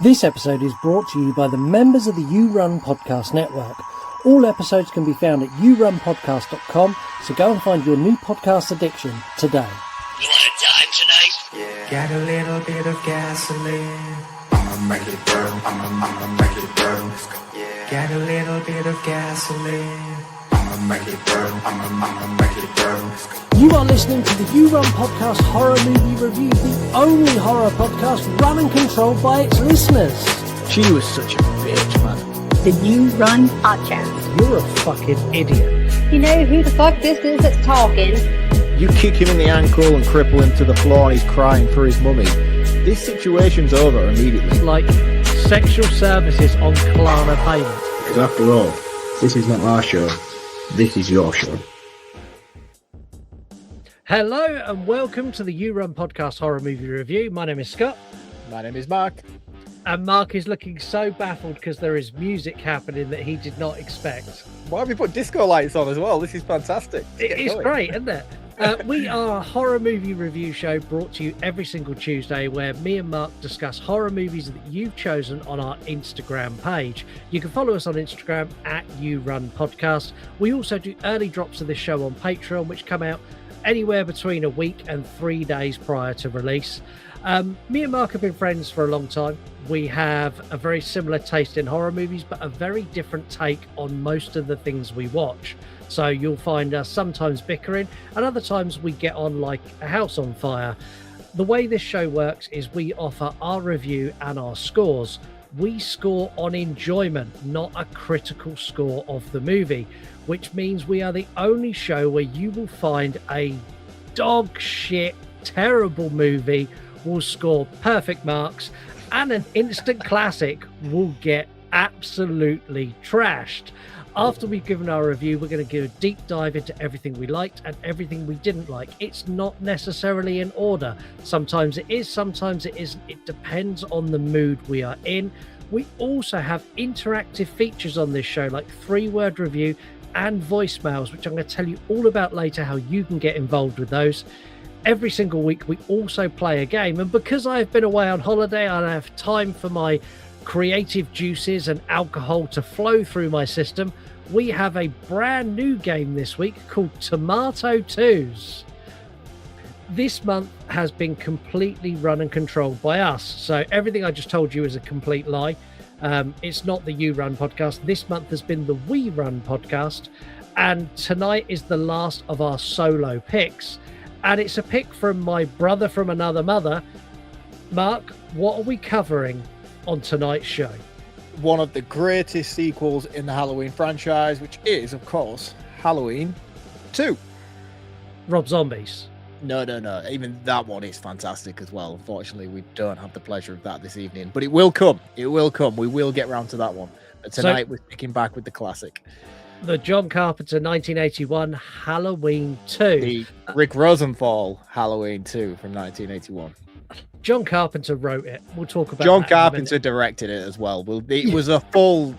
This episode is brought to you by the members of the You Run Podcast Network. All episodes can be found at yourunpodcast.com, so go and find your new podcast addiction today. You want a dime tonight? Yeah. Got a little bit of gasoline. I'ma make it burn. I'ma make it burn. Yeah. Got a little bit of gasoline. I'ma make it burn. I'ma make it burn. You are listening to the You Run Podcast Horror Movie Review, the only horror podcast run and controlled by its listeners. She was such a bitch, man. The You Run Podcast. You're a fucking idiot. You know who the fuck this is that's talking? You kick him in the ankle and cripple him to the floor and he's crying for his mummy. This situation's over immediately. Like sexual services on Klarna payment. Because after all, this is not our show, this is your show. Hello and welcome to the You Run Podcast Horror Movie Review. My name is Scott. My name is Mark. And Mark is looking so baffled because there is music happening that he did not expect. Why have we put disco lights on as well? This is fantastic. It's great, isn't it? We are a horror movie review show brought to you every single Tuesday where me and Mark discuss horror movies that you've chosen on our Instagram page. You can follow us on Instagram at You Run Podcast. We also do early drops of this show on Patreon, which come out anywhere between a week and 3 days prior to release. Me and Mark have been friends for a long time. We have a very similar taste in horror movies, but a very different take on most of the things we watch. So you'll find us sometimes bickering, and other times we get on like a house on fire. The way this show works is we offer our review and our scores. We score on enjoyment, not a critical score of the movie, which means we are the only show where you will find a dog shit, terrible movie will score perfect marks, and an instant classic will get absolutely trashed. After we've given our review, we're going to give a deep dive into everything we liked and everything we didn't like. It's not necessarily in order. Sometimes it is, sometimes it isn't. It depends on the mood we are in. We also have interactive features on this show, like 3-word review and voicemails, which I'm going to tell you all about later, how you can get involved with those. Every single week, we also play a game. And because I've been away on holiday, I have time for my creative juices and alcohol to flow through my system. We have a brand new game this week called Tomato Twos. This month has been completely run and controlled by us. So everything I just told you is a complete lie. It's not the You Run podcast. This month has been the We Run podcast. And tonight is the last of our solo picks. And it's a pick from my brother from another mother. Mark, what are we covering on tonight's show? One of the greatest sequels in the Halloween franchise, which is, of course, Halloween 2. Rob Zombies. No. Even that one is fantastic as well. Unfortunately, we don't have the pleasure of that this evening. But it will come. It will come. We will get round to that one. But tonight, we're picking back with the classic. The John Carpenter 1981 Halloween 2. The Rick Rosenthal Halloween 2 from 1981. John Carpenter wrote it. We'll talk about John that Carpenter directed it as well. It was a full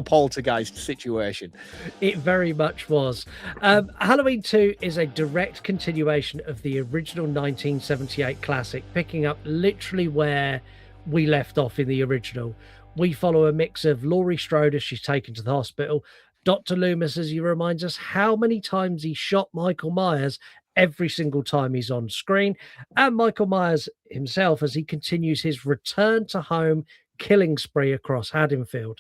poltergeist situation. It very much was. Halloween 2 is a direct continuation of the original 1978 classic, picking up literally where we left off in the original. We follow a mix of Laurie Strode as she's taken to the hospital, Dr. Loomis as he reminds us how many times he shot Michael Myers every single time he's on screen, and Michael Myers himself as he continues his return to home killing spree across Haddonfield.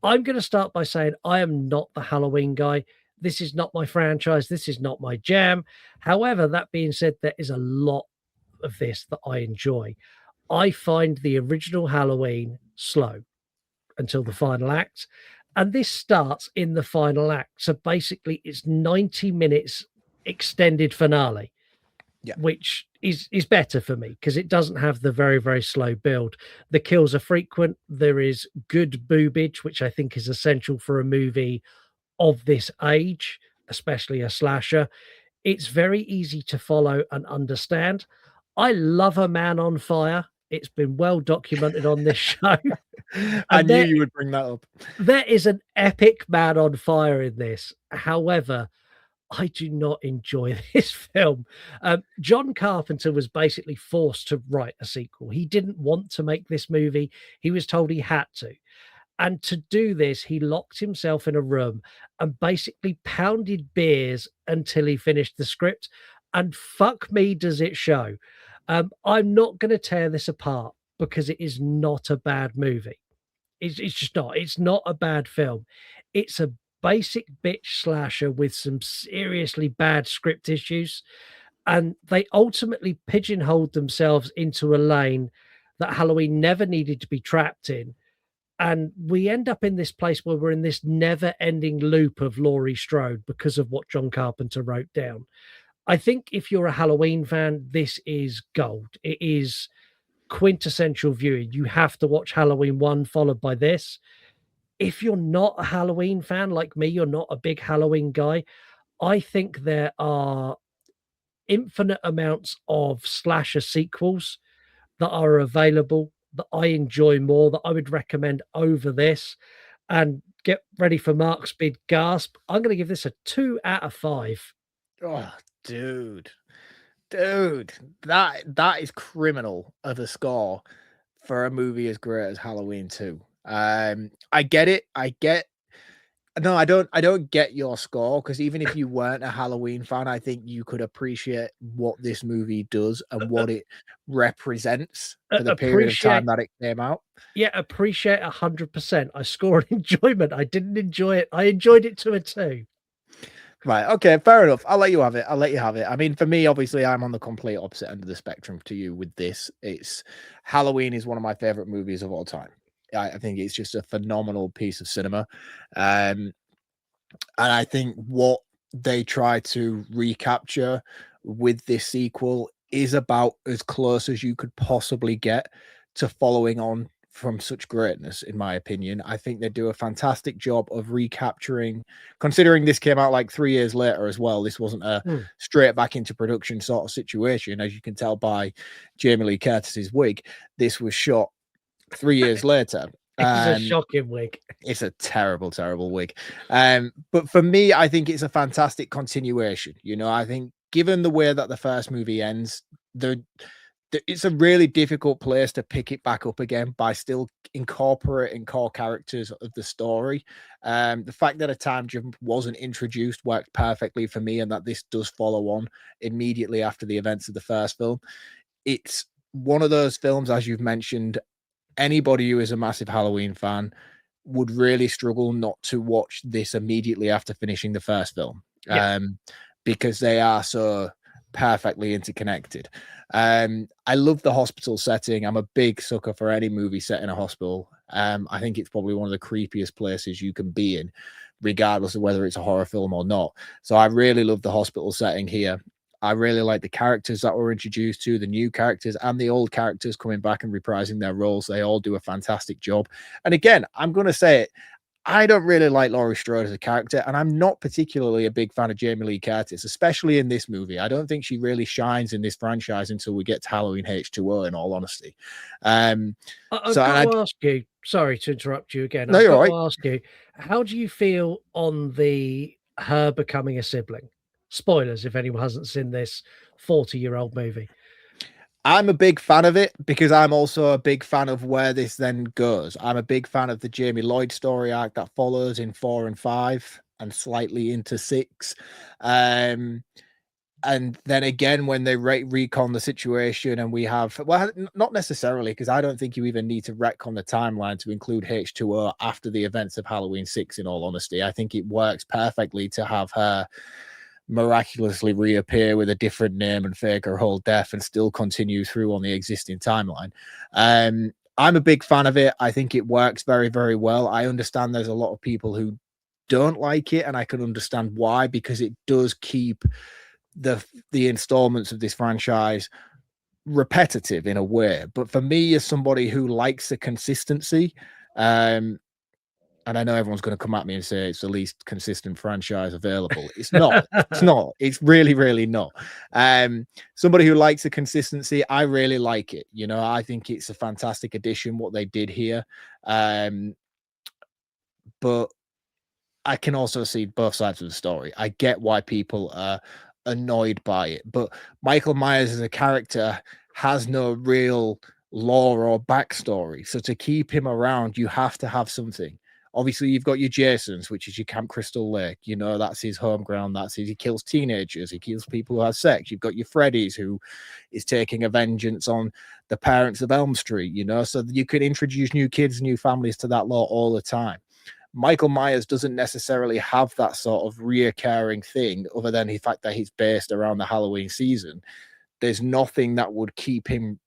I'm going to start by saying I am not the Halloween guy. This is not my franchise. This is not my jam. However, that being said, there is a lot of this that I enjoy. I find the original Halloween slow until the final act, and this starts in the final act. So basically it's 90 minutes extended finale, which is better for me because it doesn't have the very, very slow build. The kills are frequent. There is good boobage, which I think is essential for a movie of this age, especially a slasher. It's very easy to follow and understand. I love a man on fire. It's been well documented on this show. I knew you would bring that up. There is an epic man on fire in this. However, I do not enjoy this film. John Carpenter was basically forced to write a sequel. He didn't want to make this movie. He was told he had to. And to do this, he locked himself in a room and basically pounded beers until he finished the script. And fuck me, does it show. I'm not going to tear this apart because it is not a bad movie. It's just not. It's not a bad film. It's a basic bitch slasher with some seriously bad script issues. And they ultimately pigeonholed themselves into a lane that Halloween never needed to be trapped in. And we end up in this place where we're in this never ending loop of Laurie Strode because of what John Carpenter wrote down. I think if you're a Halloween fan, this is gold. It is quintessential viewing. You have to watch Halloween 1 followed by this. If you're not a Halloween fan like me, you're not a big Halloween guy, I think there are infinite amounts of slasher sequels that are available that I enjoy more, that I would recommend over this. And get ready for Mark's big gasp. I'm going to give this a 2 out of 5. Oh, dude, that is criminal of a score for a movie as great as Halloween 2. I get it. No, I don't get your score, because even if you weren't a Halloween fan, I think you could appreciate what this movie does and what it represents for the period of time that it came out. Yeah, appreciate 100%. I score an enjoyment. I didn't enjoy it. I enjoyed it to a 2. Right. Okay. Fair enough. I'll let you have it. I mean, for me, obviously, I'm on the complete opposite end of the spectrum to you with this. It's Halloween is one of my favorite movies of all time. I think it's just a phenomenal piece of cinema. And I think what they try to recapture with this sequel is about as close as you could possibly get to following on from such greatness, in my opinion. I think they do a fantastic job of recapturing, considering this came out like 3 years later as well. This wasn't a straight back into production sort of situation, as you can tell by Jamie Lee Curtis's wig. This was shot 3 years later. It's a shocking wig. It's a terrible, terrible wig. But for me, I think it's a fantastic continuation. You know, I think given the way that the first movie ends, it's a really difficult place to pick it back up again by still incorporating core characters of the story. The fact that a time jump wasn't introduced worked perfectly for me, and that this does follow on immediately after the events of the first film. It's one of those films, as you've mentioned, anybody who is a massive Halloween fan would really struggle not to watch this immediately after finishing the first film, because they are so perfectly interconnected. I love the hospital setting. I'm a big sucker for any movie set in a hospital. I think it's probably one of the creepiest places you can be in, regardless of whether it's a horror film or not. So I really love the hospital setting here. I really like the characters that were introduced to, the new characters and the old characters coming back and reprising their roles. They all do a fantastic job. And again, I'm going to say it, I don't really like Laurie Strode as a character, and I'm not particularly a big fan of Jamie Lee Curtis, especially in this movie. I don't think she really shines in this franchise until we get to Halloween H2O, in all honesty. I've got to ask you, sorry to interrupt you again. No, I've you're got right. to ask you, how do you feel on her becoming a sibling? Spoilers if anyone hasn't seen this 40-year-old movie. I'm a big fan of it because I'm also a big fan of where this then goes. I'm a big fan of the Jamie Lloyd story arc that follows in 4 and 5 and slightly into 6. And then again, when they recon the situation and we have, well, not necessarily, because I don't think you even need to retcon the timeline to include H2O after the events of Halloween 6, in all honesty. I think it works perfectly to have her miraculously reappear with a different name and fake her whole death and still continue through on the existing timeline. I'm a big fan of it. I think it works very, very well. I understand there's a lot of people who don't like it, and I can understand why, because it does keep the installments of this franchise repetitive in a way. But for me, as somebody who likes the consistency, and I know everyone's going to come at me and say it's the least consistent franchise available. It's not. It's not. It's really, really not. Somebody who likes the consistency, I really like it. You know, I think it's a fantastic addition what they did here. But I can also see both sides of the story. I get why people are annoyed by it, but Michael Myers as a character has no real lore or backstory. So to keep him around, you have to have something. Obviously, you've got your Jasons, which is your Camp Crystal Lake. You know, that's his home ground. He kills teenagers. He kills people who have sex. You've got your Freddys, who is taking a vengeance on the parents of Elm Street, you know, so you could introduce new kids, new families to that lore all the time. Michael Myers doesn't necessarily have that sort of reoccurring thing other than the fact that he's based around the Halloween season. There's nothing that would keep him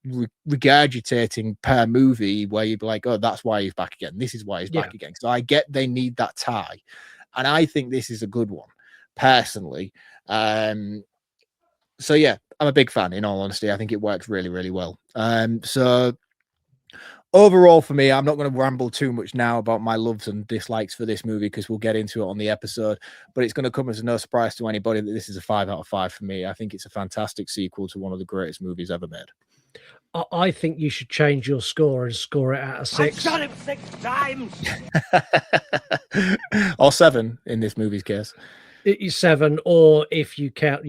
regurgitating per movie where you'd be like, oh, that's why he's back again. This is why he's back again. So I get they need that tie. And I think this is a good one, personally. So yeah, I'm a big fan, in all honesty. I think it works really, really well. So overall, for me, I'm not going to ramble too much now about my loves and dislikes for this movie because we'll get into it on the episode. But it's going to come as no surprise to anybody that this is a 5 out of 5 for me. I think it's a fantastic sequel to one of the greatest movies ever made. I think you should change your score and score it out of 6. I shot him 6 times. Or 7 in this movie's case. It's 7, or if you count,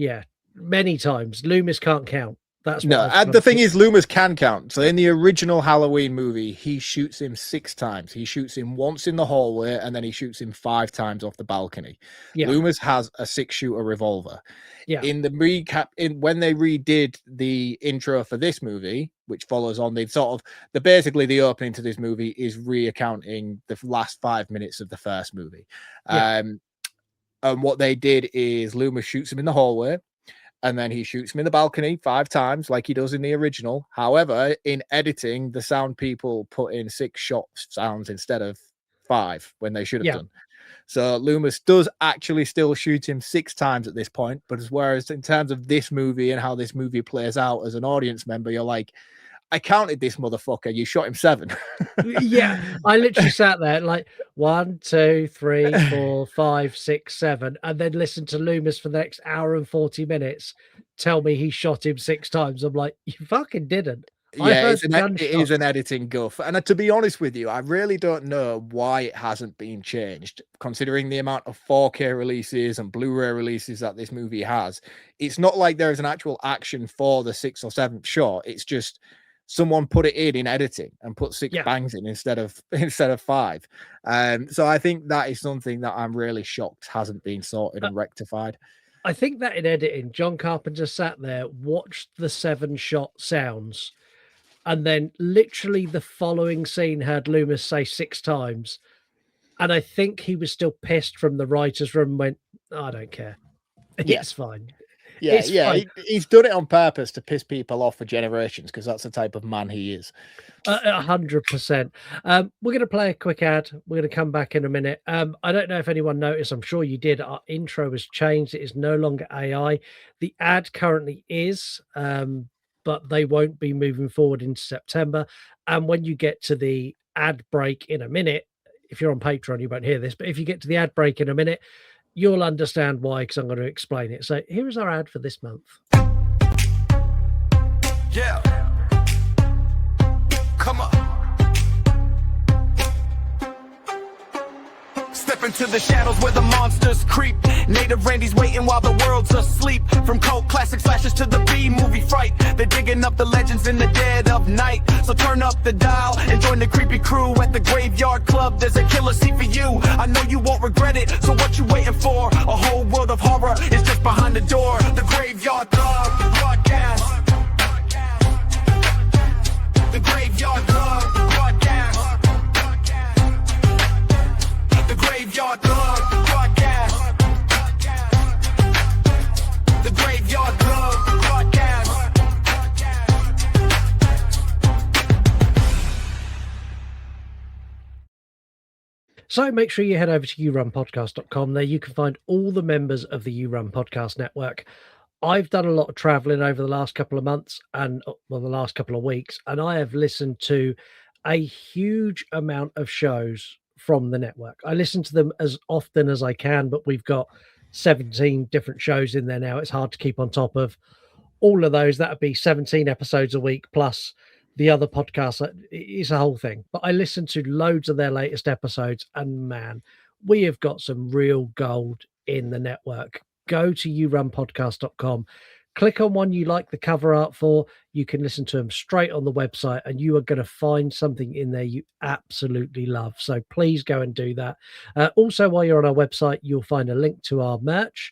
many times. Loomis can't count. That's no. And the thing is, Loomis can count. So in the original Halloween movie, he shoots him 6 times. He shoots him once in the hallway, and then he shoots him 5 times off the balcony. Yeah. Loomis has a 6-shooter revolver. Yeah. In the recap, when they redid the intro for this movie, which follows on basically the opening to this movie is reaccounting the last 5 minutes of the first movie. Yeah. And what they did is Loomis shoots him in the hallway. And then he shoots him in the balcony 5 times like he does in the original. However, in editing, the sound people put in 6 shot sounds instead of 5 when they should have done. So Loomis does actually still shoot him 6 times at this point. But whereas in terms of this movie and how this movie plays out as an audience member, you're like, I counted this motherfucker. You shot him 7. Yeah, I literally sat there like 1, 2, 3, 4, 5, 6, 7, and then listened to Loomis for the next hour and 40 minutes tell me he shot him 6 times. I'm like, you fucking didn't. Yeah, it is an editing guff. And to be honest with you, I really don't know why it hasn't been changed, considering the amount of 4K releases and Blu-ray releases that this movie has. It's not like there is an actual action for the 6th or 7th shot. It's just someone put it in editing and put 6 bangs in instead of 5. So I think that is something that I'm really shocked hasn't been sorted and rectified. I think that in editing, John Carpenter sat there, watched the 7-shot sounds, and then literally the following scene had Loomis say 6 times. And I think he was still pissed from the writer's room and went, I don't care. It's fine. Yeah, he's done it on purpose to piss people off for generations because that's the type of man he is. 100%. We're going to play a quick ad. We're going to come back in a minute. I don't know if anyone noticed. I'm sure you did. Our intro has changed. It is no longer AI. The ad currently is, but they won't be moving forward into September. And when you get to the ad break in a minute, if you're on Patreon, you won't hear this, but if you get to the ad break in a minute, you'll understand why, because I'm going to explain it. So here is our ad for this month. Yeah. Come on. Step into the shadows where the monsters creep. Native Randy's waiting while the world's asleep. From cult classic slashes to the B-movie fright, they're digging up the legends in the dead of night. So turn up the dial and join the creepy crew at the Graveyard Club. There's a killer seat for you. I know you won't regret it. So what you waiting for? A whole world of horror is just behind the door. The Graveyard Club broadcast. The Graveyard Club broadcast. The Graveyard Club broadcast. The Graveyard Club broadcast. So make sure you head over to yourunpodcast.com. There you can find all the members of the You Run Podcast Network. I've done a lot of traveling over the last couple of months and the last couple of weeks, and I have listened to a huge amount of shows from the network. I listen to them as often as I can, but we've got 17 different shows in there now. It's hard to keep on top of all of those. That would be 17 episodes a week plus the other podcasts. It's a whole thing. But I listen to loads of their latest episodes, and man, we have got some real gold in the network. Go to yourunpodcast.com, click on one you like the cover art for. You can listen to them straight on the website, and you are going to find something in there you absolutely love. So please go and do that. Also, while you're on our website, you'll find a link to our merch,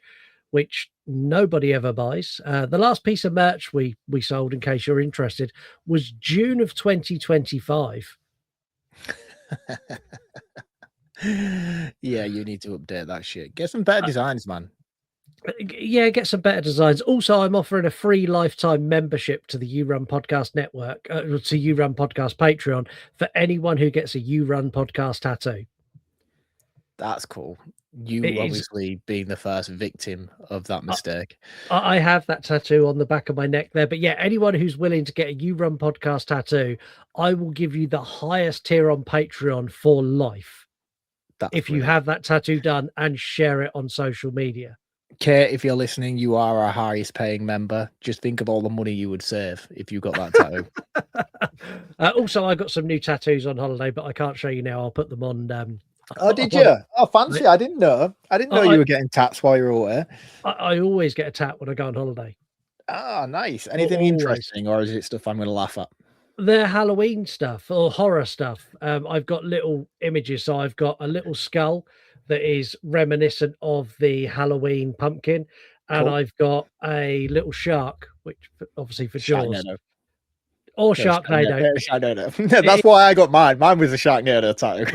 which nobody ever buys. The last piece of merch we sold, in case you're interested, was June of 2025. Yeah, you need to update that shit. Get some better designs, man. Yeah, get some better designs. Also, I'm offering a free lifetime membership to the You Run Podcast Network, to You Run Podcast Patreon, for anyone who gets a You Run Podcast tattoo. That's cool. You obviously being the first victim of that mistake. I have that tattoo on the back of my neck there. But yeah, anyone who's willing to get a You Run Podcast tattoo, I will give you the highest tier on Patreon for life. If you have that tattoo done and share it on social media. Kate, if you're listening, you are our highest paying member. Just think of all the money you would save if you got that tattoo. Also, I got some new tattoos on holiday, but I can't show you now. I'll put them on. Oh, did you? Oh, fancy. I didn't know. I didn't know you were getting tats while you were away. I always get a tat when I go on holiday. Oh, nice. Anything interesting, or is it stuff I'm going to laugh at? They're Halloween stuff or horror stuff. I've got little images. So I've got a little skull that is reminiscent of the Halloween pumpkin. And Cool. I've got a little shark, which obviously for Jaws. Sharknado. Or Sharknado. Sharknado. That's why I got mine. Mine was a Sharknado tattoo.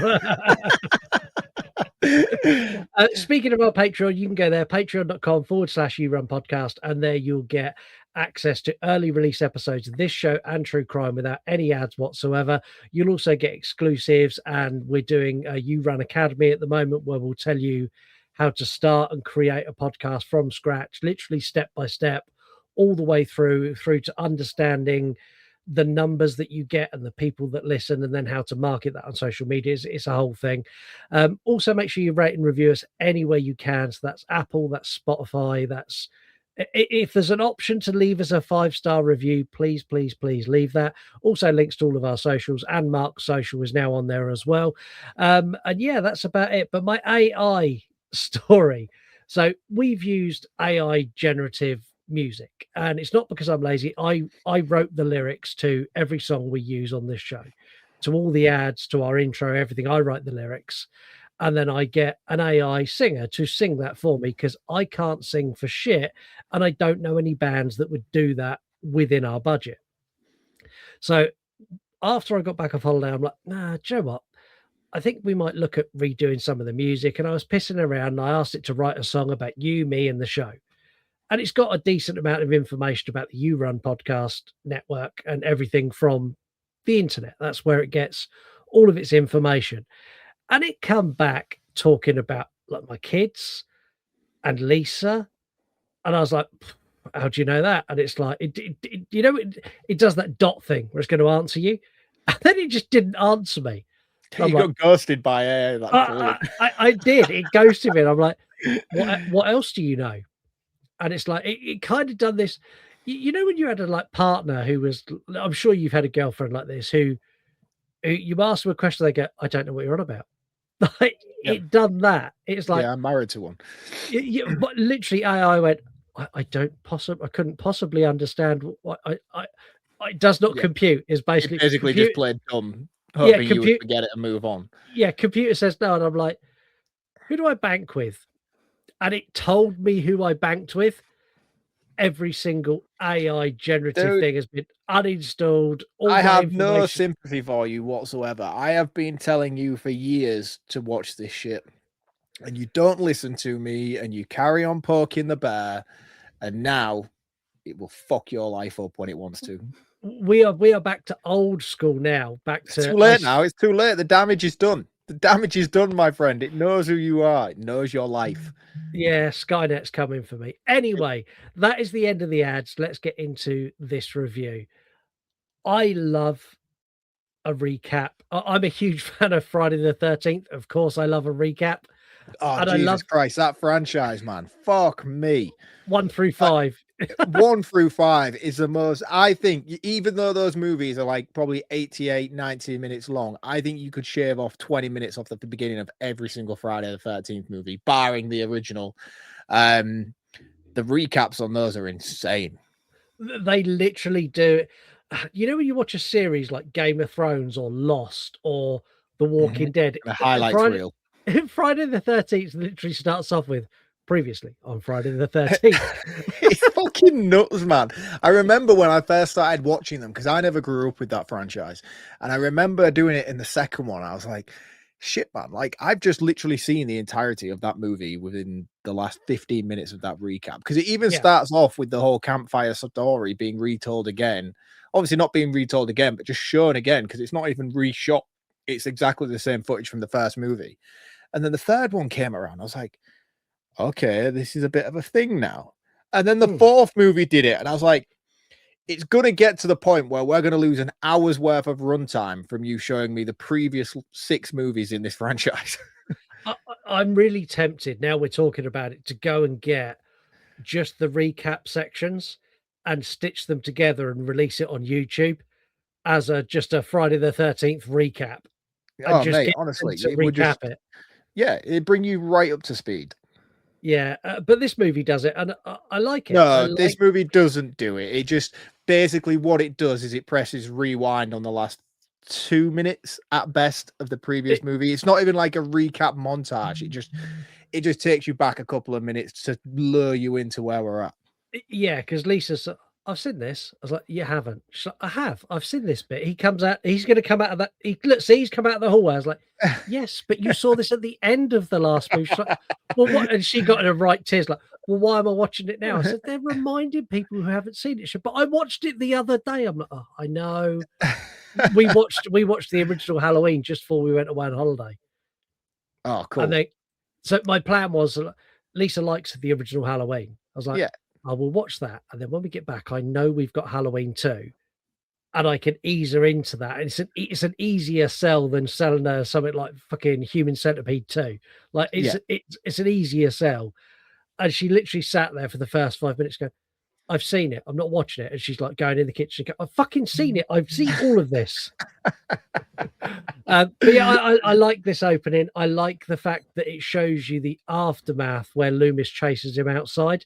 Speaking of our Patreon, you can go there, patreon.com/YouRunPodcast, and there you'll get access to early release episodes of this show and True Crime without any ads whatsoever. You'll also get exclusives, and we're doing a You Run Academy at the moment where we'll tell you how to start and create a podcast from scratch, literally step by step, all the way through to understanding the numbers that you get and the people that listen, and then how to market that on social media. It's a whole thing. Also, make sure you rate and review us anywhere you can. So that's Apple, that's Spotify, that's if there's an option to leave us a 5-star review, please leave that. Also, links to all of our socials, and Mark's social is now on there as well. And yeah, that's about it. But my AI story. So we've used AI generative music, and it's not because I'm lazy. I wrote the lyrics to every song we use on this show, to all the ads, to our intro, everything. I write the lyrics, and then I get an AI singer to sing that for me, because I can't sing for shit, and I don't know any bands that would do that within our budget. So after I got back off holiday, I'm like, nah, do you know what? I think we might look at redoing some of the music. And I was pissing around, and I asked it to write a song about you, me, and the show. And it's got a decent amount of information about the You Run Podcast Network and everything from the internet. That's where it gets all of its information. And it come back talking about like my kids and Lisa. And I was like, how do you know that? And it's like, it does that dot thing where it's going to answer you. And then it just didn't answer me. You got ghosted by AI. I did. It ghosted me. And I'm like, what else do you know? And it's like, it kind of done this, when you had a like partner who was, I'm sure you've had a girlfriend like this, who you ask them a question, they go, I don't know what you're on about. Like, it done that. It's like, yeah, I'm married to one. But literally AI went, I couldn't possibly understand what it does not compute, is basically just played dumb, hoping you would forget it and move on. Yeah, computer says no, and I'm like, who do I bank with? And it told me who I banked with. Every single AI generative thing has been uninstalled. I have no sympathy for you whatsoever. I have been telling you for years to watch this shit, and you don't listen to me, and you carry on poking the bear, and now it will fuck your life up when it wants to. We are back to old school now. It's too late now. It's too late. The damage is done. The damage is done, my friend. It knows who you are. It knows your life. Yeah, Skynet's coming for me. Anyway, that is the end of the ads. Let's get into this review. I love a recap. I'm a huge fan of Friday the 13th. Of course, I love a recap. Oh, and Jesus Christ, that franchise, man. Fuck me. 1 through 5. 1 through 5 is the most, I think, even though those movies are like probably 88, 90 minutes long, I think you could shave off 20 minutes off at the beginning of every single Friday the 13th movie, barring the original. The recaps on those are insane. They literally do it. You know, when you watch a series like Game of Thrones or Lost or The Walking Dead, The highlights Friday, reel. Friday the 13th literally starts off with previously on Friday the 13th. It's fucking nuts, man. I remember when I first started watching them, because I never grew up with that franchise. And I remember doing it in the second one. I was like, shit, man. Like, I've just literally seen the entirety of that movie within the last 15 minutes of that recap. Because it even starts off with the whole campfire story being retold again. Obviously, not being retold again, but just shown again, because it's not even reshot. It's exactly the same footage from the first movie. And then the third one came around. I was like, okay, this is a bit of a thing now. And then the fourth movie did it. And I was like, it's going to get to the point where we're going to lose an hour's worth of runtime from you showing me the previous 6 movies in this franchise. I'm really tempted, now we're talking about it, to go and get just the recap sections and stitch them together and release it on YouTube as just a Friday the 13th recap. Oh, mate, honestly, it would recap it. Yeah, it'd bring you right up to speed. Yeah, but this movie does it, and I like it. No, this movie doesn't do it. It just basically what it does is it presses rewind on the last 2 minutes at best of the previous movie. It's not even like a recap montage. It just takes you back a couple of minutes to lure you into where we're at. Yeah, because Lisa's, I've seen this. I was like, you haven't. She's like, I have. I've seen this bit. He comes out. He's going to come out of that. He's come out of the hallway. I was like, yes, but you saw this at the end of the last movie. She's like, well, what? And she got in a right tears. Like, well, why am I watching it now? I said, they're reminding people who haven't seen it. But I watched it the other day. I'm like, oh, I know. We watched the original Halloween just before we went away on holiday. Oh, cool. And so my plan was, Lisa likes the original Halloween. I was like, yeah, I will watch that, and then when we get back, I know we've got Halloween 2, and I can ease her into that. And it's an easier sell than selling her something like fucking Human Centipede 2. Like it's an easier sell. And she literally sat there for the first 5 minutes, going, "I've seen it. I'm not watching it." And she's like going in the kitchen, going, "I've fucking seen it. I've seen all of this." But yeah, I like this opening. I like the fact that it shows you the aftermath where Loomis chases him outside.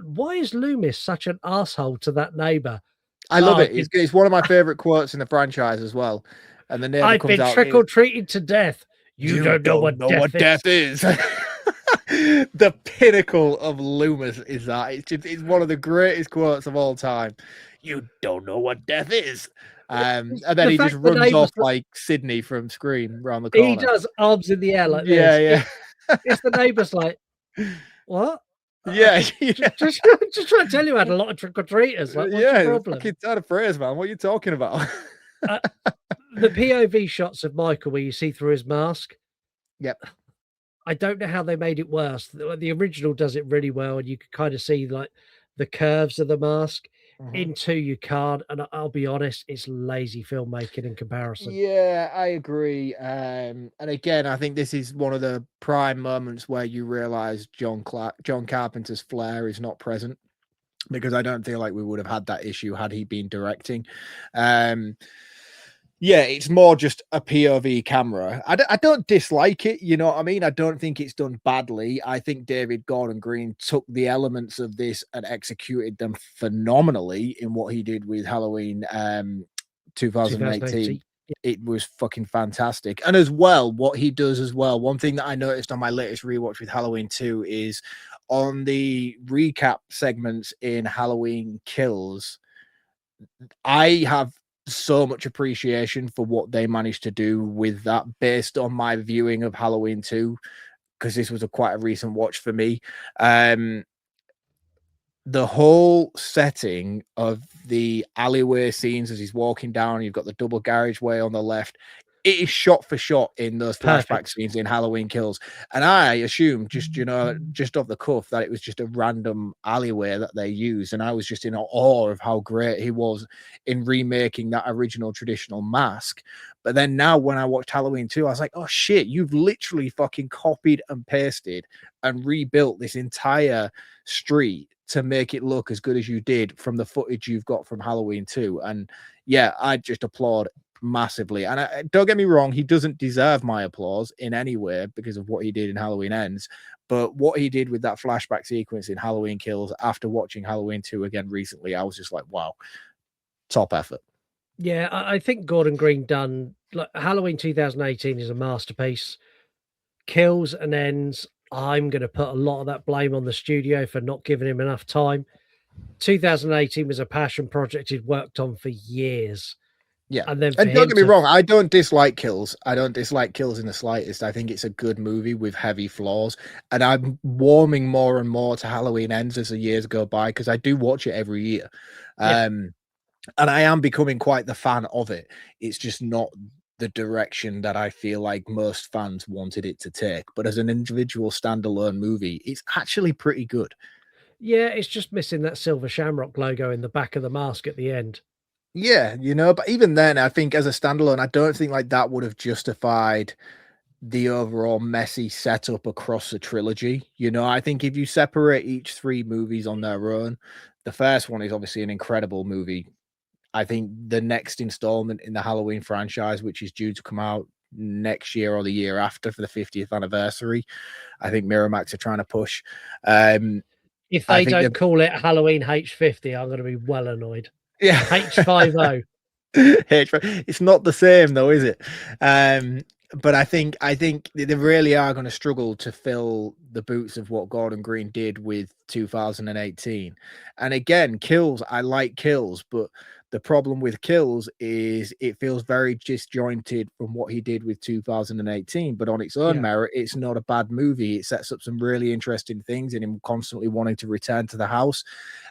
Why is Loomis such an asshole to that neighbor? I love it. It's one of my favorite quotes in the franchise as well. And the neighbor I've comes been out, trick-or-treated to death. You don't know what death is. The pinnacle of Loomis is that. It's one of the greatest quotes of all time. You don't know what death is. And then he just runs off like Sydney from Scream around the corner. He does, arms in the air like this. Yeah. It's the neighbor's like, what? Yeah, just trying to tell you, I had a lot of trick-or-treaters. Like, what's your problem? Fucking turn of phrase, man. What are you talking about? The POV shots of Michael where you see through his mask. Yep. I don't know how they made it worse. The original does it really well, and you can kind of see like the curves of the mask. In 2, you can't, and I'll be honest, it's lazy filmmaking in comparison. Yeah, I agree. And again, I think this is one of the prime moments where you realize John Carpenter's flair is not present, because I don't feel like we would have had that issue had he been directing. Yeah, it's more just a POV camera. I don't dislike it, you know what I mean? I don't think it's done badly. I think David Gordon Green took the elements of this and executed them phenomenally in what he did with Halloween 2018. It was fucking fantastic. And as well, what he does as well, one thing that I noticed on my latest rewatch with Halloween 2 is on the recap segments in Halloween Kills, I have so much appreciation for what they managed to do with that based on my viewing of Halloween 2, because this was quite a recent watch for me. The whole setting of the alleyway scenes as he's walking down, you've got the double garageway on the left. It is shot for shot in those flashback scenes in Halloween Kills. And I assumed just off the cuff that it was just a random alleyway that they used. And I was just in awe of how great he was in remaking that original traditional mask. But then now when I watched Halloween 2, I was like, oh shit, you've literally fucking copied and pasted and rebuilt this entire street to make it look as good as you did from the footage you've got from Halloween 2. And yeah, I just applaud massively. And don't get me wrong, he doesn't deserve my applause in any way because of what he did in Halloween Ends. But what he did with that flashback sequence in Halloween Kills after watching Halloween 2 again recently, I was just like, wow, top effort. Yeah, I think Gordon Green done like Halloween 2018 is a masterpiece. Kills and Ends, I'm going to put a lot of that blame on the studio for not giving him enough time. 2018 was a passion project he'd worked on for years. Yeah. And then And don't get me wrong, I don't dislike Kills. I don't dislike Kills in the slightest. I think it's a good movie with heavy flaws. And I'm warming more and more to Halloween Ends as the years go by because I do watch it every year. And I am becoming quite the fan of it. It's just not the direction that I feel like most fans wanted it to take. But as an individual standalone movie, it's actually pretty good. Yeah, it's just missing that silver shamrock logo in the back of the mask at the end. Yeah, you know, but even then, I think as a standalone, I don't think like that would have justified the overall messy setup across the trilogy. You know, I think if you separate each 3 movies on their own, the first one is obviously an incredible movie. I think the next installment in the Halloween franchise, which is due to come out next year or the year after for the 50th anniversary, I think Miramax are trying to push. If they don't call it Halloween H50, I'm going to be well annoyed. Yeah, H50. It's not the same though, is it? But I think they really are going to struggle to fill the boots of what Gordon Green did with 2018. And again, Kills, I like Kills, but the problem with Kills is it feels very disjointed from what he did with 2018. But on its own merit, it's not a bad movie. It sets up some really interesting things in him constantly wanting to return to the house.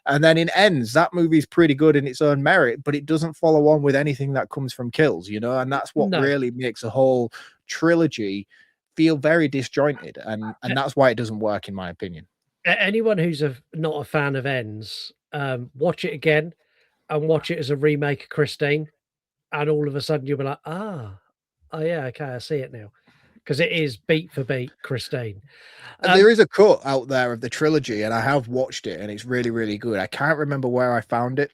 And then in Ends, that movie's pretty good in its own merit, but it doesn't follow on with anything that comes from Kills, you know, and that's what really makes a whole trilogy feel very disjointed. And that's why it doesn't work, in my opinion. Anyone who's not a fan of Ends, watch it again and watch it as a remake of Christine. And all of a sudden you'll be like, oh yeah, okay, I see it now. Because it is beat for beat Christine. There is a cut out there of the trilogy, and I have watched it, and it's really, really good. I can't remember where I found it,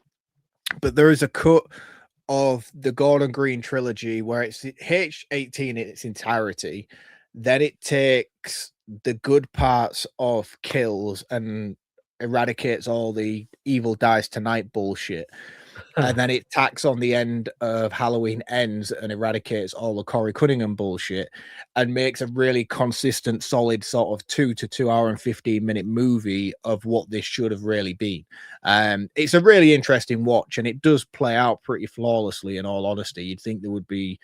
but there is a cut of the Gordon Green trilogy where it's H18 in its entirety. Then it takes the good parts of Kills and eradicates all the evil dies tonight bullshit. And then it tacks on the end of Halloween Ends and eradicates all the Corey Cunningham bullshit and makes a really consistent, solid sort of 2 to 2 hour and 15-minute movie of what this should have really been. It's a really interesting watch, and it does play out pretty flawlessly, in all honesty. You'd think there would be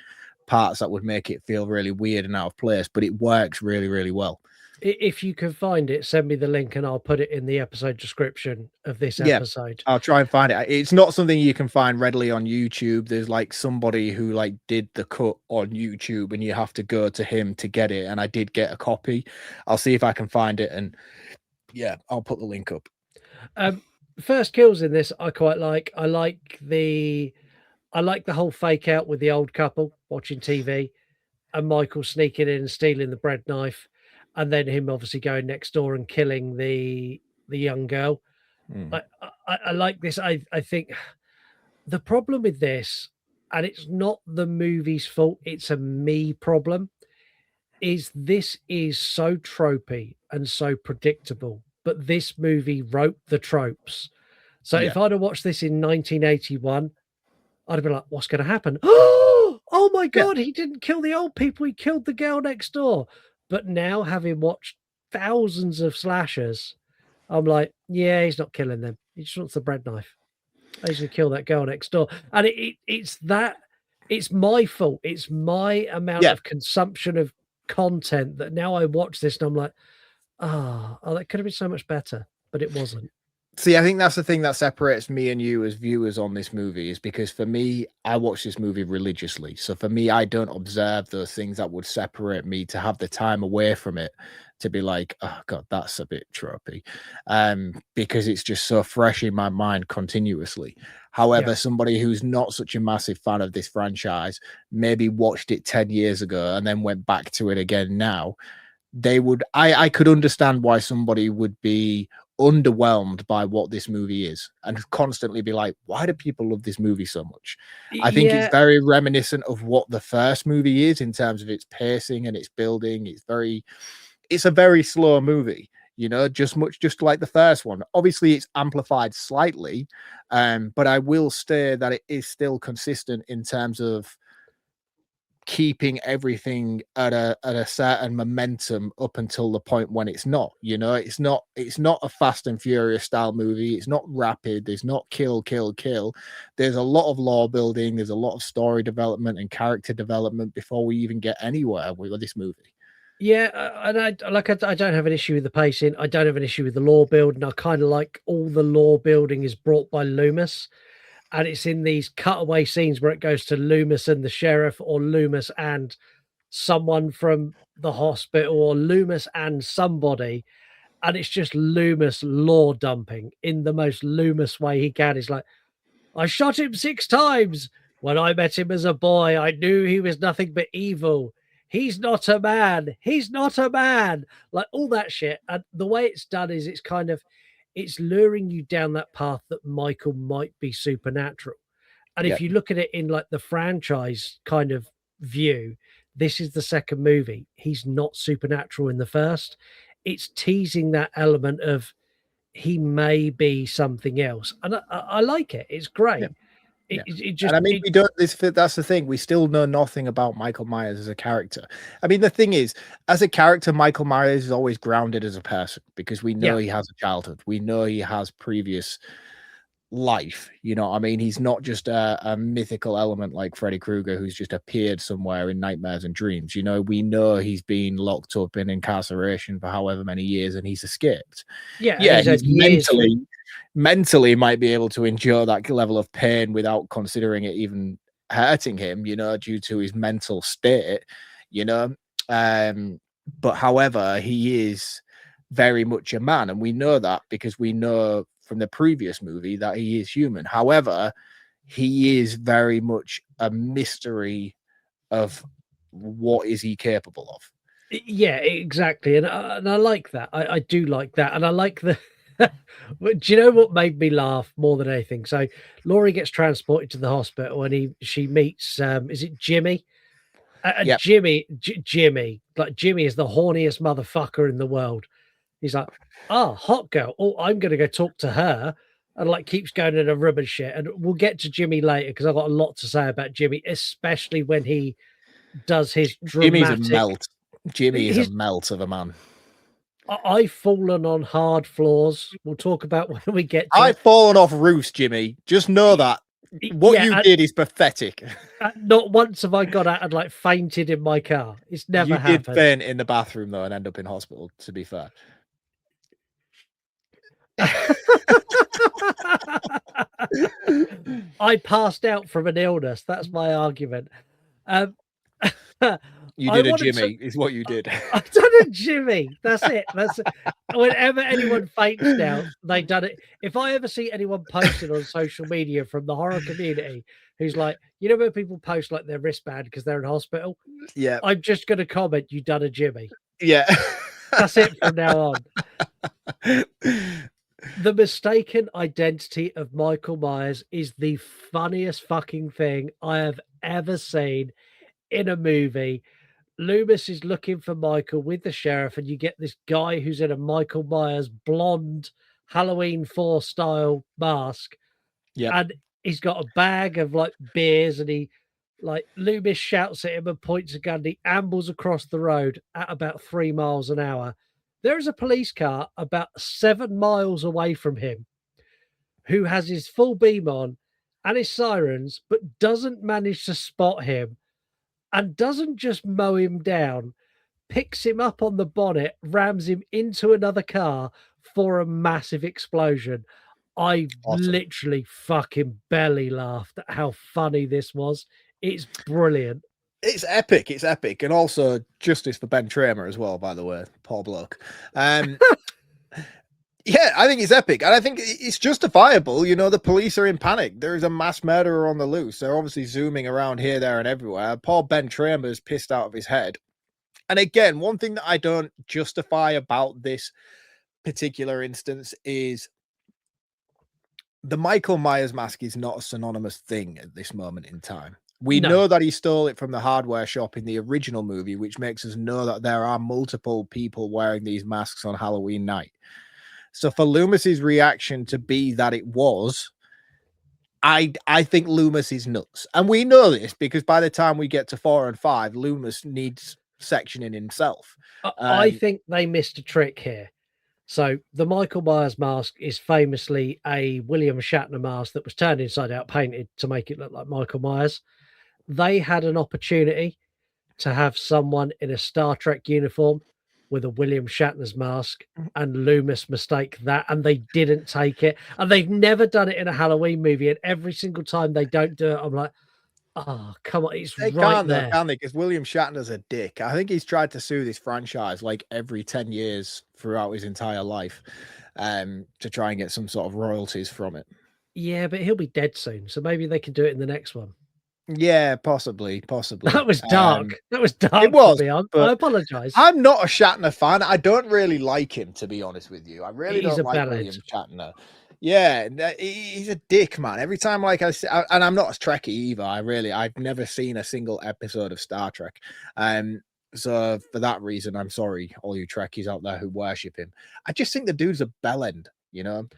parts that would make it feel really weird and out of place, but it works really, really well. If you can find it, send me the link and I'll put it in the episode description of this episode. I'll try and find it. It's not something you can find readily on YouTube. There's like somebody who like did the cut on YouTube and you have to go to him to get it. And I did get a copy. I'll see if I can find it. And yeah, I'll put the link up. First kills in this, I quite like. I like the whole fake out with the old couple watching TV and Michael sneaking in and stealing the bread knife. And then him obviously going next door and killing the young girl. I like this. I think the problem with this, and it's not the movie's fault, it's a me problem, is this is so tropey and so predictable. But this movie wrote the tropes. So if I'd have watched this in 1981, I'd have been like, what's going to happen? Oh my God, he didn't kill the old people. He killed the girl next door. But now, having watched thousands of slashers, I'm like, yeah, he's not killing them. He just wants the bread knife. He's going to kill that girl next door. And it's my fault. It's my amount of consumption of content that now I watch this and I'm like, oh, that could have been so much better, but it wasn't. See, I think that's the thing that separates me and you as viewers on this movie, is because for me, I watch this movie religiously. So for me, I don't observe those things that would separate me to have the time away from it to be like, oh god, that's a bit tropey, because it's just so fresh in my mind continuously. However, somebody who's not such a massive fan of this franchise, maybe watched it 10 years ago and then went back to it again now, they would, I could understand why somebody would be underwhelmed by what this movie is and constantly be like, why do people love this movie so much? I think it's very reminiscent of what the first movie is in terms of its pacing and its building. It's a very slow movie, you know, just like the first one. Obviously it's amplified slightly, but I will say that it is still consistent in terms of keeping everything at a certain momentum up until the point when it's not, you know. It's not a Fast and Furious style movie. It's not rapid. There's not kill. There's a lot of lore building. There's a lot of story development and character development before we even get anywhere with this movie. And I don't have an issue with the pacing. I don't have an issue with the lore building. I kind of like all the lore building is brought by Loomis. And it's in these cutaway scenes where it goes to Loomis and the sheriff, or Loomis and someone from the hospital, or Loomis and somebody. And it's just Loomis lore dumping in the most Loomis way he can. He's like, I shot him 6 times. When I met him as a boy, I knew he was nothing but evil. He's not a man. He's not a man. Like all that shit. And the way it's done is it's luring you down that path that Michael might be supernatural. And if you look at it in like the franchise kind of view, this is the second movie. He's not supernatural in the first. It's teasing that element of he may be something else. And I like it. It's great. It just, and I mean, we don't. That's the thing. We still know nothing about Michael Myers as a character. I mean, the thing is, as a character, Michael Myers is always grounded as a person because we know he has a childhood. We know he has previous life. You know what I mean? He's not just a mythical element like Freddy Krueger who's just appeared somewhere in nightmares and dreams. You know, we know he's been locked up in incarceration for however many years and he's escaped. He's mentally might be able to endure that level of pain without considering it even hurting him, you know, due to his mental state, you know. But however, he is very much a man, and we know that because we know from the previous movie that he is human. However, he is very much a mystery of what is he capable of. Yeah, exactly. And I like that. I do like that. And I like the do you know what made me laugh more than anything? So Laurie gets transported to the hospital and she meets is it Jimmy? Jimmy is the horniest motherfucker in the world. He's like, hot girl. Oh, I'm gonna go talk to her, and like keeps going in a room and shit. And we'll get to Jimmy later because I've got a lot to say about Jimmy, especially when he does his dramatic. Jimmy's a melt. Jimmy is a melt of a man. I've fallen on hard floors. We'll talk about when we get to I've fallen off roofs, Jimmy. Just know that. What you did is pathetic. Not once have I got out and like fainted in my car. It's never happened. You did faint in the bathroom though and end up in hospital, to be fair. I passed out from an illness. That's my argument. You did a Jimmy, is what you did. I've done a Jimmy. That's it. Whenever anyone faints now, they've done it. If I ever see anyone posted on social media from the horror community who's like, you know, when people post like their wristband because they're in hospital? Yeah. I'm just going to comment, you done a Jimmy. Yeah. That's it from now on. The mistaken identity of Michael Myers is the funniest fucking thing I have ever seen in a movie. Loomis is looking for Michael with the sheriff, and you get this guy who's in a Michael Myers blonde Halloween 4 style mask. Yeah. And he's got a bag of like beers, and Loomis shouts at him and points a gun. And he ambles across the road at about 3 miles an hour. There is a police car about 7 miles away from him who has his full beam on and his sirens, but doesn't manage to spot him. And doesn't just mow him down, picks him up on the bonnet, rams him into another car for a massive explosion. I literally fucking belly laughed at how funny this was. It's brilliant. It's epic. It's epic. And also justice for Ben Tramer as well, by the way. Poor bloke. Yeah, I think it's epic. And I think it's justifiable. You know, the police are in panic. There is a mass murderer on the loose. They're obviously zooming around here, there, and everywhere. Poor Ben Tramer's pissed out of his head. And again, one thing that I don't justify about this particular instance is the Michael Myers mask is not a synonymous thing at this moment in time. We know that he stole it from the hardware shop in the original movie, which makes us know that there are multiple people wearing these masks on Halloween night. So for Loomis's reaction to be that it was, I think Loomis is nuts. And we know this because by the time we get to 4 and 5, Loomis needs sectioning himself. I think they missed a trick here. So the Michael Myers mask is famously a William Shatner mask that was turned inside out, painted to make it look like Michael Myers. They had an opportunity to have someone in a Star Trek uniform with a William Shatner's mask, and Loomis mistake that, and they didn't take it. And they've never done it in a Halloween movie, and every single time they don't do it, I'm like, oh, come on, it's they right can't, there. Though, can they? Because William Shatner's a dick. I think he's tried to sue this franchise like every 10 years throughout his entire life to try and get some sort of royalties from it. Yeah, but he'll be dead soon, so maybe they can do it in the next one. Yeah, possibly. That was dark. That was dark. It was. I apologize. I'm not a Shatner fan. I don't really like him, to be honest with you. I really don't like William Shatner. Yeah, he's a dick, man. Every time, like I say, and I'm not a Trekkie either. I've never seen a single episode of Star Trek. So for that reason, I'm sorry, all you Trekkies out there who worship him. I just think the dude's a bellend, you know.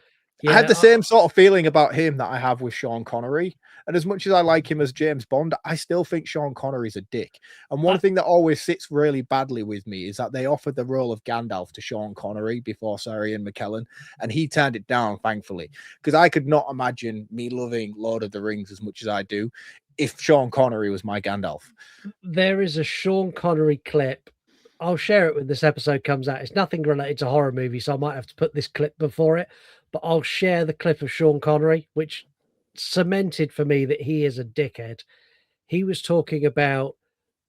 Yeah, I had the same sort of feeling about him that I have with Sean Connery. And as much as I like him as James Bond, I still think Sean Connery's a dick. And one thing that always sits really badly with me is that they offered the role of Gandalf to Sean Connery before Sir Ian McKellen, and he turned it down, thankfully, because I could not imagine me loving Lord of the Rings as much as I do if Sean Connery was my Gandalf. There is a Sean Connery clip. I'll share it when this episode comes out. It's nothing related to horror movies, so I might have to put this clip before it. But I'll share the clip of Sean Connery, which cemented for me that he is a dickhead. He was talking about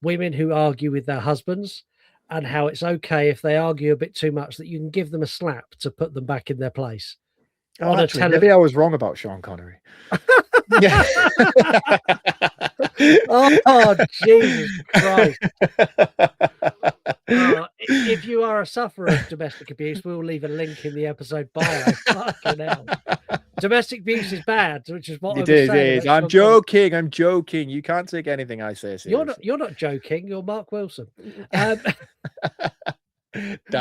women who argue with their husbands and how it's okay if they argue a bit too much that you can give them a slap to put them back in their place. Oh, actually, maybe I was wrong about Sean Connery. Yeah. Oh, Jesus Christ. If you are a sufferer of domestic abuse, we'll leave a link in the episode bio. Fucking hell. Domestic abuse is bad, which is what it is. I'm joking. I'm joking. You can't take anything I say seriously. You're not joking. You're Mark Wilson. Dad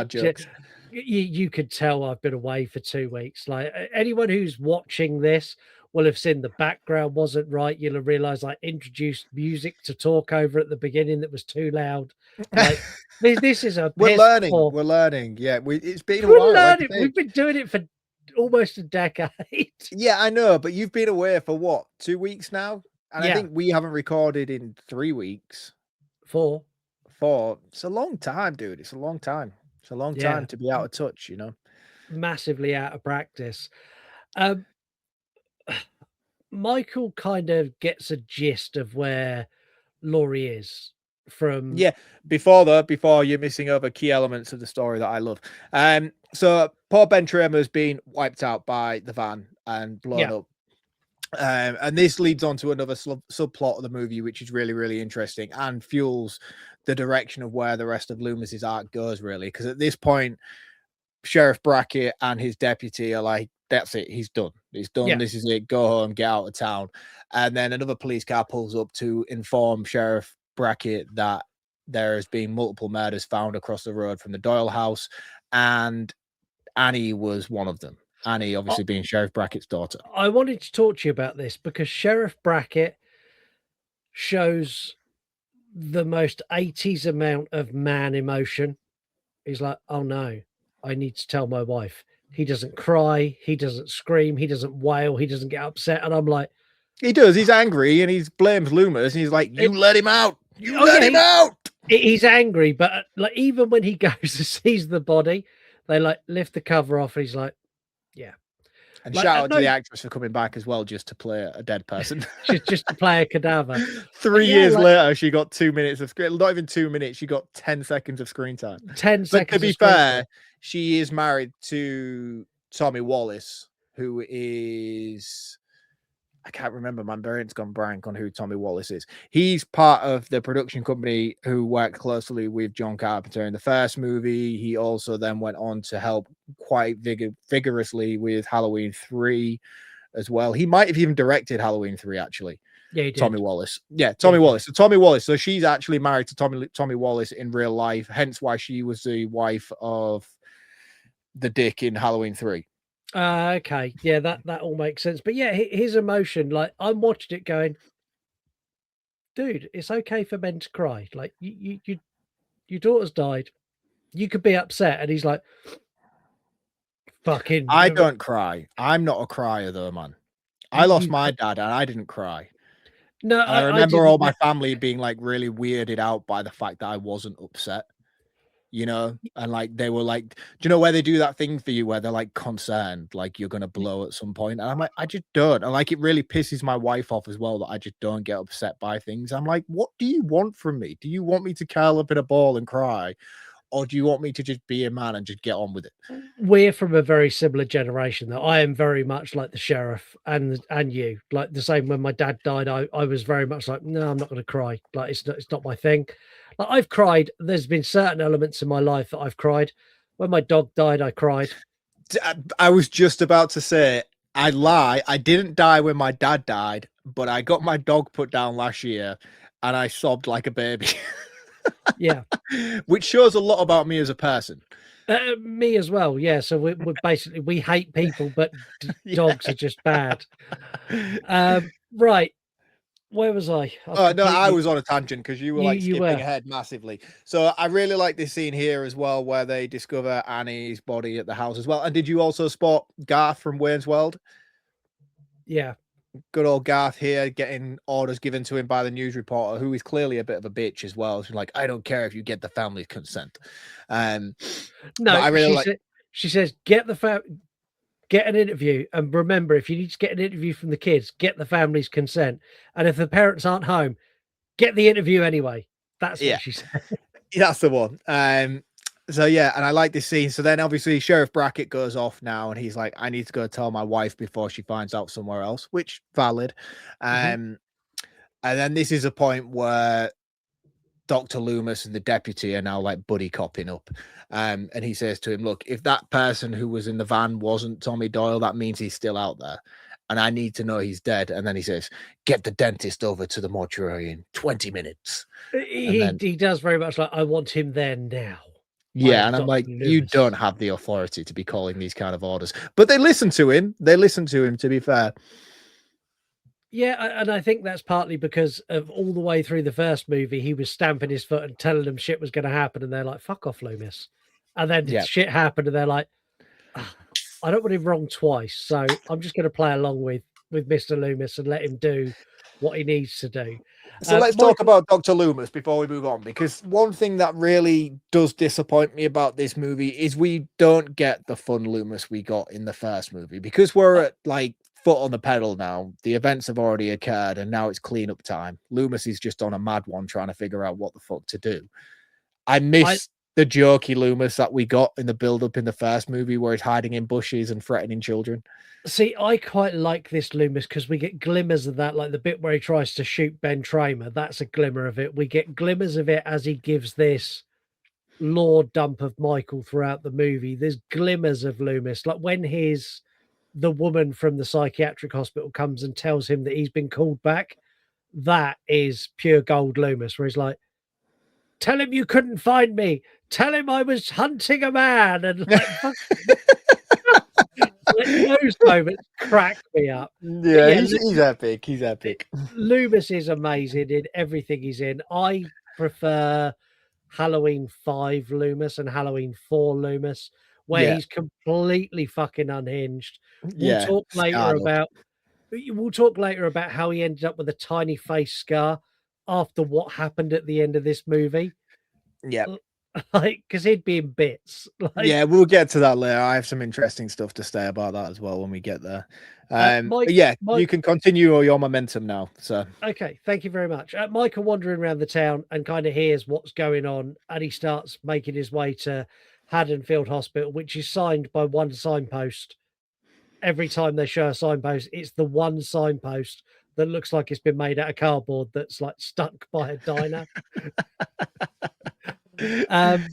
jokes. You could tell I've been away for 2 weeks. Like anyone who's watching this will have seen the background wasn't right. You'll have realized I introduced music to talk over at the beginning that was too loud. Like this is a we're learning. Yeah, it's been a while. Learning. We've been doing it for almost a decade. Yeah, I know, but you've been away for what, 2 weeks now? And I think we haven't recorded in 3 weeks. 4. It's a long time, dude. It's a long time. It's a long time to be out of touch, you know. Massively out of practice. Michael kind of gets a gist of where Laurie is from. Yeah, before you're missing over key elements of the story that I love. So poor Ben Tramer has been wiped out by the van and blown up. And this leads on to another subplot of the movie, which is really, really interesting and fuels the direction of where the rest of Loomis's arc goes, really. Because at this point, Sheriff Brackett and his deputy are like, that's it, he's done. He's done. Yeah. This is it. Go home, get out of town. And then another police car pulls up to inform Sheriff Brackett that there has been multiple murders found across the road from the Doyle house, and Annie was one of them. Annie, obviously being Sheriff Brackett's daughter. I wanted to talk to you about this because Sheriff Brackett shows the most 80s amount of man emotion. He's like, oh no, I need to tell my wife. He doesn't cry. He doesn't scream. He doesn't wail. He doesn't get upset. And I'm like, he does. He's angry and he blames Loomis. And he's like, you let him out. You let him out. He's angry. But like, even when he goes to seize the body, they like lift the cover off and he's like, yeah. And Like, shout out to the actress for coming back as well, just to play a dead person. just to play a cadaver. 3 yeah, years like- later, she got 2 minutes of screen. Not even 2 minutes. She got 10 seconds of screen time. 10 But seconds. to be of screen fair, time. she is married to Tommy Wallace, who is. I can't remember. My brain's gone blank on who Tommy Wallace is. He's part of the production company who worked closely with John Carpenter in the first movie. He also then went on to help quite vigorously with Halloween 3 as well. He might have even directed Halloween 3, actually. Yeah, he did. Tommy Wallace. Yeah, Tommy Wallace. So Tommy Wallace. So she's actually married to Tommy Wallace in real life, hence why she was the wife of the Dick in Halloween 3. Okay, yeah, that all makes sense. But yeah, his emotion, like I'm watching it going, dude, it's okay for men to cry. Like your daughter's died, you could be upset, and he's like, fucking. I don't cry. I'm not a crier though, man. I lost my dad, and I didn't cry. No, I remember all my family being like really weirded out by the fact that I wasn't upset. You know, and like they were like, do you know where they do that thing for you where they're like concerned, like you're gonna blow at some point? And I'm like, I just don't. And like it really pisses my wife off as well that I just don't get upset by things. I'm like, what do you want from me? Do you want me to curl up in a ball and cry? Or do you want me to just be a man and just get on with it? We're from a very similar generation, though. I am very much like the sheriff and you. Like the same when my dad died, I was very much like, no, I'm not going to cry. Like it's not my thing. Like I've cried. There's been certain elements in my life that I've cried. When my dog died, I cried. I was just about to say, I lie. I didn't die when my dad died, but I got my dog put down last year and I sobbed like a baby. Yeah. Which shows a lot about me as a person. Me as well. Yeah. So we're basically, we hate people, but dogs are just bad. Right. Where was I? No, I was on a tangent because you were like skipping were. ahead massively. So I really like this scene here as well, where they discover Annie's body at the house as well. And did you also spot Garth from Wayne's World? Yeah. Good old Garth here getting orders given to him by the news reporter, who is clearly a bit of a bitch as well. She's like, I don't care if you get the family's consent. No, I really she says, get an interview, and remember, if you need to get an interview from the kids, get the family's consent. And if the parents aren't home, get the interview anyway. That's what she said. That's the one. So yeah, and I like this scene. So then obviously Sheriff Brackett goes off now and he's like, I need to go tell my wife before she finds out somewhere else, which valid. And then this is a point where Dr. Loomis and the deputy are now like buddy copping up. And he says to him, look, if that person who was in the van wasn't Tommy Doyle, that means he's still out there. And I need to know he's dead. And then he says, get the dentist over to the mortuary in 20 minutes. He does very much like, I want him there now. Yeah, and I'm like, you don't have the authority to be calling these kind of orders. But they listen to him. They listen to him, to be fair. Yeah, and I think that's partly because of all the way through the first movie, he was stamping his foot and telling them shit was going to happen. And they're like, fuck off, Loomis. And then shit happened and they're like, I don't want him wrong twice. So I'm just going to play along with Mr. Loomis and let him do what he needs to do. So let's talk about Dr. Loomis before we move on, because one thing that really does disappoint me about this movie is we don't get the fun Loomis we got in the first movie, because we're at like foot on the pedal now. The events have already occurred and now it's cleanup time. Loomis is just on a mad one trying to figure out what the fuck to do. I miss the jokey Loomis that we got in the build-up in the first movie where he's hiding in bushes and threatening children. See, I quite like this Loomis because we get glimmers of that, like the bit where he tries to shoot Ben Tramer. That's a glimmer of it. We get glimmers of it as he gives this lore dump of Michael throughout the movie. There's glimmers of Loomis, like when the woman from the psychiatric hospital comes and tells him that he's been called back. That is pure gold Loomis, where he's like, tell him you couldn't find me. Tell him I was hunting a man. And like, those moments crack me up. Yeah, he's epic. He's epic. Loomis is amazing in everything he's in. I prefer Halloween 5 Loomis and Halloween 4 Loomis, where he's completely fucking unhinged. We'll talk later about how he ended up with a tiny face scar after what happened at the end of this movie. Yeah. like because he'd be in bits. Like, Yeah, we'll get to that later. I have some interesting stuff to say about that as well when we get there. Mike, But yeah, Mike, you can continue your momentum now. So okay, thank you very much. Michael wandering around the town and kind of hears what's going on, and he starts making his way to Haddonfield Hospital, which is signed by one signpost. Every time they show a signpost, it's the one signpost that looks like it's been made out of cardboard that's like stuck by a diner. Um,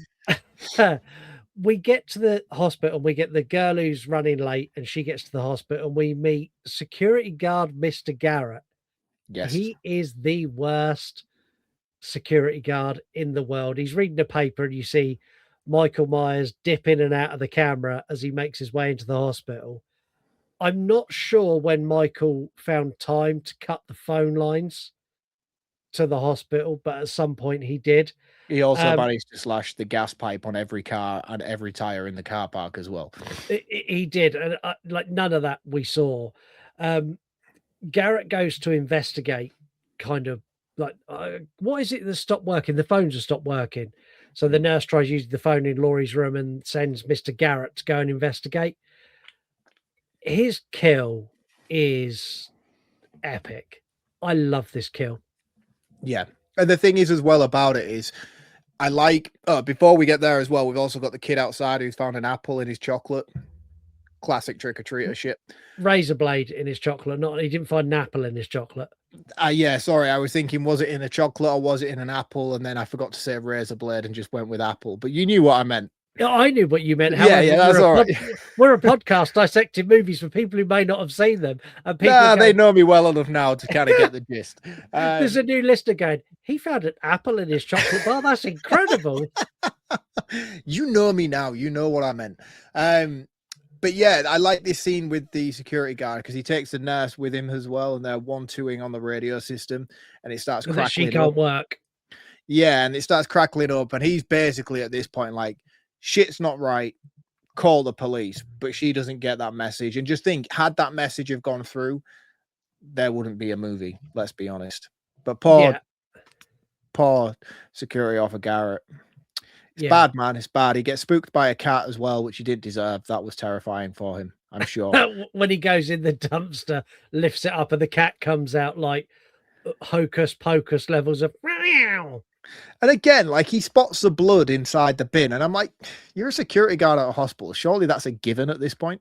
we get to the hospital, we get the girl who's running late, and she gets to the hospital, and we meet security guard Mr. Garrett. yes, He is the worst security guard in the world. He's reading the paper, and you see Michael Myers dip in and out of the camera as he makes his way into the hospital. I'm not sure when Michael found time to cut the phone lines to the hospital, but at some point he did. he also Um, managed to slash the gas pipe on every car and every tire in the car park as well. he did, and like none of that we saw. Garrett goes to investigate, kind of like, what is it that stopped working? The phones have stopped working. So the nurse tries using the phone in Laurie's room and sends Mr. Garrett to go and investigate. His kill is epic. I love this kill. Yeah. And the thing is as well about it is I like before we get there as well, we've also got the kid outside who's found an apple in his chocolate. Classic trick-or-treater shit. Razor blade in his chocolate. Not he didn't find an apple in his chocolate. Yeah, sorry, I was thinking, was it in a chocolate or was it in an apple? And then I forgot to say razor blade and just went with apple. But you knew what I meant. Yeah, I knew what you meant. Yeah, However, yeah, that's all right. We're a podcast dissecting movies for people who may not have seen them. And people Nah, go, they know me well enough now to kind of get the gist. there's a new listener going, he found an apple in his chocolate bar. That's incredible. You know me now. You know what I meant. But yeah, I like this scene with the security guard because he takes the nurse with him as well, and they're 1-2ing on the radio system, and it starts crackling. She can't work. Yeah, and it starts crackling up, and he's basically at this point like, shit's not right, call the police. But she doesn't get that message. And just think, had that message have gone through, there wouldn't be a movie, let's be honest. But poor security officer Garrett. It's bad, man. It's bad. He gets spooked by a cat as well, which he didn't deserve. That was terrifying for him, I'm sure. When he goes in the dumpster, lifts it up, and the cat comes out like hocus pocus levels of. And again, like he spots the blood inside the bin, and I'm like, you're a security guard at a hospital. Surely that's a given at this point.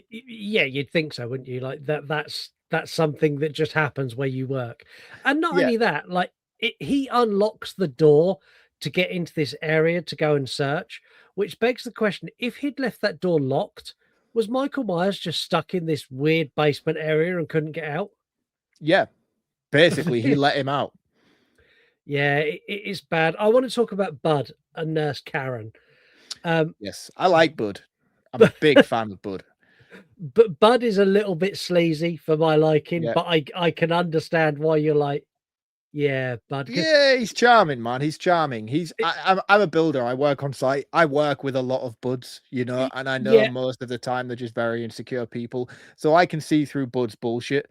Yeah, you'd think so, wouldn't you? Like that's something that just happens where you work. And not only that, like he unlocks the door to get into this area to go and search, which begs the question, if he'd left that door locked, was Michael Myers just stuck in this weird basement area and couldn't get out? Yeah, basically he let him out. Yeah, it is bad. I want to talk about Bud and Nurse Karen. Yes, I like Bud. I'm a big fan of Bud. But Bud is a little bit sleazy for my liking, but I can understand why you're like, yeah, Bud. Yeah, he's charming, man. He's charming. I'm a builder. I work on site. I work with a lot of buds, you know, and I know most of the time they're just very insecure people. So I can see through Bud's bullshit.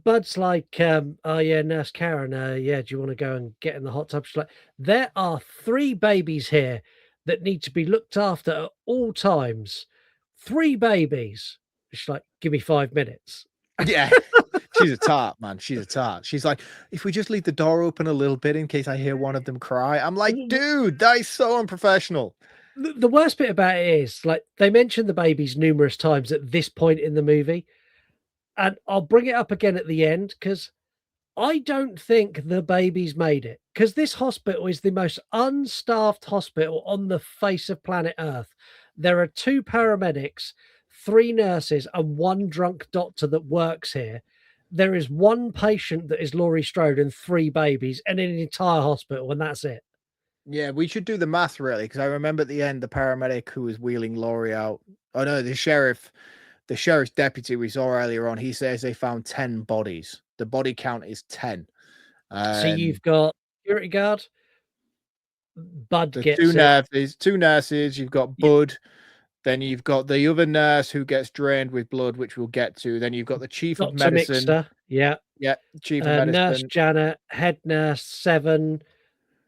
Bud's like, oh yeah, Nurse Karen, yeah, do you want to go and get in the hot tub? She's like, there are 3 babies here that need to be looked after at all times. 3 babies. She's like, give me 5 minutes. Yeah. She's a tart, man. She's a tart. She's like, if we just leave the door open a little bit in case I hear one of them cry. I'm like, dude, that is so unprofessional. The worst bit about it is, like, they mention the babies numerous times at this point in the movie. And I'll bring it up again at the end because I don't think the babies made it. Because this hospital is the most unstaffed hospital on the face of planet Earth. There are 2 paramedics, 3 nurses, and 1 drunk doctor that works here. There is 1 patient that is Laurie Strode and 3 babies and an entire hospital, and that's it. Yeah, we should do the math really, because I remember at the end the paramedic who was wheeling Laurie out. Oh no, the sheriff's deputy we saw earlier on. He says they found 10 bodies. The body count is 10. So you've got security guard. Bud gets 2 nurses. You've got Bud. Then you've got the other nurse who gets drained with blood, which we'll get to. Then you've got the chief of medicine. Mixter. Yeah. Chief of medicine. Nurse Janet, head nurse 7,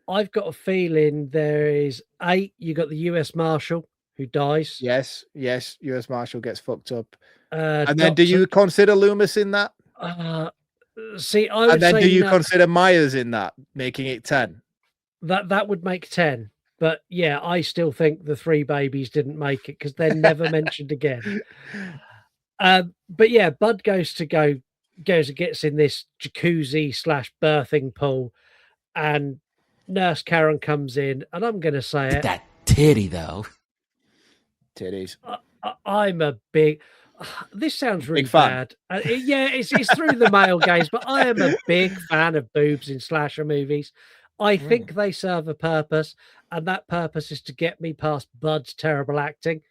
I've got a feeling there is 8. You got the U.S. Marshal who dies. Yes, yes. U.S. Marshal gets fucked up. And then, do Doctor. you consider Loomis in that? See, I And would then, do say you no. consider Myers in that, making it 10? That would make 10. But yeah, I still think the 3 babies didn't make it because they're never mentioned again. But yeah, Bud goes and gets in this jacuzzi / birthing pool, and Nurse Karen comes in, and I'm gonna say it. That titty, though. Titties. I'm a big. This sounds really Big fan. bad. Yeah, it's through the male gaze, but I am a big fan of boobs in slasher movies. I think they serve a purpose, and that purpose is to get me past Bud's terrible acting.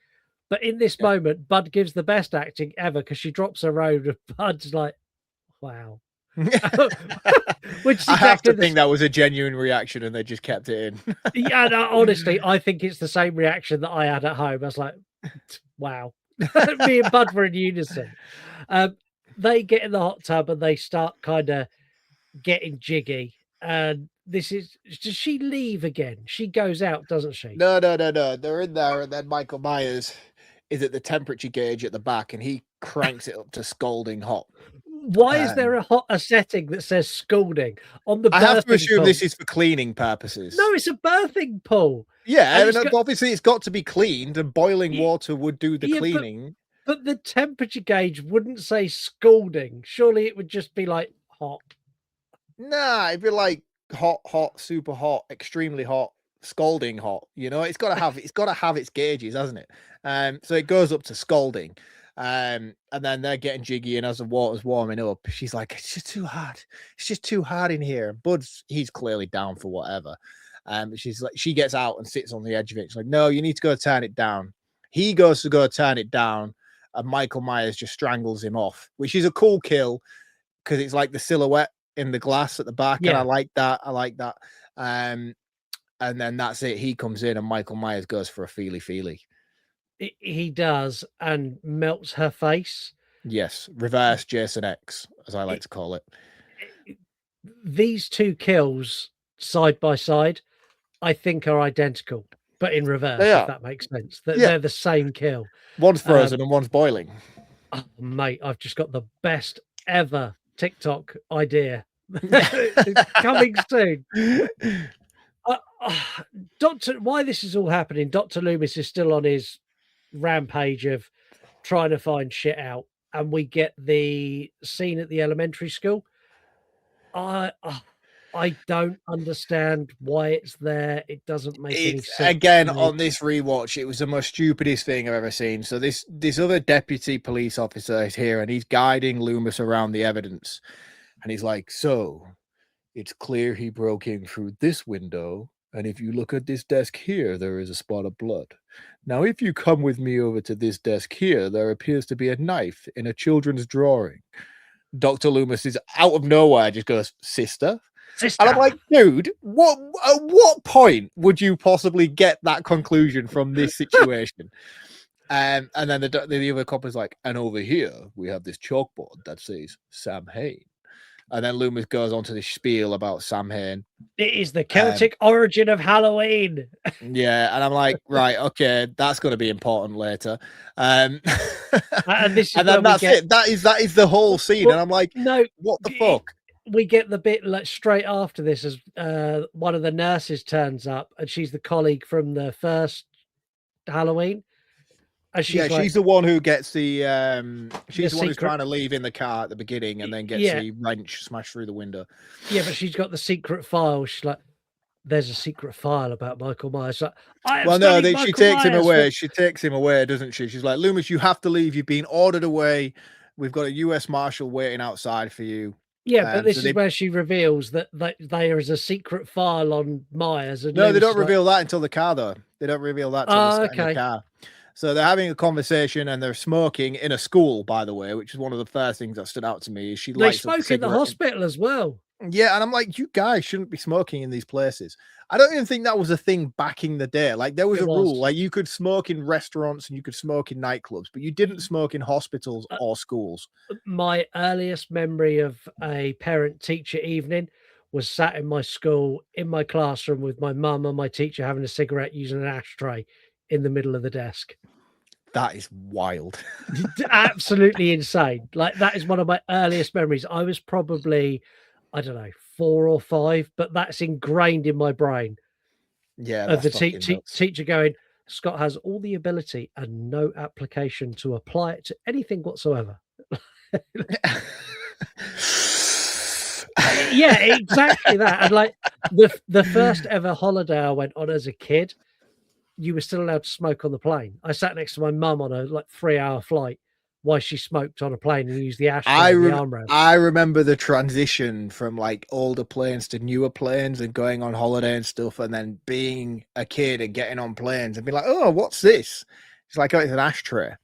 But in this moment, Bud gives the best acting ever because she drops her robe, and Bud's like, "Wow." Which is I have exactly to think that was a genuine reaction, and they just kept it in. Yeah, no, honestly, I think it's the same reaction that I had at home. I was like, "Wow." Me and Bud were in unison. They get in the hot tub and they start kind of getting jiggy. And does she leave again? She goes out, doesn't she? No. They're in there, and then Michael Myers is at the temperature gauge at the back, and he cranks it up to scalding hot. Why is there a setting that says scalding on the I have to birthing assume pool? this is for cleaning purposes. No, it's a birthing pool. Yeah, And and obviously it's got to be cleaned, and boiling water would do the Yeah, cleaning. But the temperature gauge wouldn't say scalding. Surely it would just be like hot. Nah, it'd be like hot, super hot, extremely hot, scalding hot. You know, it's got to have its gauges, hasn't it? So it goes up to scalding. And then they're getting jiggy, and as the water's warming up, she's like, "It's just too hot. It's just too hot in here." He's clearly down for whatever. She's like, she gets out and sits on the edge of it. She's like, "No, you need to go turn it down." He goes to go turn it down, and Michael Myers just strangles him off, which is a cool kill because it's like the silhouette in the glass at the back, and I like that. And then that's it. He comes in, and Michael Myers goes for a feely. He does, and melts her face. Yes, reverse Jason X, as I like to call it. These 2 kills side by side, I think, are identical, but in reverse, if that makes sense. They're the same kill. One's frozen and one's boiling. Oh, mate, I've just got the best ever TikTok idea coming soon. Why this is all happening, Dr. Loomis is still on his rampage of trying to find shit out, and we get the scene at the elementary school. I don't understand why it's there. It doesn't make any sense. Again, on this rewatch, it was the most stupidest thing I've ever seen. So this other deputy police officer is here, and he's guiding Loomis around the evidence, and he's like, "So it's clear he broke in through this window, and if you look at this desk here, there is a spot of blood. Now, if you come with me over to this desk here, there appears to be a knife in a children's drawing." Dr. Loomis is out of nowhere, just goes, "Sister?" And I'm like, dude, at what point would you possibly get that conclusion from this situation? And then the other cop is like, "And over here, we have this chalkboard that says Sam Hain." And then Loomis goes on to this spiel about Sam Hain. It is the Celtic origin of Halloween. Yeah, and I'm like, right, okay, that's going to be important later. And this is and then that's it. That is the whole scene. And I'm like, no, what the fuck? We get the bit like straight after this as one of the nurses turns up, and she's the colleague from the first Halloween. And she's the one who gets the she's the one who's trying to leave in the car at the beginning and then gets the wrench smashed through the window. Yeah, but she's got the secret file. She's like, "There's a secret file about Michael Myers." Like, she takes him away. She takes him away, doesn't she? She's like, "Loomis, you have to leave. You've been ordered away. We've got a U.S. Marshal waiting outside for you." Yeah, but this is where she reveals that there is a secret file on Myers. And no, they don't reveal that until the car, though. They don't reveal that until in the car. So they're having a conversation and they're smoking in a school, by the way, which is one of the first things that stood out to me. Is they smoke in the hospital as well. Yeah, and I'm like, you guys shouldn't be smoking in these places. I don't even think that was a thing back in the day. Like there was a rule, like you could smoke in restaurants and you could smoke in nightclubs, but you didn't smoke in hospitals or schools. My earliest memory of a parent-teacher evening was sat in my school, in my classroom with my mum and my teacher having a cigarette using an ashtray in the middle of the desk. That is wild. Absolutely insane. Like, that is one of my earliest memories. I was probably, I don't know, 4 or 5, but that's ingrained in my brain Yeah, of that's the fucking nuts. teacher going, Scott has all the ability and no application to apply it to anything whatsoever. Yeah, exactly that. And like the first ever holiday I went on as a kid, you were still allowed to smoke on the plane. I sat next to my mum on a like 3-hour flight while she smoked on a plane and used the ashtray and the armrest. I remember the transition from like older planes to newer planes and going on holiday and stuff, and then being a kid and getting on planes and being like, oh, what's this? It's like, oh, it's an ashtray.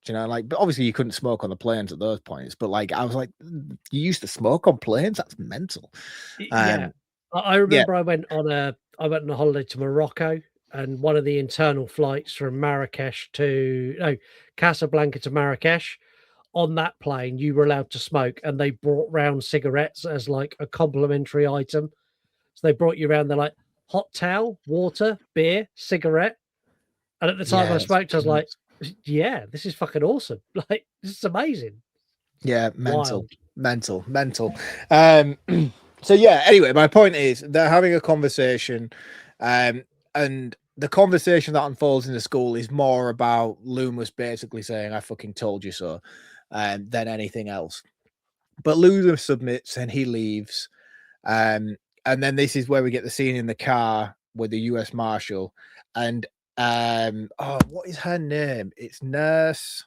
You know, like, but obviously you couldn't smoke on the planes at those points. But like, I was like, you used to smoke on planes? That's mental. Yeah, I remember I went on a holiday to Morocco, and one of the internal flights from Casablanca to Marrakesh. On that plane, you were allowed to smoke, and they brought round cigarettes as like a complimentary item. So they brought you around. They're like hot towel, water, beer, cigarette. And at the time I smoked, I was like, yeah, this is fucking awesome. Like, this is amazing. Yeah, Wild. mental. So yeah, anyway, my point is they're having a conversation, and the conversation that unfolds in the school is more about Loomis basically saying, I fucking told you so, than anything else. But Loomis submits and he leaves. And then this is where we get the scene in the car with the US Marshal. And what is her name? It's Nurse.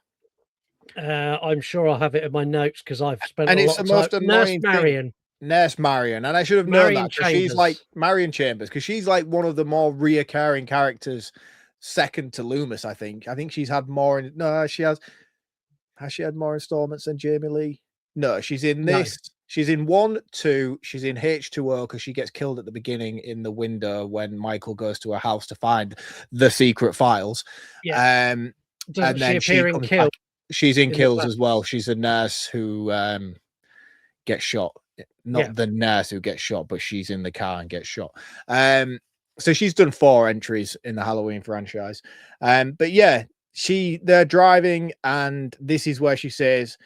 I'm sure I'll have it in my notes because I've spent And a it's lot the of most time. annoying Nurse Marion, and I should have known that because she's like Marion Chambers, because she's like one of the more reoccurring characters, second to Loomis. I think she's had more. Has she had more installments than Jamie Lee? No, she's in this. No. She's in 1, 2. She's in H2O because she gets killed at the beginning in the window when Michael goes to her house to find the secret files. Yeah. And then she comes back. She's in Kills as well. She's a nurse who gets shot. Not the nurse who gets shot, but she's in the car and gets shot. So she's done 4 entries in the Halloween franchise. But yeah, they're driving, and this is where she says,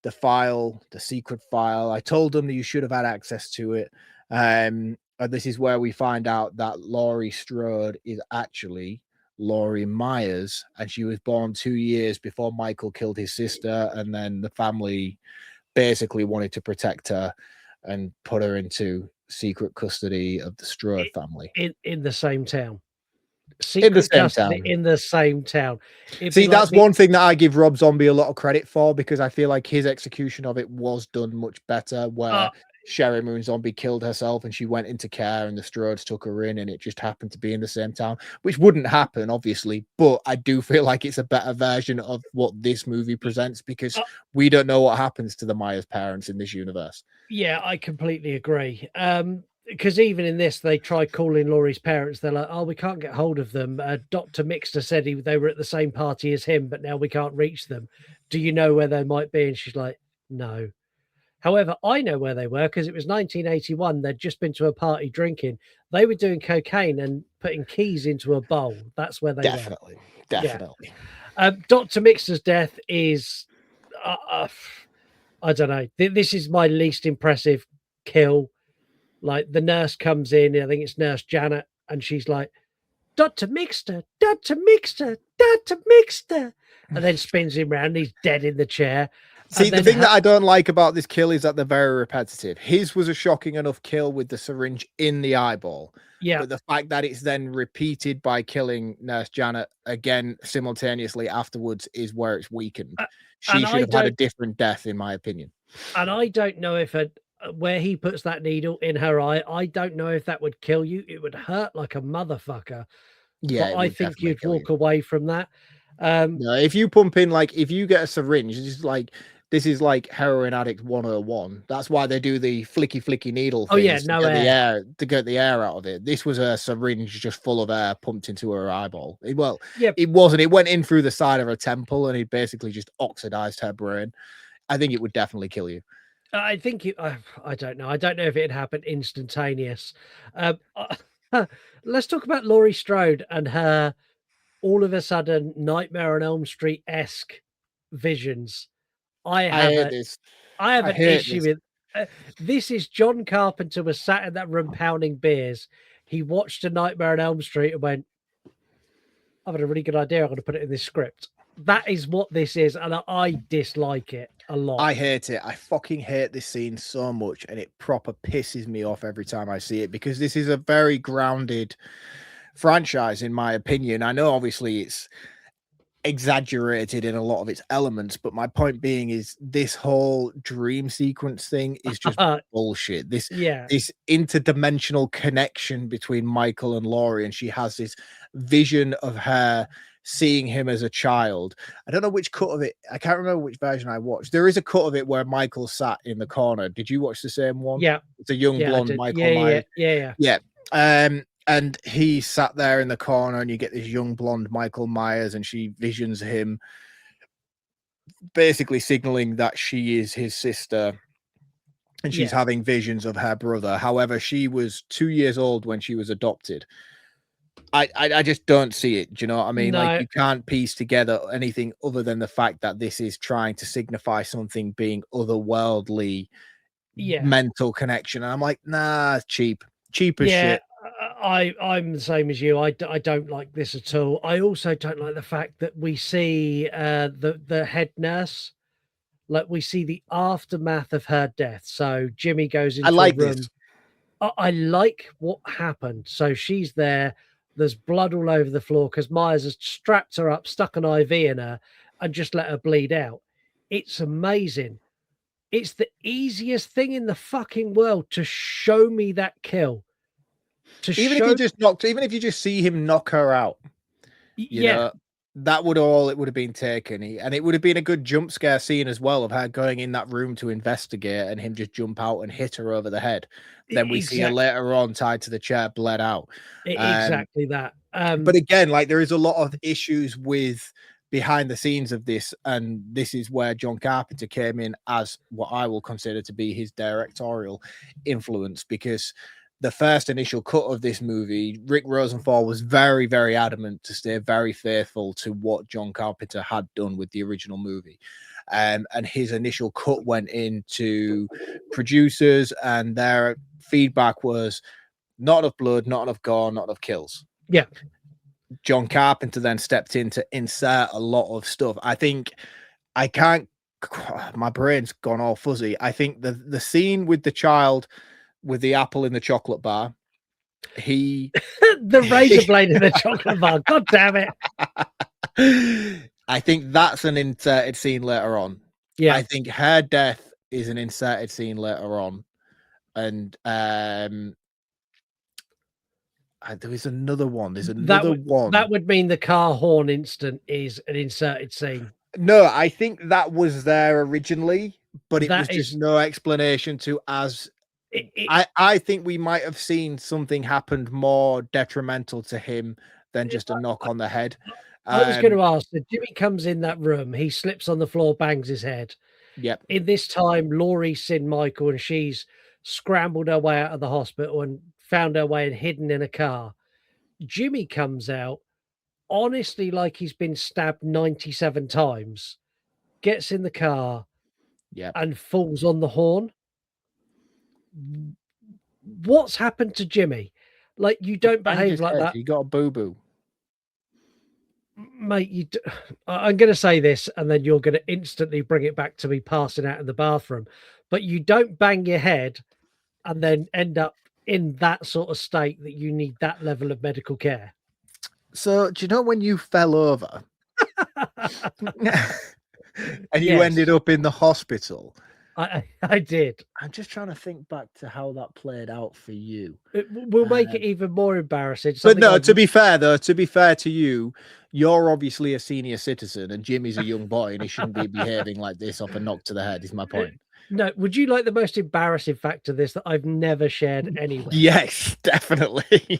the secret file. I told them that you should have had access to it. And this is where we find out that Laurie Strode is actually Laurie Myers, and she was born 2 years before Michael killed his sister, and then the family basically wanted to protect her and put her into secret custody of the Strode family in the same town. In the same town. See, that's one thing that I give Rob Zombie a lot of credit for, because I feel like his execution of it was done much better, where Sherry Moon Zombie killed herself and she went into care and the Strodes took her in, and it just happened to be in the same town, which wouldn't happen, obviously. But I do feel like it's a better version of what this movie presents, because we don't know what happens to the Myers parents in this universe. Yeah, I completely agree. Because even in this, they try calling Laurie's parents. They're like, oh, we can't get hold of them. Dr. Mixter said they were at the same party as him, but now we can't reach them. Do you know where they might be? And she's like, no. However, I know where they were, because it was 1981. They'd just been to a party drinking. They were doing cocaine and putting keys into a bowl. That's where they were. Definitely. Yeah. Dr. Mixter's death is, I don't know. This is my least impressive kill. Like, the nurse comes in, I think it's Nurse Janet, and she's like, Dr. Mixter, Dr. Mixter, Dr. Mixter, and then spins him around. He's dead in the chair. See, the thing that I don't like about this kill is that they're very repetitive. His was a shocking enough kill with the syringe in the eyeball. Yeah. But the fact that it's then repeated by killing Nurse Janet again simultaneously afterwards is where it's weakened. She should have had a different death, in my opinion. And I don't know if where he puts that needle in her eye, I don't know if that would kill you. It would hurt like a motherfucker. Yeah, but I think you'd walk away from that. No, if you pump in, like, if you get a syringe, this is like heroin addict 101. That's why they do the flicky needle thing. To get the air out of it. This was a syringe just full of air pumped into her eyeball. It wasn't. It went in through the side of her temple, and it basically just oxidized her brain. I think it would definitely kill you. I think I don't know. I don't know if it happened instantaneous. Let's talk about Laurie Strode and her all of a sudden Nightmare on Elm Street-esque visions. I I have hate a this. I have I an hate issue this. with this is John Carpenter was sat in that room pounding beers. He watched A Nightmare on Elm Street and went, I've got a really good idea. I'm going to put it in this script. That is what this is, and I dislike it a lot. I hate it. I fucking hate this scene so much, and it proper pisses me off every time I see it, because this is a very grounded franchise, in my opinion. I know obviously it's exaggerated in a lot of its elements, but my point being is this whole dream sequence thing is just bullshit. This interdimensional connection between Michael and Laurie, and she has this vision of her seeing him as a child. I don't know which cut of it. I can't remember which version I watched. There is a cut of it where Michael sat in the corner. Did you watch the same one? Yeah. It's a young blonde Michael Myers. Yeah. And he sat there in the corner, and you get this young blonde Michael Myers, and she visions him basically signaling that she is his sister, and she's having visions of her brother. However, she was 2 years old when she was adopted. I just don't see it. Do you know what I mean? No. Like, you can't piece together anything other than the fact that this is trying to signify something being otherworldly, mental connection. And I'm like, nah, cheap as shit. I'm the same as you. I don't like this at all. I also don't like the fact that we see the head nurse, like we see the aftermath of her death. So Jimmy goes into a room. This. I like what happened. So she's there. There's blood all over the floor because Myers has strapped her up, stuck an IV in her, and just let her bleed out. It's amazing. It's the easiest thing in the fucking world to show me that kill. Even if you just see him knock her out, you know, that would have been taken. And it would have been a good jump scare scene as well, of her going in that room to investigate and him just jump out and hit her over the head. Then we see her later on tied to the chair, bled out. Exactly that. But again, like, there is a lot of issues with behind the scenes of this, and this is where John Carpenter came in as what I will consider to be his directorial influence, because the first initial cut of this movie, Rick Rosenthal was very, very adamant to stay very faithful to what John Carpenter had done with the original movie. And his initial cut went into producers, and their feedback was not enough blood, not enough gore, not enough kills. Yeah. John Carpenter then stepped in to insert a lot of stuff. I think my brain's gone all fuzzy. I think the scene with the child with the apple in the chocolate bar, the razor blade in the chocolate bar. God damn it. I think that's an inserted scene later on. Yeah. I think her death is an inserted scene later on. And there is another one. There's another one. That would mean the car horn incident is an inserted scene. No, I think that was there originally, but it was just no explanation to as... I think we might have seen something happened more detrimental to him than just a knock on the head. I was going to ask, that Jimmy comes in that room, he slips on the floor, bangs his head. Yep. In this time, Laurie's seen Michael, and she's scrambled her way out of the hospital and found her way and hidden in a car. Jimmy comes out, honestly, like he's been stabbed 97 times, gets in the car, and falls on the horn. What's happened to Jimmy? Like, you don't behave like that. You got a boo-boo. Mate, I'm going to say this, and then you're going to instantly bring it back to me passing out in the bathroom. But you don't bang your head and then end up in that sort of state that you need that level of medical care. So, do you know when you fell over and you ended up in the hospital? I did. I'm just trying to think back to how that played out for you. We'll make it even more embarrassing. But no, to be fair to you, you're obviously a senior citizen, and Jimmy's a young boy, and he shouldn't be behaving like this off a knock to the head, is my point. No, would you like the most embarrassing fact of this that I've never shared anywhere? Yes, definitely.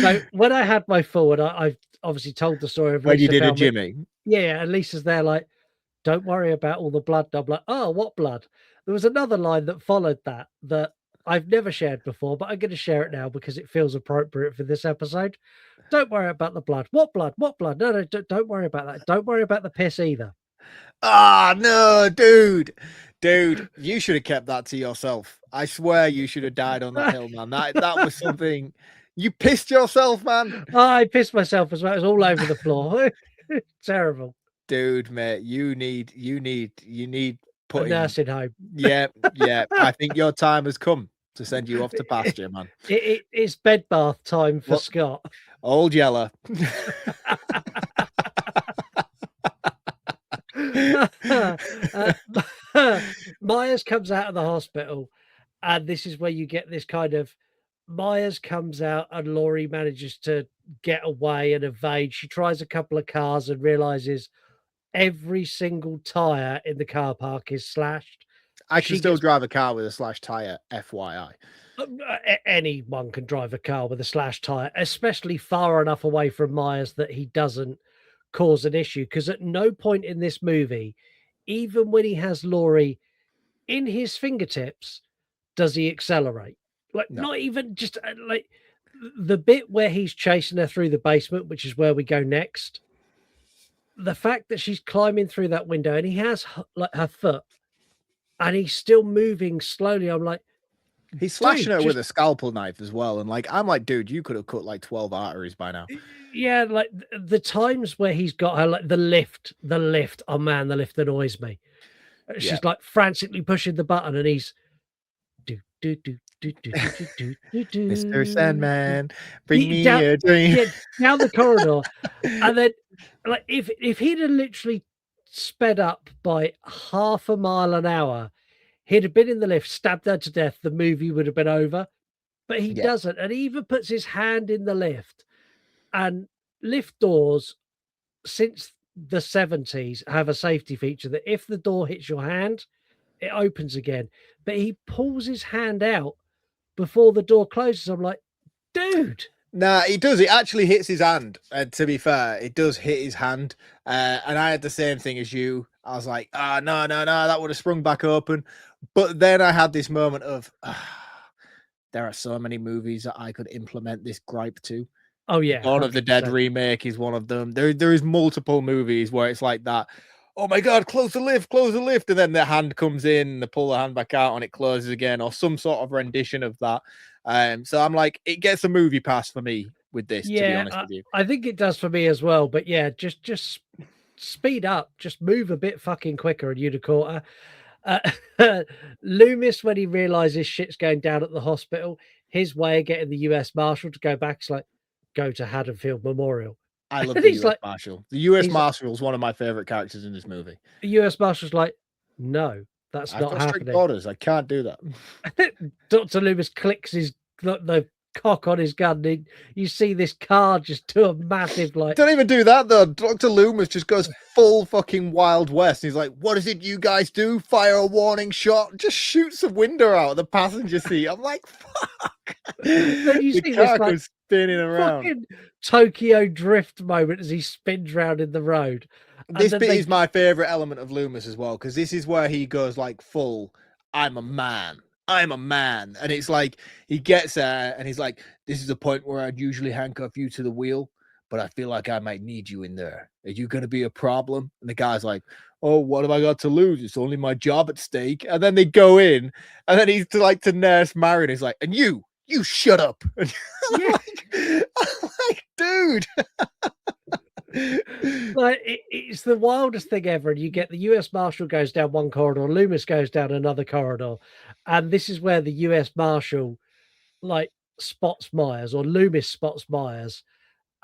So when I had my forward, I've obviously told the story of when Lisa you did a Jimmy. Yeah, and Lisa's there like, don't worry about all the blood. I'm like, oh, what blood? There was another line that followed that I've never shared before, but I'm going to share it now because it feels appropriate for this episode. Don't worry about the blood. What blood? What blood? No, don't worry about that. Don't worry about the piss either. Ah, no, dude. Dude, you should have kept that to yourself. I swear you should have died on that hill, man. That was something. You pissed yourself, man. I pissed myself as well. It was all over the floor. Terrible. Dude, mate, you need A putting. nursing home. Yeah. I think your time has come to send you off to pasture, man. It's bed bath time for What? Scott. Old Yeller. Myers comes out of the hospital, and this is where you get this kind of Myers comes out, and Laurie manages to get away and evade. She tries a couple of cars and realizes every single tire in the car park is slashed. I can She still gets- drive a car with a slashed tire, FYI. Anyone can drive a car with a slashed tire, especially far enough away from Myers that he doesn't cause an issue. Because at no point in this movie, even when he has Laurie in his fingertips, does he accelerate. Like, No. not even just like the bit where he's chasing her through the basement, which is where we go next. The fact that she's climbing through that window and he has like her foot and he's still moving slowly. I'm like, He's slashing Dude, her with just- a scalpel knife as well. And like, I'm like, dude, you could have cut like 12 arteries by now. yeah, like the times where he's got her, like the lift. Oh man, the lift annoys me. She's Yeah. like frantically pushing the button and he's do. Mr. Sandman, bring He- me down- a dream. Yeah, down the corridor. And then like if he'd have literally sped up by half a mile an hour, he'd have been in the lift, stabbed her to death, the movie would have been over. But he Yeah. doesn't. And he even puts his hand in the lift. And lift doors, since the 70s, have a safety feature that if the door hits your hand, it opens again. But he pulls his hand out before the door closes. I'm like, dude. Nah, he does. It actually hits his hand. And to be fair, it does hit his hand. And I had the same thing as you. I was like, no, that would have sprung back open. But then I had this moment of, there are so many movies that I could implement this gripe to. Oh yeah. Dawn of the Dead 100%. remake is one of them. There is multiple movies where it's like that. Oh my God, close the lift. And then the hand comes in, they pull the hand back out and it closes again, or some sort of rendition of that. So I'm like, it gets a movie pass for me with this, to be honest with you. I think it does for me as well. But yeah, just speed up, just move a bit fucking quicker, and you'd have caught her. Loomis, when he realizes shit's going down at the hospital, his way of getting the US Marshal to go back is like, go to Haddonfield Memorial. I love And the he's US like- Marshal. The US he's- Marshal is one of my favorite characters in this movie. The US Marshal's like, no, that's I've not got strict happening. orders. I can't do that. Dr. Loomis clicks the cock on his gun. And you see this car just do a massive like. Don't even do that though. Dr. Loomis just goes full fucking Wild West. He's like, what is it you guys do? Fire a warning shot? Just shoots a window out of the passenger seat. I'm like, fuck. Then you The see this, car like, goes spinning around. Fucking Tokyo drift moment as he spins round in the road. And This then bit they- is my favorite element of Loomis as well, because this is where he goes like full, I'm a man. And it's like he gets there and he's like, this is a point where I'd usually handcuff you to the wheel, but I feel like I might need you in there. Are you going to be a problem? And the guy's like, oh, what have I got to lose? It's only my job at stake. And then they go in and then he's to nurse Marion. He's like, and you shut up. And Yeah. I'm like, dude. Like it's the wildest thing ever. And you get the US Marshal goes down one corridor, Loomis goes down another corridor, and this is where the US Marshal like spots Myers, or Loomis spots Myers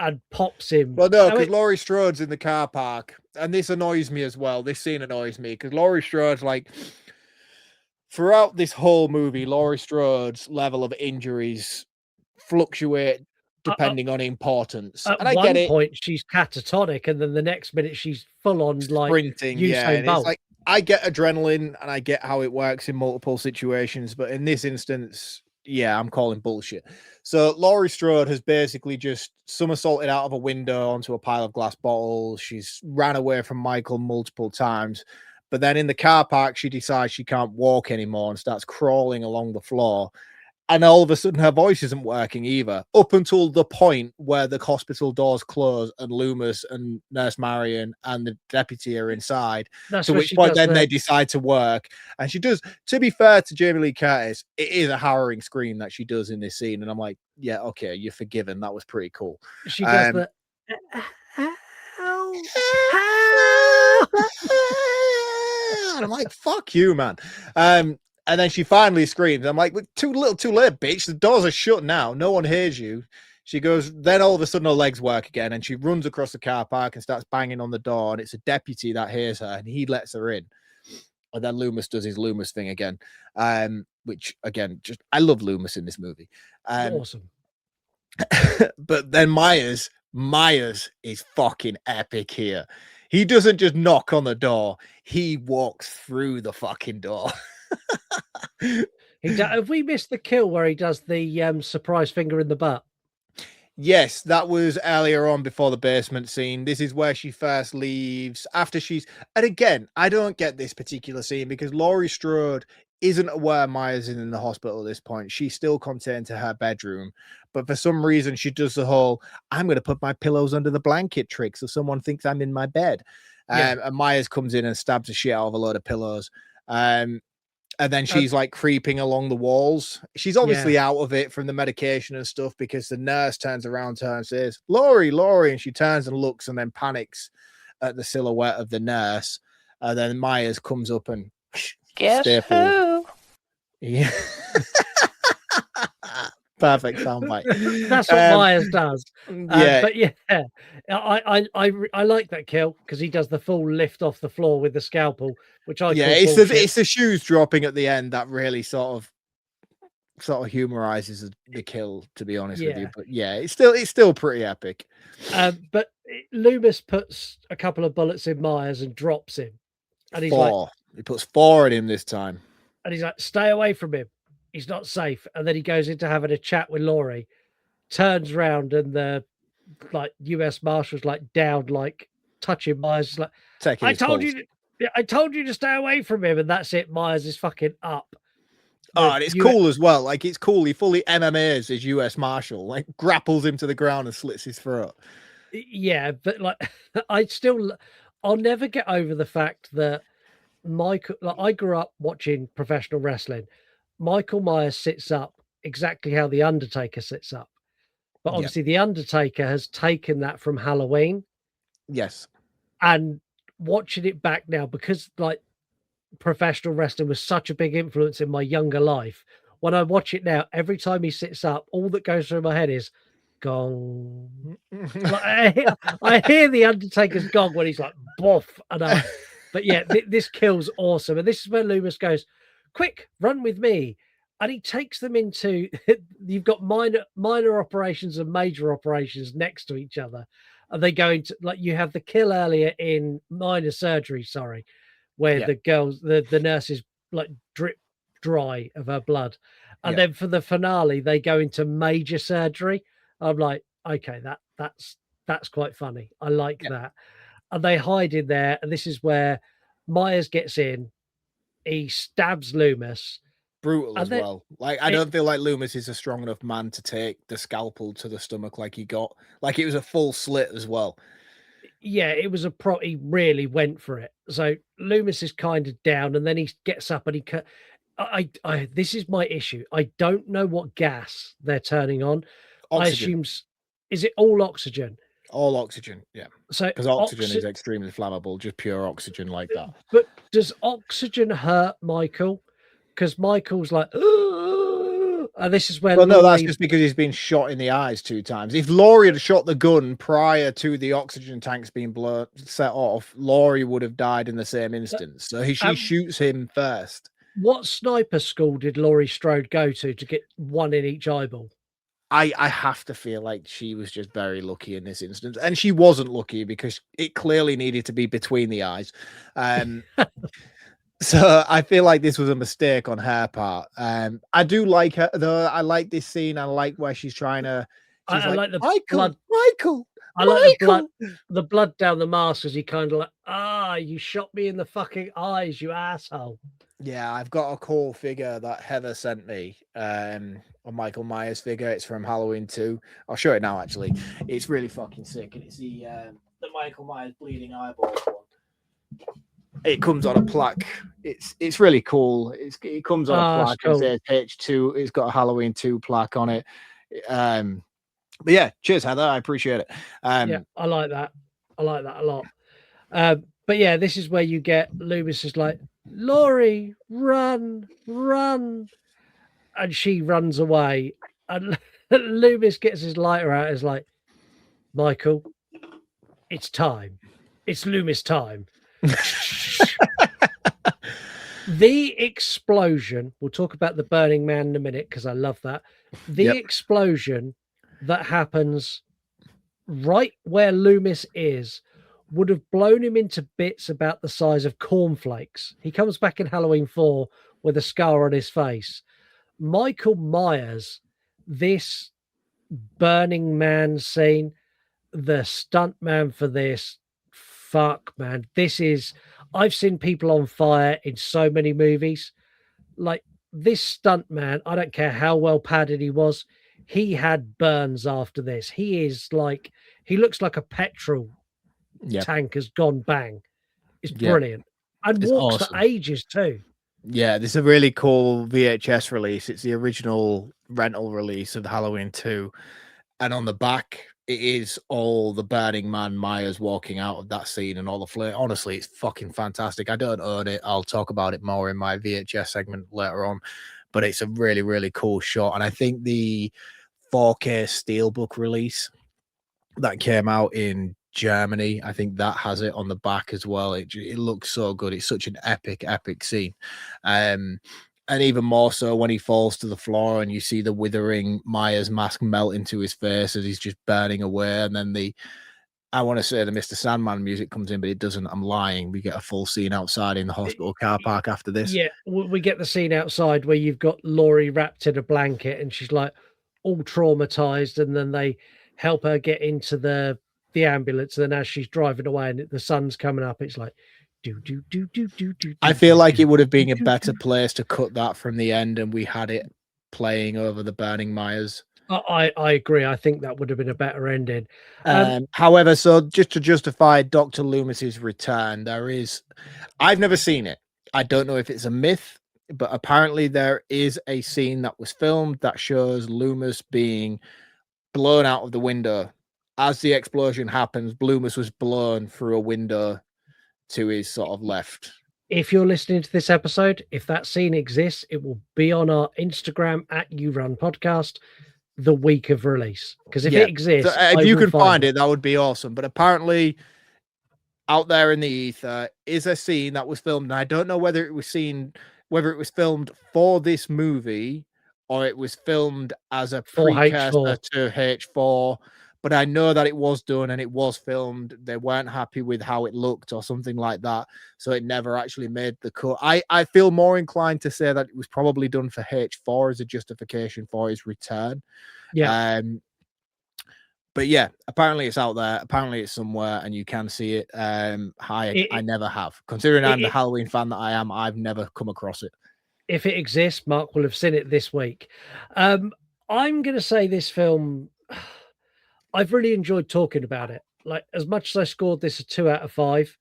and pops him. Well, no, Now because it- Laurie Strode's in the car park, and this annoys me as well. This scene annoys me because Laurie Strode's like, throughout this whole movie, Laurie Strode's level of injuries fluctuate depending on importance. at And I one get it, point she's catatonic, and then the next minute she's full on like sprinting, yeah. Usain And Bolt. it's like, I get adrenaline and I get how it works in multiple situations, but in this instance, yeah, I'm calling bullshit. So Laurie Strode has basically just somersaulted out of a window onto a pile of glass bottles. She's ran away from Michael multiple times. But then in the car park, she decides she can't walk anymore and starts crawling along the floor. And all of a sudden, her voice isn't working either, up until the point where the hospital doors close and Loomis and Nurse Marion and the deputy are inside. That's To what which she point, does then they decide to work. And she does, to be fair to Jamie Lee Curtis, it is a harrowing scream that she does in this scene. And I'm like, yeah, okay, you're forgiven. That was pretty cool. She does the And I'm like, fuck you, man. And then she finally screams. I'm like, too little, too late, bitch. The doors are shut now. No one hears you. She goes, then all of a sudden her legs work again, and she runs across the car park and starts banging on the door. And it's a deputy that hears her, and he lets her in. And then Loomis does his Loomis thing again, which again, just I love Loomis in this movie. awesome. But then Myers is fucking epic here. He doesn't just knock on the door; he walks through the fucking door. Have we missed the kill where he does the surprise finger in the butt? Yes, that was earlier on before the basement scene. This is where she first leaves after she's. And again, I don't get this particular scene because Laurie Strode isn't aware Myers is in the hospital at this point. She's still contained to her bedroom. But for some reason, she does the whole I'm going to put my pillows under the blanket trick so someone thinks I'm in my bed. And Myers comes in and stabs the shit out of a load of pillows. And then she's like creeping along the walls. She's obviously out of it from the medication and stuff because the nurse turns around to her and says, Laurie. And she turns and looks and then panics at the silhouette of the nurse. And then Myers comes up and guess who? Yeah. Perfect soundbite. That's what Myers does. Yeah. But yeah, I like that kill because he does the full lift off the floor with the scalpel, which I call bullshit. It's the shoes dropping at the end that really sort of humorizes the kill, to be honest with you. But yeah, it's still pretty epic. But Loomis puts a couple of bullets in Myers and drops him, and he's he puts 4 in him this time, and he's like, "Stay away from him. He's not safe." And then he goes into having a chat with Laurie, turns around, and the US Marshals down, touching Myers, like, I told you to stay away from him, and that's it. Myers is fucking up. Oh, and it's cool as well. Like, it's cool. He fully MMAs his US Marshal, grapples him to the ground and slits his throat. Yeah, but I'll never get over the fact that Michael. I grew up watching professional wrestling. Michael Myers sits up exactly how the Undertaker sits up, but obviously the Undertaker has taken that from Halloween. Yes, and watching it back now because professional wrestling was such a big influence in my younger life. When I watch it now, every time he sits up, all that goes through my head is gong. I hear the Undertaker's gong when he's like boff and up. But yeah, this kill's awesome, and this is where Loomis goes, "Quick, run with me," and he takes them into. You've got minor operations and major operations next to each other, and they go into you have the kill earlier in minor surgery. Sorry. Where the nurses drip dry of her blood. And then for the finale, they go into major surgery. I'm like, okay, that's quite funny. I like that. And they hide in there. And this is where Myers gets in. He stabs Loomis. Brutal as well. I don't feel like Loomis is a strong enough man to take the scalpel to the stomach like he got. It was a full slit as well. Yeah, it was he really went for it. So Loomis is kind of down, and then he gets up and he cut. This is my issue. I don't know what gas they're turning on. Oxygen. I assume, is it all oxygen? All oxygen, yeah. So because oxygen is extremely flammable, just pure oxygen like that. But does oxygen hurt Michael? Because Michael's like, and this is where. Well, no, that's just because he's been shot in the eyes 2 times. If Laurie had shot the gun prior to the oxygen tanks being set off, Laurie would have died in the same instance. So she shoots him first. What sniper school did Laurie Strode go to get 1 in each eyeball? I have to feel like she was just very lucky in this instance. And she wasn't lucky because it clearly needed to be between the eyes. So I feel like this was a mistake on her part. I do like her though. I like this scene. I like where she's trying to. She's I like, like the Michael, blood. Michael, I like Michael. the blood down the mask as he kind of like, you shot me in the fucking eyes, you asshole. Yeah, I've got a cool figure that Heather sent me. A Michael Myers figure. It's from Halloween 2. I'll show it now. Actually, it's really fucking sick, and it's the Michael Myers bleeding eyeballs one. It comes on a plaque. It's really cool. It comes on a plaque. Cool. It says H2. It's got a Halloween 2 plaque on it. But yeah, cheers, Heather. I appreciate it. Yeah, I like that. I like that a lot. But yeah, this is where you get Loomis is like, Laurie, run, run. And she runs away. And Loomis gets his lighter out. Is like, Michael, it's time. It's Loomis time. The explosion, we'll talk about the Burning Man in a minute because I love that. The explosion that happens right where Loomis is would have blown him into bits about the size of cornflakes. He comes back in Halloween 4 with a scar on his face. Michael Myers, this Burning Man scene, the stunt man for this, fuck, man. This is, I've seen people on fire in so many movies. Like this stunt man, I don't care how well padded he was, he had burns after this. He is like, he looks like a petrol tank has gone bang. It's brilliant. And it's walks awesome. for ages too. Yeah, this is a really cool VHS release. It's the original rental release of Halloween 2. And on the back, it is all the Burning Man Myers walking out of that scene and all the flame. Honestly, it's fucking fantastic. I don't own it. I'll talk about it more in my VHS segment later on. But it's a really, really cool shot. And I think the 4K Steelbook release that came out in Germany, I think that has it on the back as well. It looks so good. It's such an epic scene. And even more so when he falls to the floor and you see the withering Myers mask melt into his face as he's just burning away. And then I want to say the Mr. Sandman music comes in, but it doesn't. I'm lying. We get a full scene outside in the hospital car park after this. Yeah, we get the scene outside where you've got Laurie wrapped in a blanket and she's like all traumatized, and then they help her get into the ambulance. And then as she's driving away and the sun's coming up, it's like do. I feel like it would have been a better place to cut that from the end, and we had it playing over the Burning Myers. I agree. I think that would have been a better ending. However, so just to justify Dr. Loomis's return, I've never seen it. I don't know if it's a myth, but apparently there is a scene that was filmed that shows Loomis being blown out of the window. As the explosion happens, Loomis was blown through a window to his sort of left. If you're listening to this episode, if that scene exists, it will be on our Instagram at You Run Podcast the week of release. Because if it exists, so if you can find it, that would be awesome. But apparently, out there in the ether is a scene that was filmed, and I don't know whether it was filmed for this movie or it was filmed as a precursor to H4. But I know that it was done and it was filmed. They weren't happy with how it looked or something like that. So it never actually made the cut. I feel more inclined to say that it was probably done for H4 as a justification for his return. Yeah. But yeah, apparently it's out there. Apparently it's somewhere and you can see it. I never have. Considering I'm the Halloween fan that I am, I've never come across it. If it exists, Mark will have seen it this week. I'm going to say this film... I've really enjoyed talking about it. Like, as much as I scored this a 2 out of 5,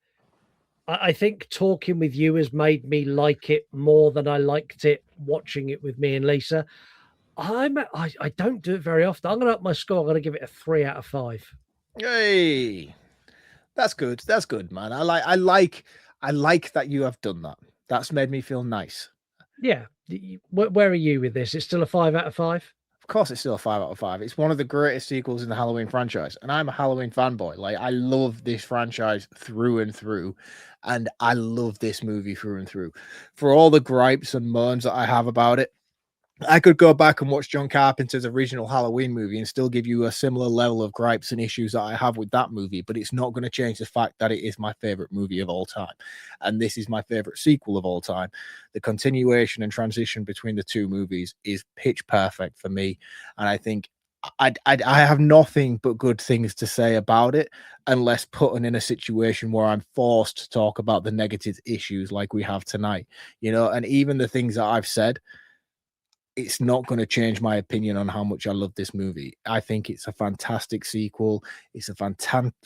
I think talking with you has made me like it more than I liked it watching it with me and Lisa. I don't do it very often. I'm going to up my score. I'm going to give it a 3 out of 5. Hey, that's good. That's good, man. I like that you have done that. That's made me feel nice. Yeah. Where are you with this? It's still a 5 out of 5? Of course, it's still a 5 out of 5. It's one of the greatest sequels in the Halloween franchise, and I'm a Halloween fanboy. Like, I love this franchise through and through, and I love this movie through and through. For all the gripes and moans that I have about it, I could go back and watch John Carpenter's original Halloween movie and still give you a similar level of gripes and issues that I have with that movie, but it's not going to change the fact that it is my favorite movie of all time. And this is my favorite sequel of all time. The continuation and transition between the two movies is pitch perfect for me. And I think I have nothing but good things to say about it, unless put in a situation where I'm forced to talk about the negative issues like we have tonight, you know, and even the things that I've said, it's not going to change my opinion on how much I love this movie. I think it's a fantastic sequel. It's a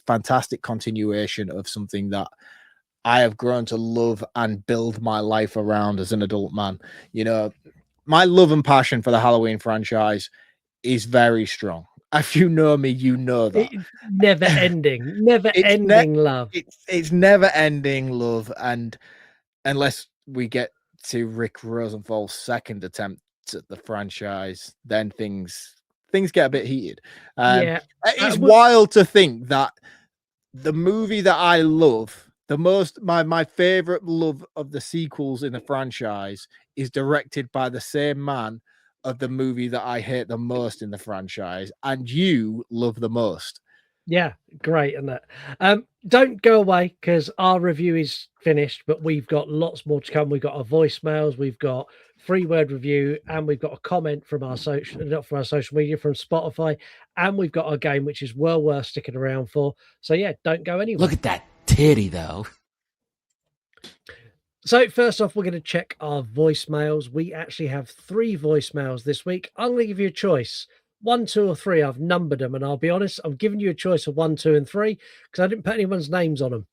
fantastic continuation of something that I have grown to love and build my life around as an adult man. You know, my love and passion for the Halloween franchise is very strong. If you know me, you know that. It's never ending love. It's never ending love. And unless we get to Rick Rosenthal's second attempt at the franchise, then things get a bit heated. It's wild to think that the movie that I love the most, my favorite love of the sequels in the franchise, is directed by the same man of the movie that I hate the most in the franchise, and you love the most. Yeah, great, isn't it? Don't go away, because our review is finished, but we've got lots more to come. We've got our voicemails, we've got 3-word review, and we've got a comment from our social media, from Spotify, and we've got our game, which is well worth sticking around for. So yeah, don't go anywhere. Look at that titty, though. So first off, we're going to check our voicemails. We actually have 3 voicemails this week. I'm going to give you a choice. 1, 2, or 3. I've numbered them, and I'll be honest, I'm giving you a choice of 1, 2, and 3 because I didn't put anyone's names on them.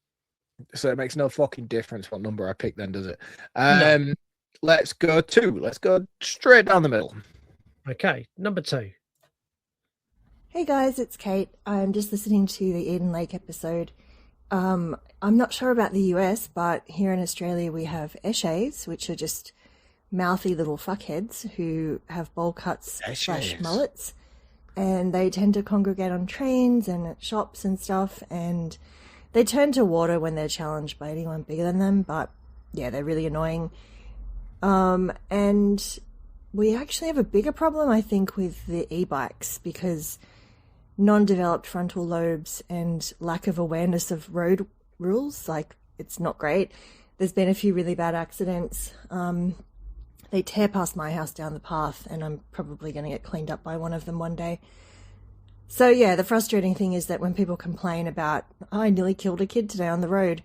So it makes no fucking difference what number I pick then, does it? No. Let's go 2. Let's go straight down the middle. Okay, number 2. Hey guys, it's Kate. I'm just listening to the Eden Lake episode. I'm not sure about the US, but here in Australia we have eshays, which are just mouthy little fuckheads who have bowl cuts / mullets, and they tend to congregate on trains and at shops and stuff, and they turn to water when they're challenged by anyone bigger than them, but yeah, they're really annoying. And we actually have a bigger problem, I think, with the e-bikes, because non-developed frontal lobes and lack of awareness of road rules, like, it's not great. There's been a few really bad accidents. They tear past my house down the path, and I'm probably going to get cleaned up by one of them one day. So yeah, the frustrating thing is that when people complain about, oh, I nearly killed a kid today on the road,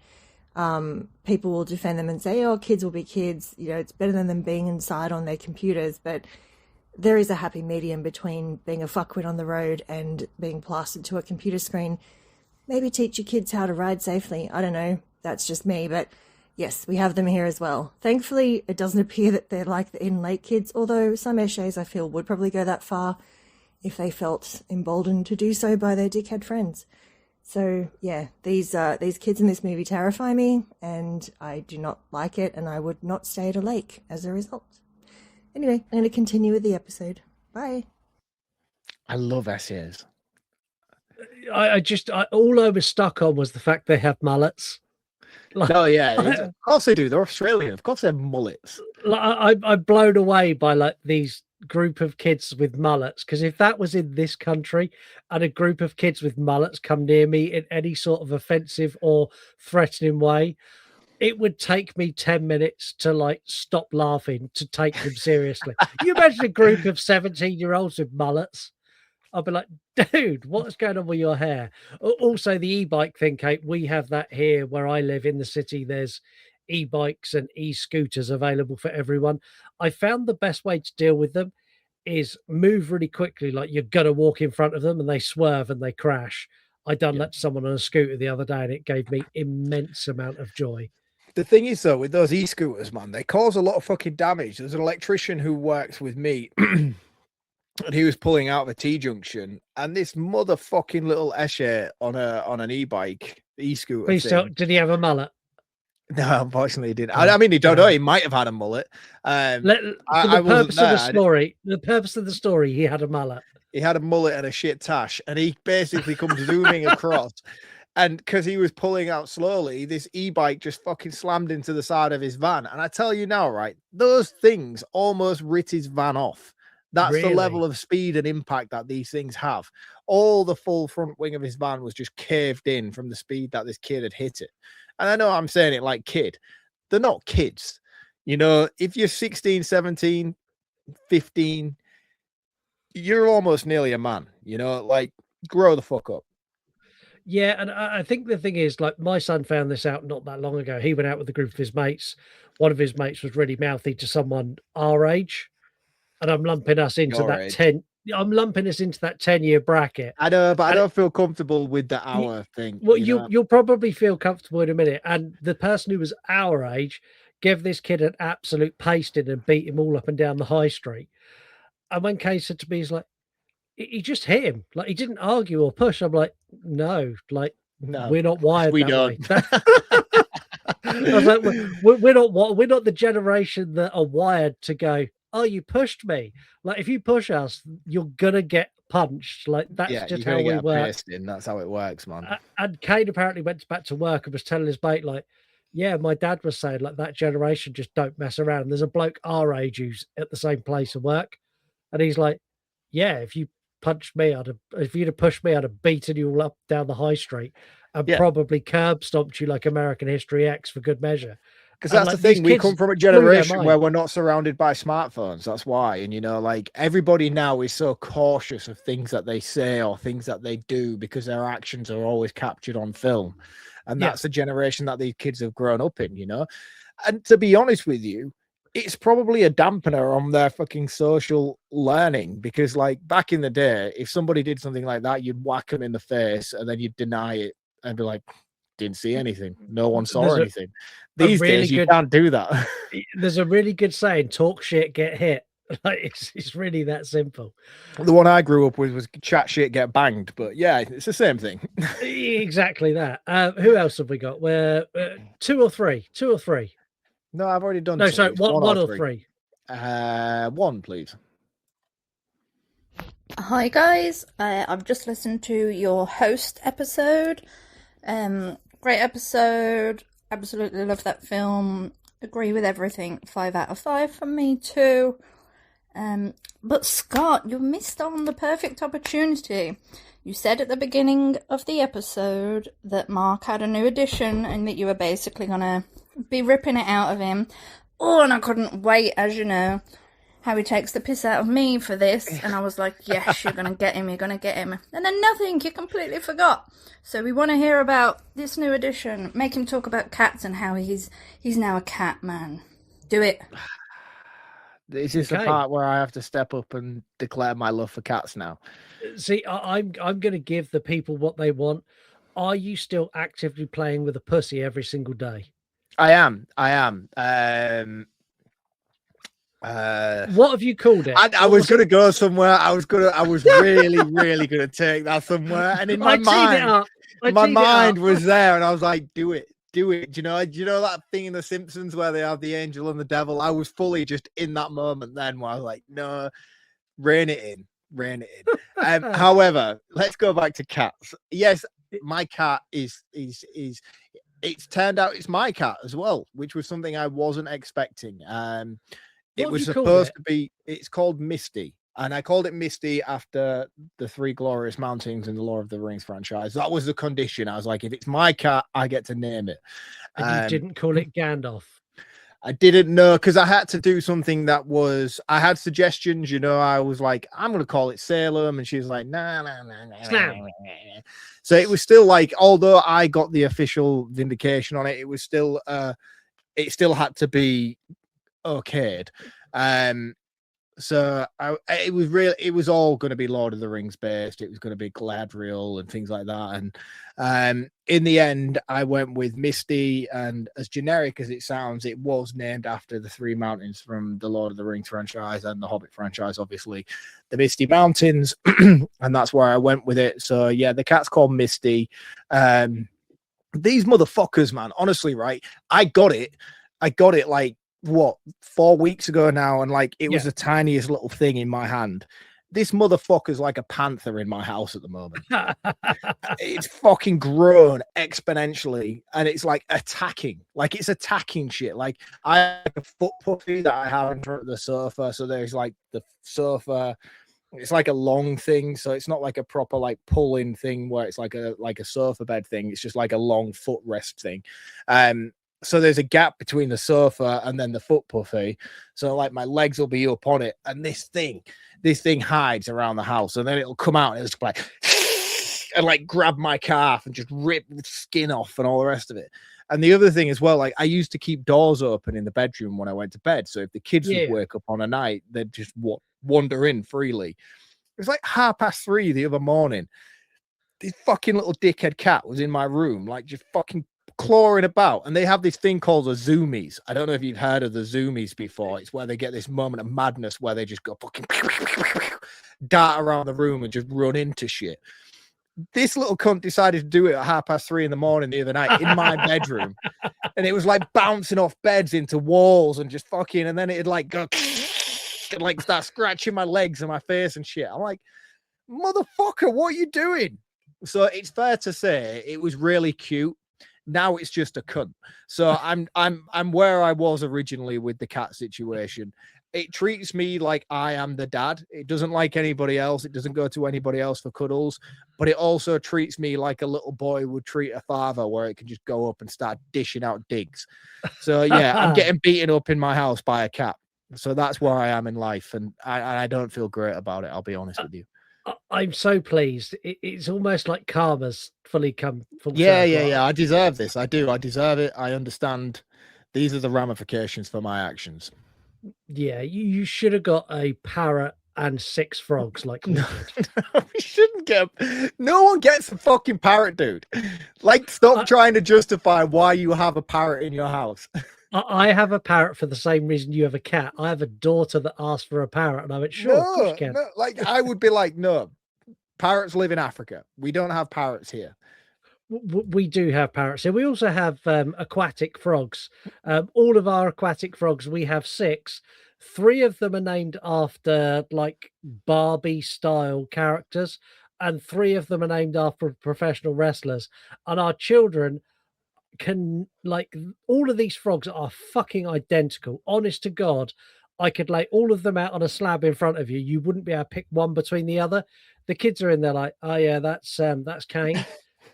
people will defend them and say, oh, kids will be kids, you know, it's better than them being inside on their computers. But there is a happy medium between being a fuckwit on the road and being plastered to a computer screen. Maybe teach your kids how to ride safely. I don't know. That's just me. But yes, we have them here as well. Thankfully, it doesn't appear that they're like the Eden Lake kids, although some eshays I feel would probably go that far if they felt emboldened to do so by their dickhead friends. So yeah, these kids in this movie terrify me, and I do not like it, and I would not stay at a lake as a result. Anyway, I'm going to continue with the episode. Bye. I love essays. I all I was stuck on was the fact they have mullets. Like, oh yeah, of course they do. They're Australian. Of course they have mullets. Like, I'm blown away by like these group of kids with mullets, because if that was in this country and a group of kids with mullets come near me in any sort of offensive or threatening way, it would take me 10 minutes to like stop laughing to take them seriously. You imagine a group of 17-year-olds with mullets. I'll be like, dude, what's going on with your hair? Also, the e-bike thing, Kate, we have that here where I live in the city. There's e-bikes and e-scooters available for everyone. I found the best way to deal with them is move really quickly, like you're going to walk in front of them and they swerve and they crash. I done that to someone on a scooter the other day and it gave me immense amount of joy. The thing is, though, with those e-scooters, man, they cause a lot of fucking damage. There's an electrician who works with me and he was pulling out of a T-junction, and this motherfucking little esche on an e-bike, e-scooter. Please tell, did he have a mullet? No, unfortunately he didn't. I mean, he don't know. He might have had a mullet. The purpose of the story, he had a mullet. He had a mullet and a shit tash, and he basically comes zooming across. And because he was pulling out slowly, this e-bike just fucking slammed into the side of his van. And I tell you now, right, those things almost writ his van off. That's the level of speed and impact that these things have. All the full front wing of his van was just caved in from the speed that this kid had hit it. And I know I'm saying it like kid. They're not kids. You know, if you're 16, 17, 15, you're almost nearly a man, you know, like grow the fuck up. Yeah, and I think the thing is, like, my son found this out not that long ago. He went out with a group of his mates. One of his mates was really mouthy to someone our age, and I'm lumping us into Your that age. 10. I'm lumping us into that 10-year bracket. I know, but I don't feel comfortable with the hour thing. Well, you know? you'll probably feel comfortable in a minute. And the person who was our age gave this kid an absolute pasting and beat him all up and down the high street. And when Kay said to me, he's like, he just hit him. Like, he didn't argue or push. I'm like, no, we're not wired we that don't. way. I was like, we're not the generation that are wired to go, oh, you pushed me. Like, if you push us, you're gonna get punched. Like, that's just how we work. That's how it works, man. And Kane apparently went back to work and was telling his mate, like, yeah, my dad was saying, like, that generation just don't mess around. There's a bloke our age who's at the same place of work, and he's like, yeah, if you punched me, if you'd have pushed me, I'd have beaten you all up down the high street and probably curb stomped you like American History X for good measure. Because that's the thing, we come from a generation where we're not surrounded by smartphones. That's why. And, you know, like, everybody now is so cautious of things that they say or things that they do because their actions are always captured on film. And that's the generation that these kids have grown up in, you know. And to be honest with you, it's probably a dampener on their fucking social learning because, like, back in the day, if somebody did something like that, you'd whack them in the face and then you'd deny it and be like, didn't see anything. No one saw anything. These days, you can't do that. There's a really good saying, talk shit, get hit. Like, it's really that simple. The one I grew up with was chat shit, get banged. But yeah, it's the same thing. Exactly that. Who else have we got? We're two or three. No, I've already done. No, two. sorry, one or three. One, please. Hi guys, I've just listened to your host episode. Great episode. Absolutely love that film. Agree with everything. 5 out of 5 from me too. But Scott, you missed on the perfect opportunity. You said at the beginning of the episode that Mark had a new edition and that you were basically gonna be ripping it out of him. Oh, and I couldn't wait, as you know, how he takes the piss out of me for this. And I was like, yes, you're gonna get him. And then nothing, you completely forgot. So we want to hear about this new edition. Make him talk about cats and how he's now a cat man. Do it. This is the part where I have to step up and declare my love for cats now. See, I'm going to give the people what they want. Are you still actively playing with a pussy every single day? I am. What have you called it? I was going to go somewhere. I was really, really going to take that somewhere. And in my mind was there, and I was like, do it. Do you know that thing in The Simpsons where they have the angel and the devil? I was fully just in that moment then where I was like, no, rein it in. However, let's go back to cats. Yes, my cat is it's turned out it's my cat as well, which was something I wasn't expecting. It was supposed to be, it's called Misty. And I called it Misty after the Three Glorious Mountains in the Lord of the Rings franchise. That was the condition. I was like, if it's my cat, I get to name it. And you didn't call it Gandalf? I didn't know, because I had to do something that was, I had suggestions, you know. I was like, I'm going to call it Salem. And she was like, nah. So it was still like, although I got the official vindication on it, it was still, it still had to be okayed. So it was all going to be Lord of the Rings based. It was going to be Galadriel and things like that. And in the end, I went with Misty. And as generic as it sounds, it was named after the three mountains from the Lord of the Rings franchise and the Hobbit franchise, obviously, the Misty Mountains. And that's where I went with it. So yeah, the cat's called Misty. These motherfuckers, man, honestly, right? I got it like, what, 4 weeks ago now, and like it was the tiniest little thing in my hand. this motherfucker's like a panther in my house at the moment. It's fucking grown exponentially, and it's like attacking. Like it's attacking shit. Like I have a foot puppy that I have in front of the sofa. So there's like the sofa. It's like a long thing, so it's not like a proper like pull-in thing where it's like a sofa bed thing. It's just like a long footrest thing. So there's a gap between the sofa and then the foot puffy. So like my legs will be up on it, and this thing hides around the house, and then it'll come out and it's like and like grab my calf and just rip the skin off and all the rest of it. And the other thing as well, like I used to keep doors open in the bedroom when I went to bed. So if the kids would wake up on a night, they'd just wander in freely. It was like 3:30 the other morning. This fucking little dickhead cat was in my room, like just fucking clawing about. And they have this thing called the zoomies. I don't know if you've heard of the zoomies before. It's where they get this moment of madness where they just go fucking dart around the room and just run into shit. This little cunt decided to do it at 3:30 in the morning the other night in my bedroom, and it was like bouncing off beds into walls and just fucking, and then it'd like go and like start scratching my legs and my face and shit. I'm like, motherfucker, what are you doing? So it's fair to say it was really cute. Now it's just a cunt. So I'm where I was originally with the cat situation. It treats me like I am the dad. It doesn't like anybody else. It doesn't go to anybody else for cuddles, but it also treats me like a little boy would treat a father, where it can just go up and start dishing out digs. So yeah, I'm getting beaten up in my house by a cat. So that's where I am in life, and I don't feel great about it. I'll be honest with you. I'm so pleased. It's almost like karma's fully come full Yeah, circle. yeah. I deserve this. I do. I deserve it. I understand. These are the ramifications for my actions. Yeah, you should have got a parrot and 6 frogs like we did. We shouldn't get. No one gets a fucking parrot, dude. Like, stop trying to justify why you have a parrot in your house. I have a parrot for the same reason you have a cat. I have a daughter that asked for a parrot, and I went, sure, of course you can. No, like I would be like, no, parrots live in Africa. We don't have parrots here. We do have parrots here. We also have aquatic frogs. All of our aquatic frogs, we have 6. 3 of them are named after like Barbie style characters, and 3 of them are named after professional wrestlers. And our children can, like, all of these frogs are fucking identical. Honest to God, I could lay all of them out on a slab in front of you. You wouldn't be able to pick one between the other. The kids are in there like, oh yeah, that's Kane.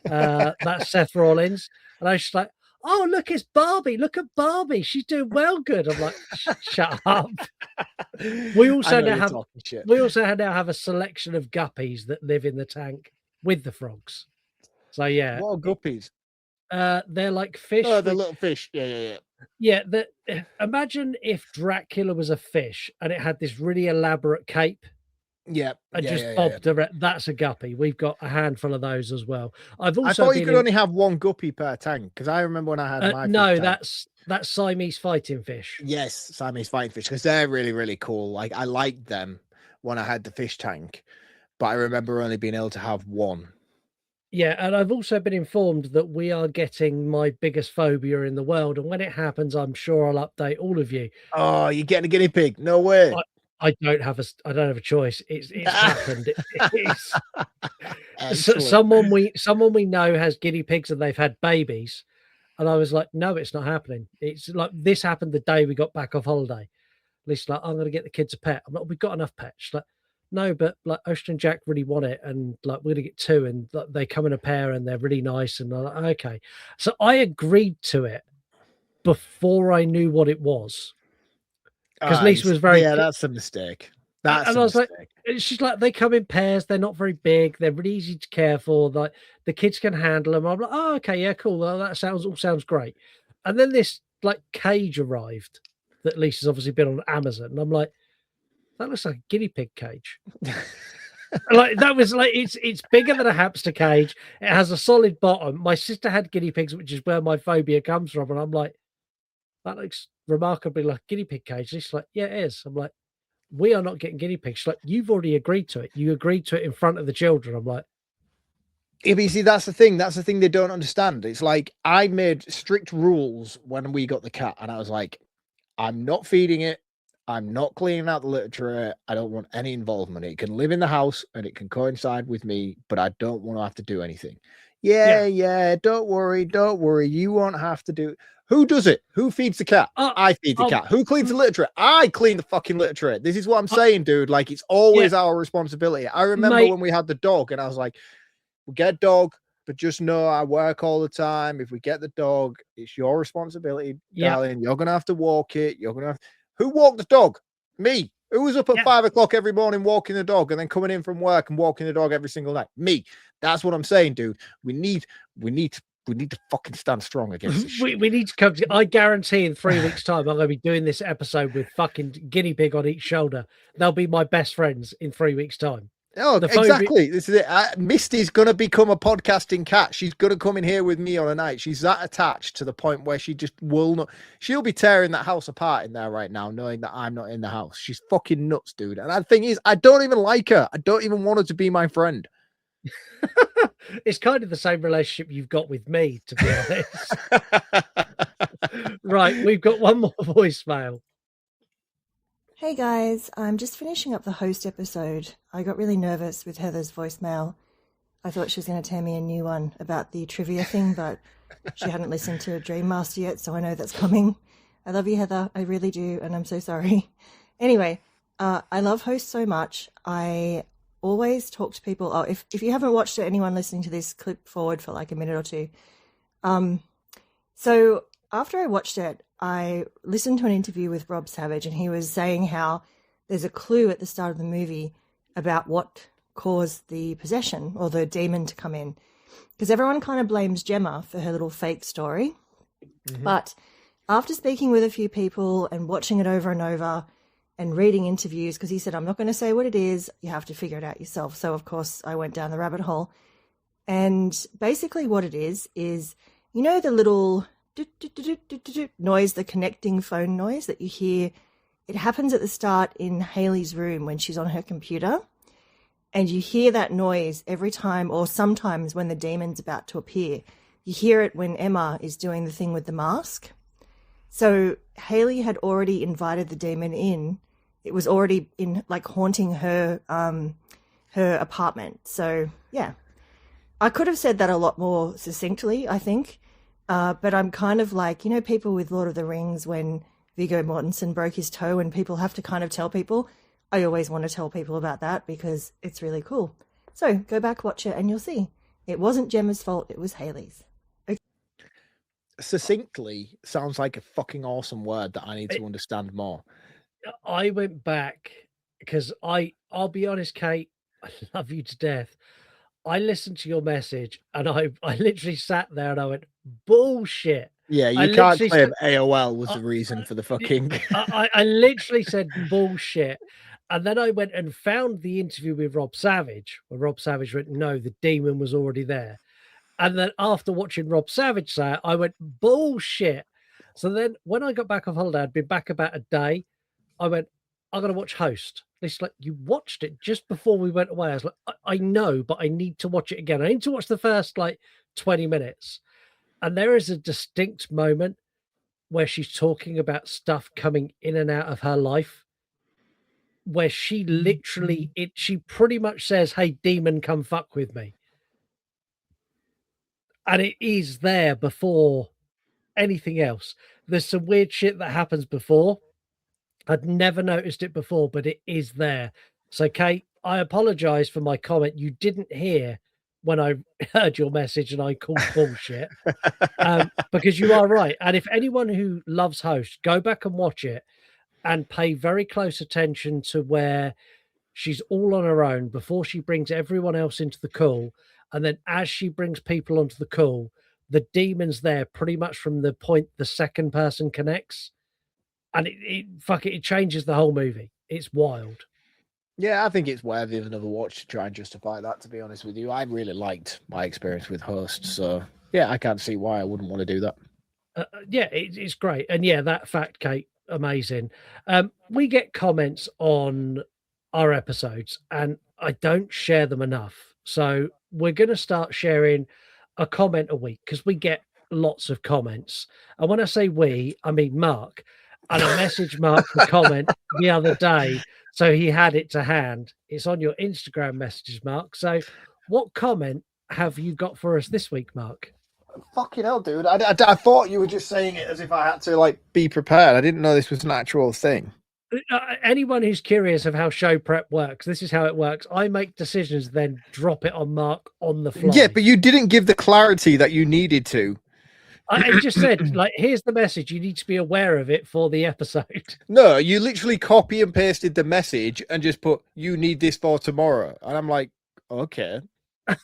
That's Seth Rollins. And I was just like, oh, look, it's Barbie. Look at Barbie. She's doing well good. I'm like, shut up. We also now have a selection of guppies that live in the tank with the frogs. So yeah. What are guppies? They're like fish. Oh, the little fish. Yeah. Yeah, imagine if Dracula was a fish and it had this really elaborate cape. Yeah, and just bobbed around. That's a guppy. We've got a handful of those as well. I thought you could only have one guppy per tank, because I remember when I had my no, that's Siamese fighting fish. Yes, Siamese fighting fish, because they're really, really cool. Like I liked them when I had the fish tank, but I remember only being able to have one. Yeah, and I've also been informed that we are getting my biggest phobia in the world, and when it happens, I'm sure I'll update all of you. Oh, you're getting a guinea pig? No way. I don't have a choice. It's happened. So someone we know has guinea pigs and they've had babies, and I was like, no, it's not happening. It's like this happened the day we got back off holiday. At least like I'm going to get the kids a pet. I'm like, we've got enough pets. She's like, no, but like Ocean and Jack really want it, and like we're going to get 2, and like, they come in a pair and they're really nice. And I'm like, okay, so I agreed to it before I knew what it was. Because Lisa was very that's a mistake. That's and I was like, she's like, they come in pairs, they're not very big, they're really easy to care for, like the kids can handle them. I'm like, oh, okay, yeah, cool. Well, that sounds great. And then this like cage arrived that Lisa's obviously been on Amazon, and I'm like, that looks like a guinea pig cage. Like that was like it's bigger than a hamster cage. It has a solid bottom. My sister had guinea pigs, which is where my phobia comes from, and I'm like, that looks remarkably like a guinea pig cage. She's like, yeah, it is. I'm like, we are not getting guinea pigs. She's like, you've already agreed to it. You agreed to it in front of the children. I'm like, yeah, but you see, that's the thing. That's the thing they don't understand. It's like I made strict rules when we got the cat, and I was like, I'm not feeding it. I'm not cleaning out the literature. I don't want any involvement. It can live in the house and it can coincide with me, but I don't want to have to do anything. Yeah, don't worry. You won't have to do. Who does it? Who feeds the cat? I feed the cat. Who cleans the literature? I clean the fucking literature. This is what I'm saying, dude. Like, it's always our responsibility. I remember when we had the dog and I was like, we get a dog, but just know I work all the time. If we get the dog, it's your responsibility, darling. You're going to have to walk it. Who walked the dog? Me. Who was up at 5 o'clock every morning walking the dog and then coming in from work and walking the dog every single night? Me. That's what I'm saying, dude. We need to fucking stand strong against this shit. We need to come to, I guarantee in 3 weeks' time, I'm going to be doing this episode with fucking guinea pig on each shoulder. They'll be my best friends in 3 weeks' time. Oh, exactly. This is it. Misty's going to become a podcasting cat. She's going to come in here with me on a night. She's that attached to the point where she just will not. She'll be tearing that house apart in there right now, knowing that I'm not in the house. She's fucking nuts, dude. And the thing is, I don't even like her. I don't even want her to be my friend. It's kind of the same relationship you've got with me, to be honest. Right, we've got one more voicemail. Hey guys, I'm just finishing up the host episode. I got really nervous with Heather's voicemail. I thought she was going to tell me a new one about the trivia thing, but she hadn't listened to Dream Master yet, so I know that's coming. I love you, Heather. I really do, and I'm so sorry. Anyway, I love host so much. I always talk to people. Oh, if you haven't watched it, anyone listening to this, clip forward for like a minute or two. So after I watched it, I listened to an interview with Rob Savage, and he was saying how there's a clue at the start of the movie about what caused the possession or the demon to come in. Because everyone kind of blames Gemma for her little fake story. Mm-hmm. But after speaking with a few people and watching it over and over and reading interviews, because he said, I'm not going to say what it is, you have to figure it out yourself. So, of course, I went down the rabbit hole. And basically what it is, you know, the little noise, the connecting phone noise that you hear, it happens at the start in Hayley's room when she's on her computer, and you hear that noise every time, or sometimes when the demon's about to appear. You hear it when Emma is doing the thing with the mask. So Hayley had already invited the demon in. It was already in, like, haunting her apartment. So yeah, I could have said that a lot more succinctly, I think. But I'm kind of like, you know, people with Lord of the Rings when Viggo Mortensen broke his toe and people have to kind of tell people. I always want to tell people about that because it's really cool. So go back, watch it, and you'll see. It wasn't Gemma's fault. It was Hayley's. Okay. Succinctly sounds like a fucking awesome word that I need to understand more. I went back because I'll be honest, Kate, I love you to death. I listened to your message and I literally sat there and I went, bullshit. Yeah, you can't claim AOL was the reason for the fucking... I literally said bullshit. And then I went and found the interview with Rob Savage, where Rob Savage went, no, the demon was already there. And then after watching Rob Savage say it, I went, bullshit. So then when I got back off holiday, I'd been back about a day. I went, I'm going to watch Host. It's like, you watched it just before we went away. I was like, I know, but I need to watch it again. I need to watch the first like 20 minutes. And there is a distinct moment where she's talking about stuff coming in and out of her life, where she literally, she pretty much says, hey, demon, come fuck with me. And it is there before anything else. There's some weird shit that happens before. I'd never noticed it before, but it is there. So, Kate, I apologize for my comment. You didn't hear when I heard your message and I called bullshit, because you are right. And if anyone who loves Host, go back and watch it and pay very close attention to where she's all on her own before she brings everyone else into the call. And then as she brings people onto the call, the demon's there pretty much from the point the second person connects. And it changes the whole movie. It's wild. Yeah, I think it's worthy of another watch to try and justify that, to be honest with you. I really liked my experience with Host. So, yeah, I can't see why I wouldn't want to do that. Yeah, it's great. And yeah, that fact, Kate, amazing. We get comments on our episodes and I don't share them enough. So we're going to start sharing a comment a week because we get lots of comments. And when I say we, I mean Mark. and I messaged Mark the comment the other day, so he had it to hand. It's on your Instagram messages, Mark. So, what comment have you got for us this week, Mark? Fucking hell, dude! I thought you were just saying it as if I had to like be prepared. I didn't know this was an actual thing. Anyone who's curious of how show prep works, this is how it works. I make decisions, then drop it on Mark on the fly. Yeah, but you didn't give the clarity that you needed to. I just said, like, here's the message. You need to be aware of it for the episode. No, you literally copy and pasted the message and just put, you need this for tomorrow. And I'm like, okay.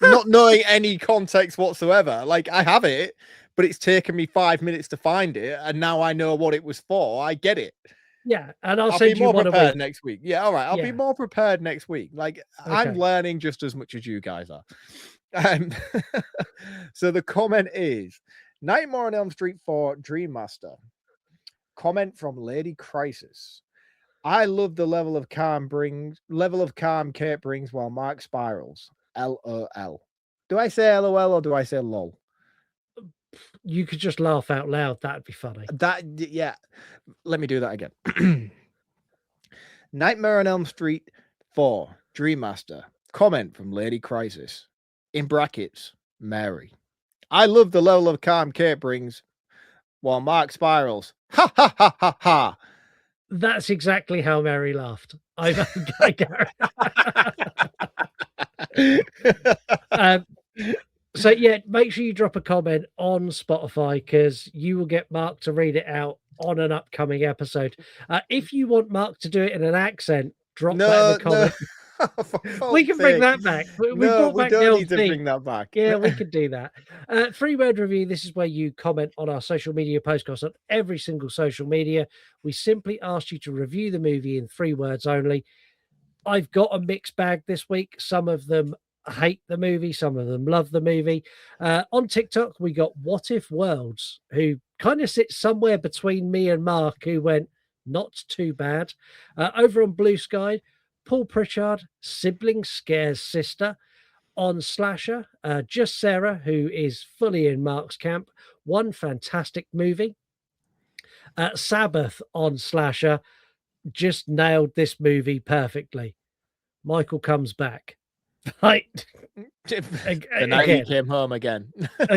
Not knowing any context whatsoever. Like, I have it, but it's taken me 5 minutes to find it. And now I know what it was for. I get it. Yeah. And I'll be send you more one prepared a week. next week. Yeah. All right. I'll be more prepared next week. Like, I'm Okay. learning just as much as you guys are. So the comment is, Nightmare on Elm Street 4 Dream Master. Comment from Lady Crisis. I love the level of calm Kate brings while Mark spirals. LOL. Do I say LOL or do I say LOL? You could just laugh out loud. That'd be funny. Yeah. Let me do that again. Nightmare on Elm Street 4 Dream Master. Comment from Lady Crisis. In brackets, Mary. I love the level of calm Kate brings while Mark spirals. Ha ha ha ha ha. That's exactly how Mary laughed. So yeah, make sure you drop a comment on Spotify because you will get Mark to read it out on an upcoming episode. If you want Mark to do it in an accent, drop that in the comment. We can bring that back. We don't need to bring that back. Yeah, we could do that. 3-word review. This is where you comment on our social media postcasts on every single social media. We simply ask you to review the movie in 3 words only. I've got a mixed bag this week. Some of them hate the movie, some of them love the movie. On TikTok, we got What If Worlds, who kind of sits somewhere between me and Mark, who went not too bad. Over on Blue Sky, Paul Pritchard, Sibling Scares Sister. On Slasher, Just Sarah, who is fully in Mark's camp. One fantastic movie. Sabbath on Slasher, just nailed this movie perfectly. Michael comes back. Right. The night he came home again. Over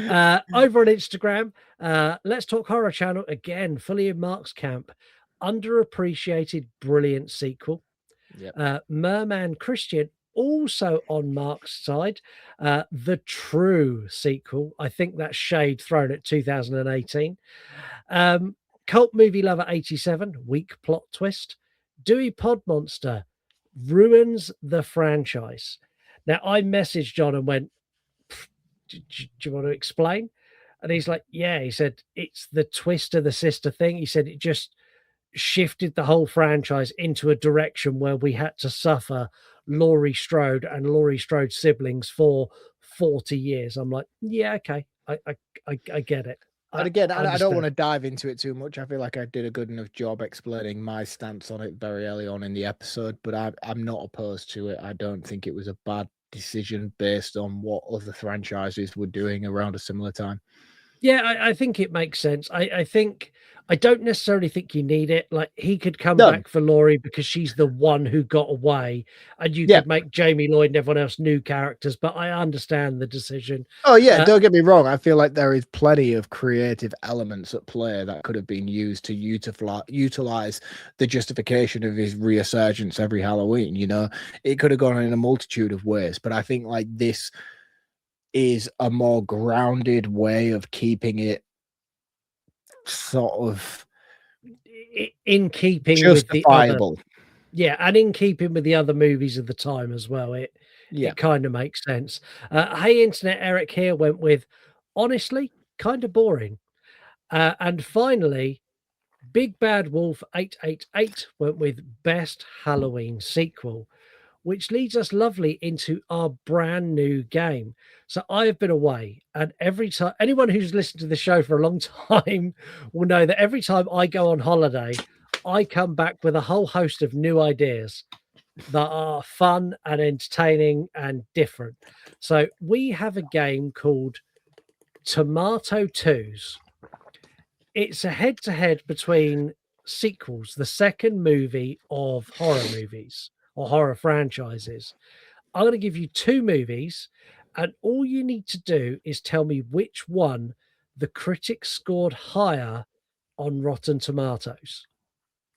on Instagram, Let's Talk Horror Channel, again, fully in Mark's camp. Underappreciated, brilliant sequel. Yep. Merman Christian, also on Mark's side. The True sequel. I think that's shade thrown at 2018. Cult Movie Lover 87, weak plot twist. Dewey Pod Monster ruins the franchise. Now, I messaged John and went, do you want to explain? And he's like, yeah. He said, it's the twist of the sister thing. He said, it just shifted the whole franchise into a direction where we had to suffer Laurie Strode and Laurie Strode's siblings for 40 years. I'm like, yeah, okay. I get it. And again, I don't want to dive into it too much. I feel like I did a good enough job explaining my stance on it very early on in the episode, but I'm not opposed to it. I don't think it was a bad decision based on what other franchises were doing around a similar time. Yeah, I think it makes sense. I don't necessarily think you need it. Like, he could come back for Laurie because she's the one who got away, and you could make Jamie Lloyd and everyone else new characters, but I understand the decision. Oh, yeah, don't get me wrong. I feel like there is plenty of creative elements at play that could have been used to utilize the justification of his resurgence every Halloween. You know, it could have gone in a multitude of ways, but I think like this is a more grounded way of keeping it sort of in keeping justifiable. With the other, and in keeping with the other movies of the time as well. It kind of makes sense. Hey Internet Eric here went with honestly kind of boring. And finally, Big Bad Wolf 888 went with best Halloween sequel, which leads us lovely into our brand new game. So I have been away, and every time, anyone who's listened to the show for a long time will know that every time I go on holiday, I come back with a whole host of new ideas that are fun and entertaining and different. So we have a game called Tomato Twos. It's a head-to-head between sequels, the second movie of horror movies or horror franchises. I'm going to give you two movies, and all you need to do is tell me which one the critics scored higher on Rotten Tomatoes.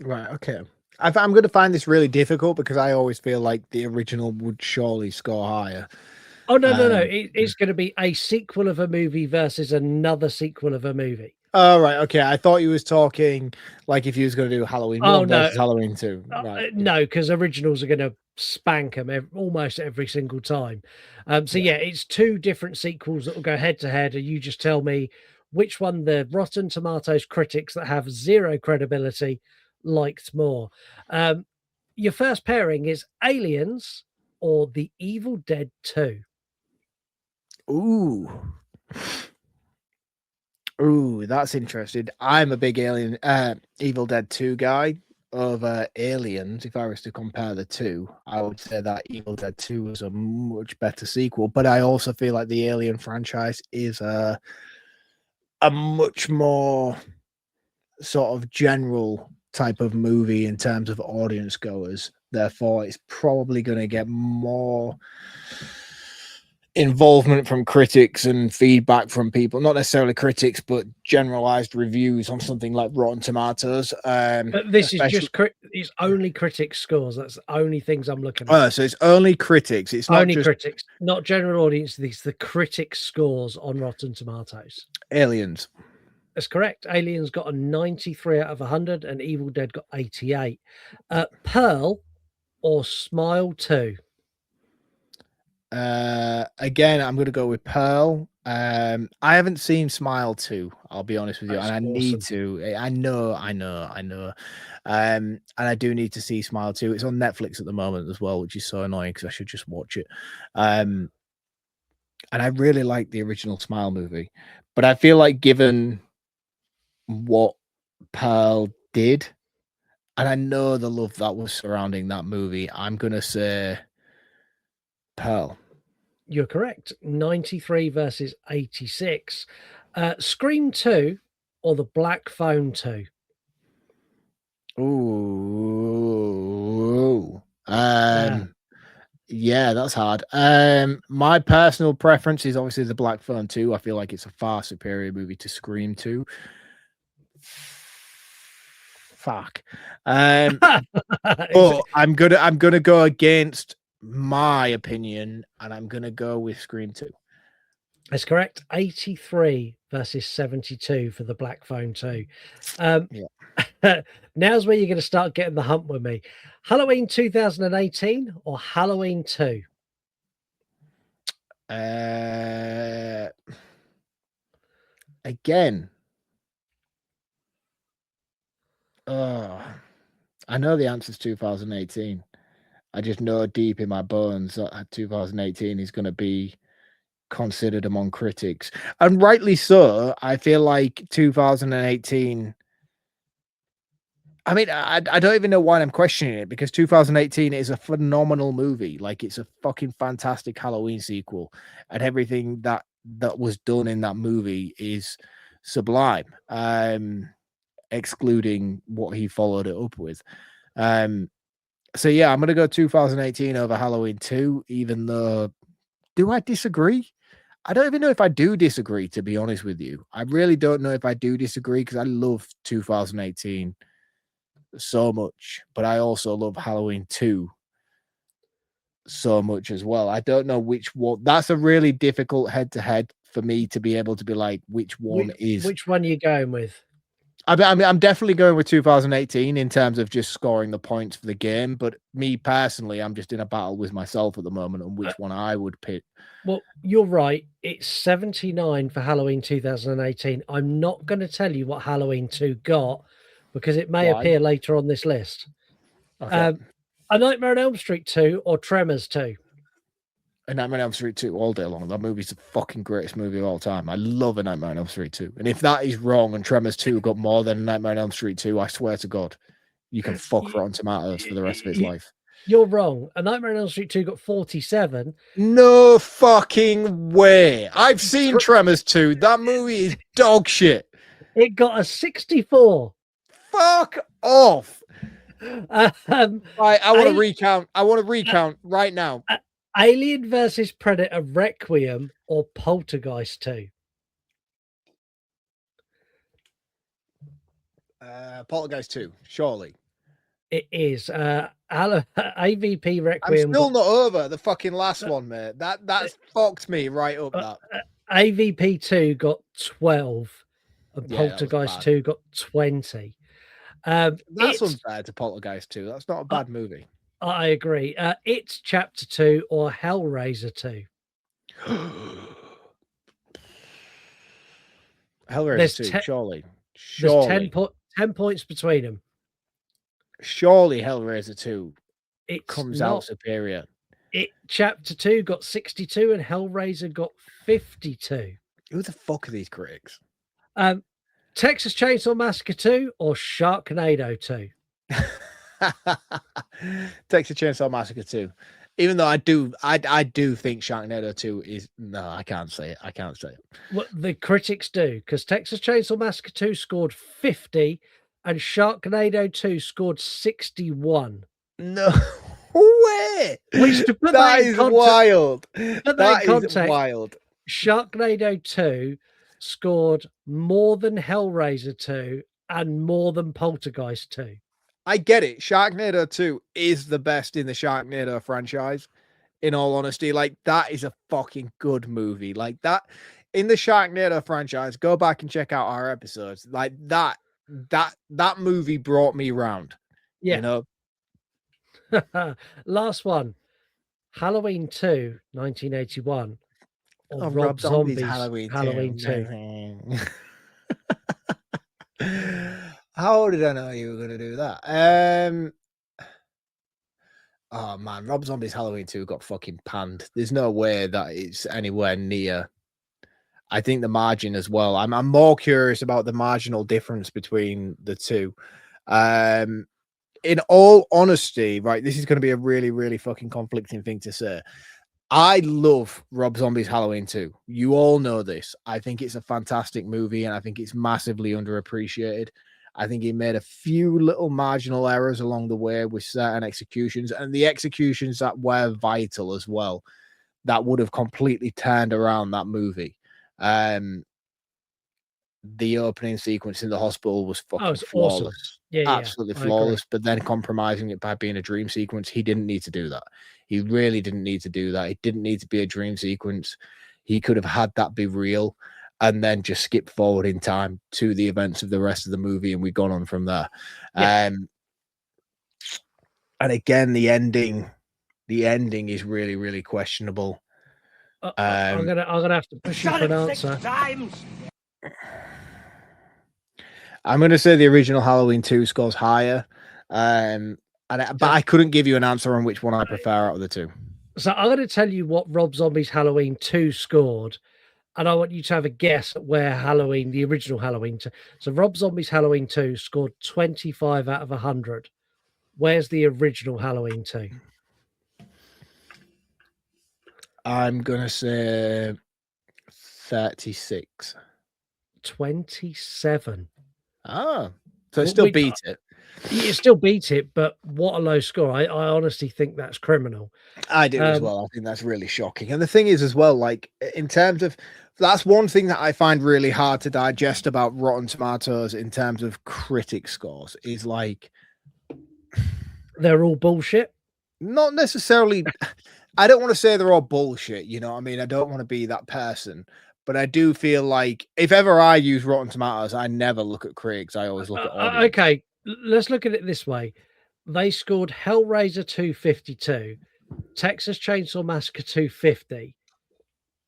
Right. Okay. I'm going to find this really difficult because I always feel like the original would surely score higher. Oh, no. It's going to be a sequel of a movie versus another sequel of a movie. Oh, right. Okay. I thought you was talking like if you was going to do Halloween 1 versus Halloween 2. Right. No, because originals are going to spank them almost every single time. Yeah, it's two different sequels that will go head to head, and you just tell me which one the Rotten Tomatoes critics that have zero credibility liked more. Your first pairing is Aliens or The Evil Dead 2. Ooh, that's interesting. I'm a big Evil Dead 2 guy over Aliens. If I was to compare the two, I would say that Evil Dead 2 was a much better sequel, but I also feel like the Alien franchise is a much more sort of general type of movie in terms of audience goers. Therefore, it's probably going to get more involvement from critics and feedback from people, not necessarily critics, but generalized reviews on something like Rotten Tomatoes. But this is just it's only critics scores. That's the only things I'm looking at. Oh, so it's only critics. It's not only just critics, not general audience. These the critics scores on Rotten Tomatoes. Aliens. That's correct. Aliens got a 93 out of 100, and Evil Dead got 88. Pearl or Smile 2? Again, I'm going to go with Pearl. I haven't seen Smile 2, I'll be honest with you. That's and I awesome. need to. I know. And I do need to see Smile 2. It's on Netflix at the moment as well, which is so annoying because I should just watch it. And I really like the original Smile movie, but I feel like given what Pearl did, and I know the love that was surrounding that movie, I'm going to say Pearl. You're correct. 93 versus 86. Scream 2 or The Black Phone 2? Ooh. Yeah, that's hard. My personal preference is obviously The Black Phone 2. I feel like it's a far superior movie to Scream 2. Fuck. But I'm gonna go against my opinion, and I'm gonna go with Scream 2. That's correct. 83 versus 72 for The Black Phone 2. Now's where you're going to start getting the hump with me. Halloween 2018 or Halloween 2? Again. I know the answer is 2018. I just know deep in my bones that 2018 is going to be considered among critics, and rightly so. I feel like 2018. I mean, I don't even know why I'm questioning it, because 2018 is a phenomenal movie. Like, it's a fucking fantastic Halloween sequel, and everything that was done in that movie is sublime. Excluding what he followed it up with. So yeah, I'm gonna go 2018 over Halloween 2, even though, do I disagree? I don't even know if I do disagree, to be honest with you. I really don't know if I do disagree, because I love 2018 so much, but I also love Halloween 2 so much as well. I don't know which one. That's a really difficult head-to-head for me to be able to be like, which one is. Which one are you going with? I'm definitely going with 2018 in terms of just scoring the points for the game. But me personally, I'm just in a battle with myself at the moment on which one I would pick. Well, you're right. It's 79 for Halloween 2018. I'm not going to tell you what Halloween 2 got, because it may appear later on this list. Okay. A Nightmare on Elm Street 2 or Tremors 2? A Nightmare on Elm Street 2 all day long. That movie's the fucking greatest movie of all time. I love A Nightmare on Elm Street 2. And if that is wrong and Tremors 2 got more than A Nightmare on Elm Street 2, I swear to God, you can fuck Rotten Tomatoes for the rest of its life. You're wrong. A Nightmare on Elm Street 2 got 47. No fucking way. I've seen Tremors 2. That movie is dog shit. It got a 64. Fuck off. Um, Right, I want to A- recount. I want to recount right now. Alien versus Predator Requiem or Poltergeist 2? Poltergeist 2, surely. It is. AVP I'm Requiem. still not over the fucking last one, mate. That's fucked me right up. That AVP 2 got 12, and Yeah, that was Poltergeist bad. 2 got 20. That's It's unfair to Poltergeist 2. That's not a bad movie. I agree. It's Chapter 2 or Hellraiser 2. Hellraiser 2, surely. There's Surely. 10 points between them. Surely Hellraiser 2 It's comes not. out superior. Chapter 2 got 62 and Hellraiser got 52. Who the fuck are these critics? Texas Chainsaw Massacre 2 or Sharknado 2? Texas Chainsaw Massacre 2. Even though I do think Sharknado 2 is I can't say it. I can't say it. Well, the critics do, because Texas Chainsaw Massacre 2 scored 50 and Sharknado 2 scored 61. No way. Which, to put that is wild. That is wild. Sharknado 2 scored more than Hellraiser 2 and more than Poltergeist 2. I get it. Sharknado 2 is the best in the Sharknado franchise. In all honesty, like that is a fucking good movie. Like that in the Sharknado franchise, go back and check out our episodes. Like that movie brought me round. Yeah. You know. Last one. Halloween 2, 1981. Or Rob Zombie's Halloween 2. How did I know you were going to do that? Oh man, Rob Zombie's Halloween 2 got fucking panned. There's no way that it's anywhere near. I think the margin as well. I'm more curious about the marginal difference between the two. In all honesty, right, this is going to be a really, really fucking conflicting thing to say. I love Rob Zombie's Halloween 2. You all know this. I think it's a fantastic movie and I think it's massively underappreciated. I think he made a few little marginal errors along the way with certain executions, and the executions that were vital as well, that would have completely turned around that movie. The opening sequence in the hospital was fucking flawless. Awesome. Yeah, absolutely flawless, but then compromising it by being a dream sequence. He didn't need to do that. He really didn't need to do that. It didn't need to be a dream sequence. He could have had that be real and then just skip forward in time to the events of the rest of the movie, and we've gone on from there. Yeah. And again, the ending is really, really questionable. I'm gonna have to push you for an answer. I'm gonna say the original Halloween 2 scores higher. But I couldn't give you an answer on which one I prefer out of the two. So I'm going to tell you what Rob Zombie's Halloween 2 scored, and I want you to have a guess at where the original Halloween 2. So Rob Zombie's Halloween 2 scored 25 out of 100. Where's the original Halloween 2? I'm going to say 36. 27. Ah, so it still beat it. You still beat it, but what a low score. I honestly think that's criminal. I do as well. I think that's really shocking. And the thing is as well, like in terms of, that's one thing that I find really hard to digest about Rotten Tomatoes in terms of critic scores is like, they're all bullshit. Not necessarily. I don't want to say they're all bullshit. You know what I mean? I don't want to be that person. But I do feel like if ever I use Rotten Tomatoes, I never look at critics. I always look at audience. Okay, let's look at it this way. They scored Hellraiser 252, Texas Chainsaw Massacre 250,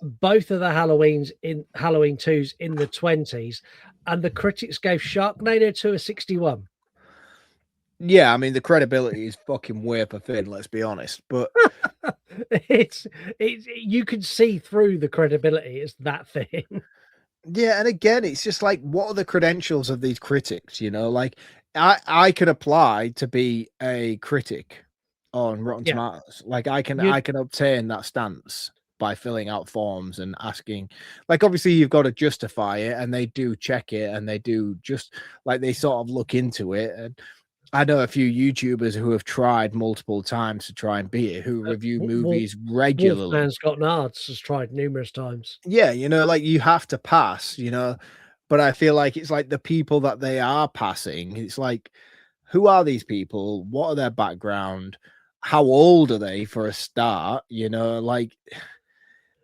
both of the Halloween 2s in the 20s, and the critics gave Sharknado 2 a 61. Yeah, I mean the credibility is fucking wafer thin, let's be honest. But it's you can see through the credibility. It's that thin. Yeah, and again, it's just like, what are the credentials of these critics? You know, like I can apply to be a critic on Rotten Tomatoes. Like I can obtain that stance. by filling out forms and asking, like, obviously you've got to justify it, and they do check it, and they do just like they sort of look into it. And I know a few YouTubers who have tried multiple times to try and beat it, who review movies regularly. Wolfman's Got Nards has tried numerous times. Yeah, like you have to pass, but I feel like it's like the people that they are passing. It's like, who are these people? What are their background? How old are they for a start? Like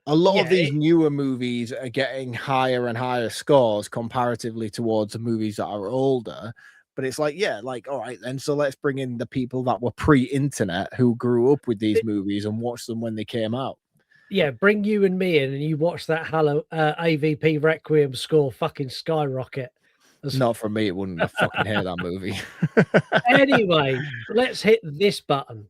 a lot of these newer movies are getting higher and higher scores comparatively towards the movies that are older. But it's like, yeah, like, all right, then. So let's bring in the people that were pre-internet who grew up with these movies and watched them when they came out. Yeah, bring you and me in, and you watch that AVP Requiem score fucking skyrocket. Not from me, it wouldn't. I fucking hate that movie. Anyway, let's hit this button.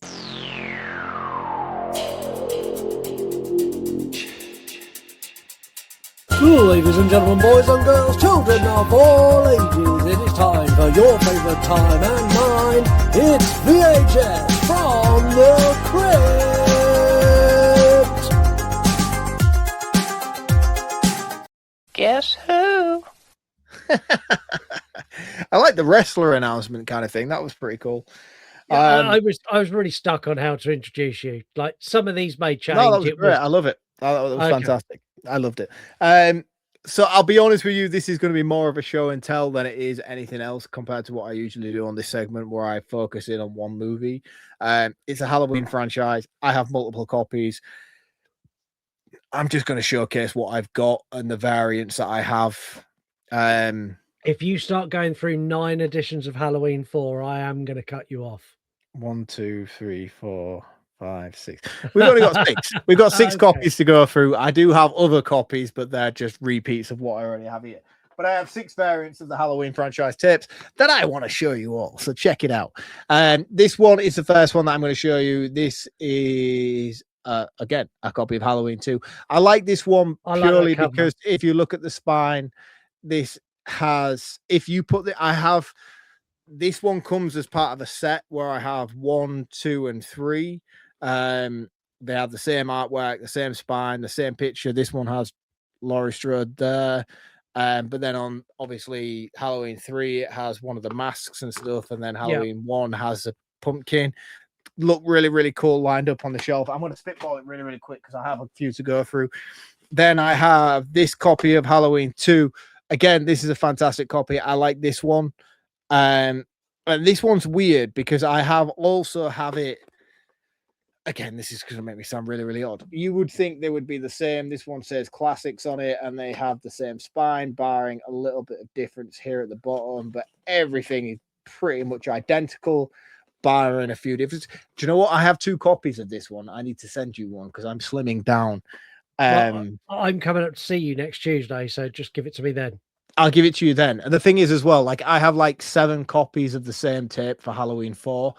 Ladies and gentlemen, boys and girls, children of all ages, it is time for your favourite time and mine. It's VHS from the crypt. Guess who? I like the wrestler announcement kind of thing. That was pretty cool. I was really stuck on how to introduce you. Like, some of these may change. No, that was great. I love it. That was fantastic. I loved it. So I'll be honest with you, this is going to be more of a show and tell than it is anything else compared to what I usually do on this segment, where I focus in on one movie. It's a Halloween franchise. I have multiple copies. I'm just going to showcase what I've got and the variants that I have. If you start going through 9 editions of Halloween 4, I am going to cut you off. 1, 2, 3, 4, 5, 6. We've only got 6. We've got 6 copies to go through. I do have other copies, but they're just repeats of what I already have here. But I have 6 variants of the Halloween franchise tapes that I want to show you all. So check it out. This one is the first one that I'm going to show you. This is again a copy of Halloween 2. I like this one purely because if you look at the spine, this has, if you put the, I have, this one comes as part of a set where I have 1, 2, and 3. They have the same artwork, the same spine, the same picture. This one has Laurie Strode there. But then on obviously Halloween 3, it has one of the masks and stuff, and then Halloween 1 has a pumpkin. Look really, really cool lined up on the shelf. I'm going to spitball it really, really quick because I have a few to go through. Then I have this copy of Halloween 2. Again, this is a fantastic copy. I like this one. And this one's weird because I also have it. Again, this is going to make me sound really, really odd. You would think they would be the same. This one says classics on it, and they have the same spine, barring a little bit of difference here at the bottom, but everything is pretty much identical, barring a few differences. Do you know what? I have 2 copies of this one. I need to send you one because I'm slimming down. Well, I'm coming up to see you next Tuesday, so just give it to me then. I'll give it to you then. And the thing is as well, like I have like 7 copies of the same tape for Halloween 4.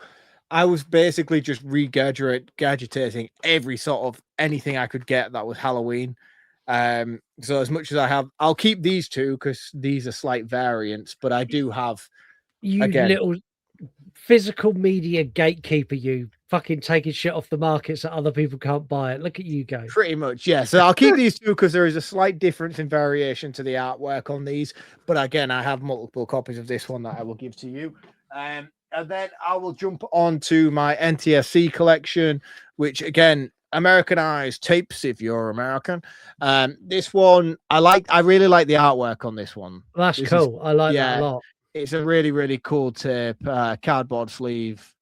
I was basically just regurgitating every sort of anything I could get that was Halloween. So as much as I have, I'll keep these 2 because these are slight variants, but I do have little physical media gatekeeper, you fucking taking shit off the market so other people can't buy it. Look at you go. Pretty much, yeah. So I'll keep these 2 because there is a slight difference in variation to the artwork on these. But again, I have multiple copies of this one that I will give to you. And then I will jump on to my NTSC collection, which again, Americanized tapes if you're American. This one, I really like the artwork on this one. That's cool. I like that a lot. It's a really, really cool tape, cardboard sleeve.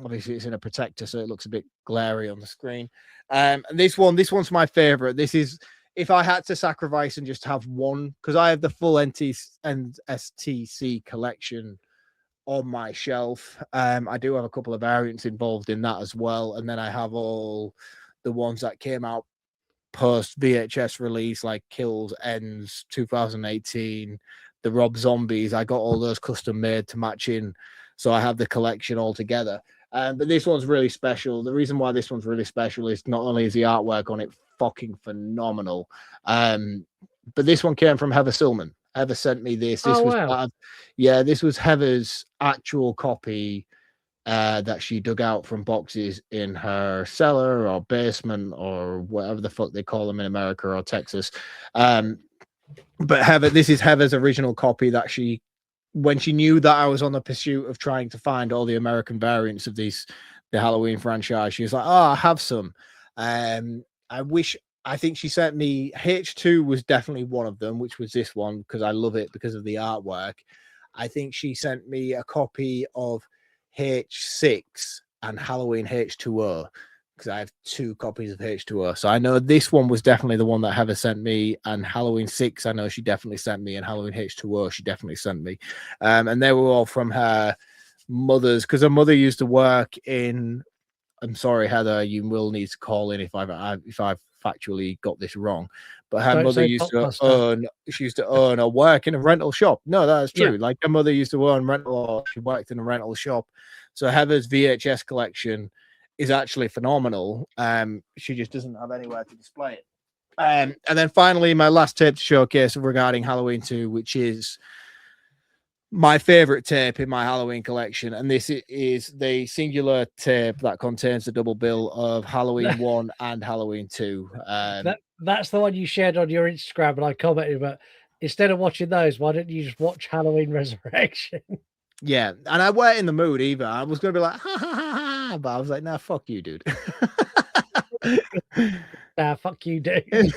Obviously, it's in a protector, so it looks a bit glary on the screen. And this one's my favorite. This is, if I had to sacrifice and just have one, because I have the full STC collection on my shelf. I do have a couple of variants involved in that as well. And then I have all the ones that came out post VHS release, like Kills, Ends, 2018, the Rob Zombies. I got all those custom made to match in. So I have the collection all together. But this one's really special. The reason why this one's really special is not only is the artwork on it fucking phenomenal, but this one came from Heather Stillman. Heather sent me this. This was wow. this was Heather's actual copy that she dug out from boxes in her cellar or basement or whatever the fuck they call them in America or Texas. But Heather, this is Heather's original copy that she, when she knew that I was on the pursuit of trying to find all the American variants of the Halloween franchise, she was like, "Oh, I have some." I think she sent me H2 was definitely one of them, which was this one because I love it because of the artwork. I think she sent me a copy of H6 and Halloween H2O because I have 2 copies of H2O. So I know this one was definitely the one that Heather sent me, and Halloween 6 I know she definitely sent me, and Halloween H2O she definitely sent me. And they were all from her mother's, because her mother used to work in, I'm sorry Heather, you will need to call in if I've factually got this wrong, but her mother used to own or work in a rental shop. No, that is true. Like her mother used to own rental, or she worked in a rental shop. So Heather's VHS collection is actually phenomenal. She just doesn't have anywhere to display it. And then finally, my last tape to showcase regarding Halloween 2, which is my favorite tape in my Halloween collection, and this is the singular tape that contains the double bill of Halloween 1 and Halloween 2. That's the one you shared on your Instagram, and I commented, but instead of watching those, why don't you just watch Halloween Resurrection? Yeah, and I weren't in the mood either. I was going to be like, ha, ha, ha, ha, but I was like, nah, fuck you, dude. Nah, fuck you, dude.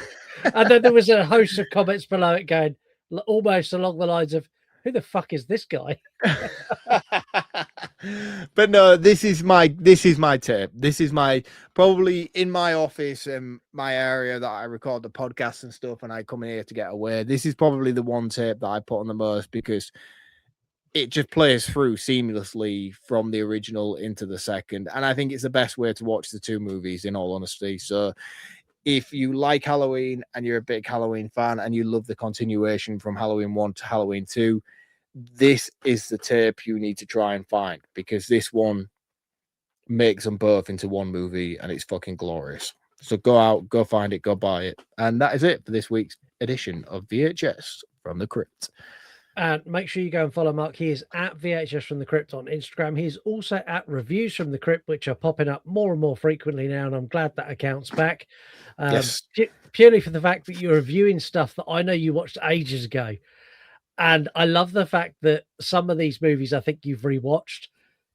And then there was a host of comments below it going almost along the lines of, who the fuck is this guy? But no, this is my tape. This is my, probably in my office and my area that I record the podcast and stuff, and I come in here to get away. This is probably the one tape that I put on the most because it just plays through seamlessly from the original into the second. And I think it's the best way to watch the 2 movies, in all honesty. So if you like Halloween and you're a big Halloween fan and you love the continuation from Halloween 1 to Halloween 2, this is the tape you need to try and find, because this one makes them both into one movie and it's fucking glorious. So go out, go find it, go buy it. And that is it for this week's edition of VHS from the Crypt. And make sure you go and follow Mark. He is at VHS from the Crypt on Instagram. He's also at Reviews from the Crypt, which are popping up more and more frequently now, and I'm glad that account's back. Yes. Purely for the fact that you're reviewing stuff that I know you watched ages ago. And I love the fact that some of these movies I think you've rewatched,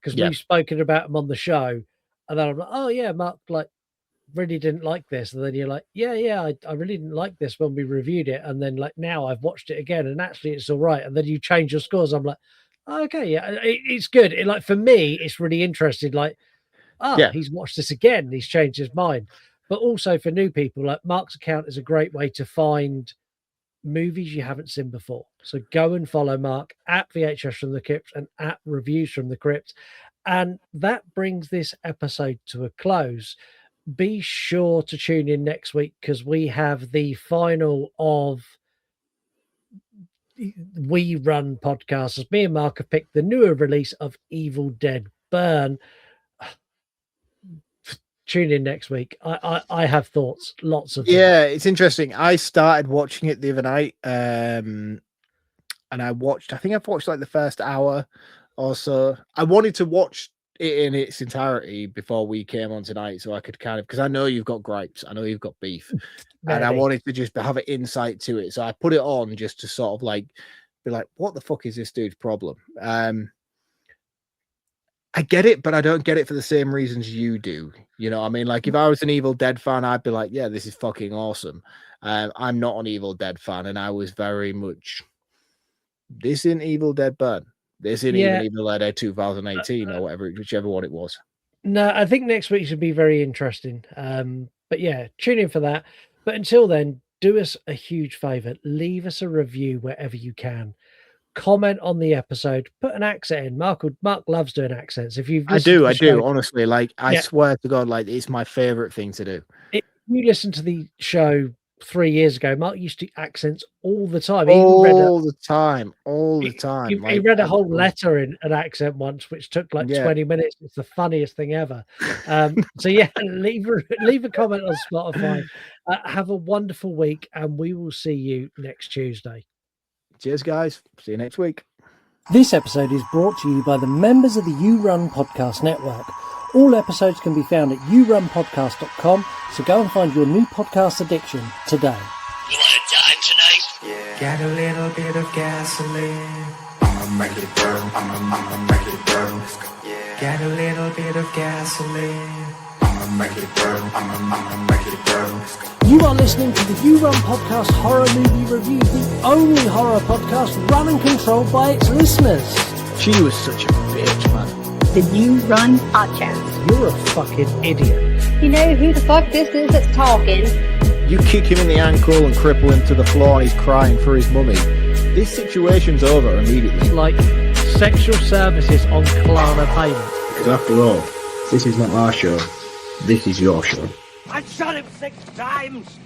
because we've spoken about them on the show. And then I'm like, oh yeah, Mark, like, really didn't like this, and then you're like, I really didn't like this when we reviewed it, and then like now I've watched it again and actually it's all right, and then you change your scores. I'm like, oh, okay, it's good. Like for me, it's really interesting. Like, he's watched this again, he's changed his mind. But also for new people, like Mark's account is a great way to find movies you haven't seen before. So go and follow Mark at VHS from the Crypt and at Reviews from the Crypt. And that brings this episode to a close. Be sure to tune in next week, because we have the final of We Run podcasts. As me and Mark have picked the newer release of Evil Dead Burn. Tune in next week. I have thoughts, lots of them. Yeah, it's interesting. I started watching it the other night, and I think I've watched like the first hour or so. I wanted to watch it in its entirety before we came on tonight, so I could kind of, because I know you've got gripes, I know you've got beef, and I wanted to just have an insight to it, so I put it on just to sort of like be like, what the fuck is this dude's problem? I get it, but I don't get it for the same reasons you do. You know what I mean? Like if I was an Evil Dead fan, I'd be like, yeah, this is fucking awesome. I'm not an Evil Dead fan, and I was very much, this isn't Evil Dead Burn. This isn't even Evil Dead 2018 or whatever, whichever one it was. No, I think next week should be very interesting. But yeah, tune in for that. But until then, do us a huge favor. Leave us a review wherever you can. Comment on the episode. Put an accent in. Mark loves doing accents. If you've I do, honestly. Like I swear to God, like it's my favorite thing to do. If you listen to the show 3 years ago, Mark used to accents all the time. All the time. He read a whole letter in an accent once, which took like 20 minutes. It's the funniest thing ever. So yeah, leave a comment on Spotify. Have a wonderful week, and we will see you next Tuesday. Cheers, guys. See you next week. This episode is brought to you by the members of the You Run Podcast Network. All episodes can be found at yourunpodcast.com, so go and find your new podcast addiction today. You want to die tonight? Yeah. Got a little bit of gasoline. I'ma make it burn. I'ma make it burn. Yeah. Got a little bit of gasoline. I'ma make it burn. I'ma make it burn. You are listening to the You Run Podcast Horror Movie Review, the only horror podcast run and controlled by its listeners. She was such a bitch, man. The You Run Podcast. You're a fucking idiot. You know who the fuck this is that's talking? You kick him in the ankle and cripple him to the floor and he's crying for his mummy. This situation's over immediately. Like sexual services on Klarna payment. Because after all, this is not our show. This is your show. I shot him 6 times.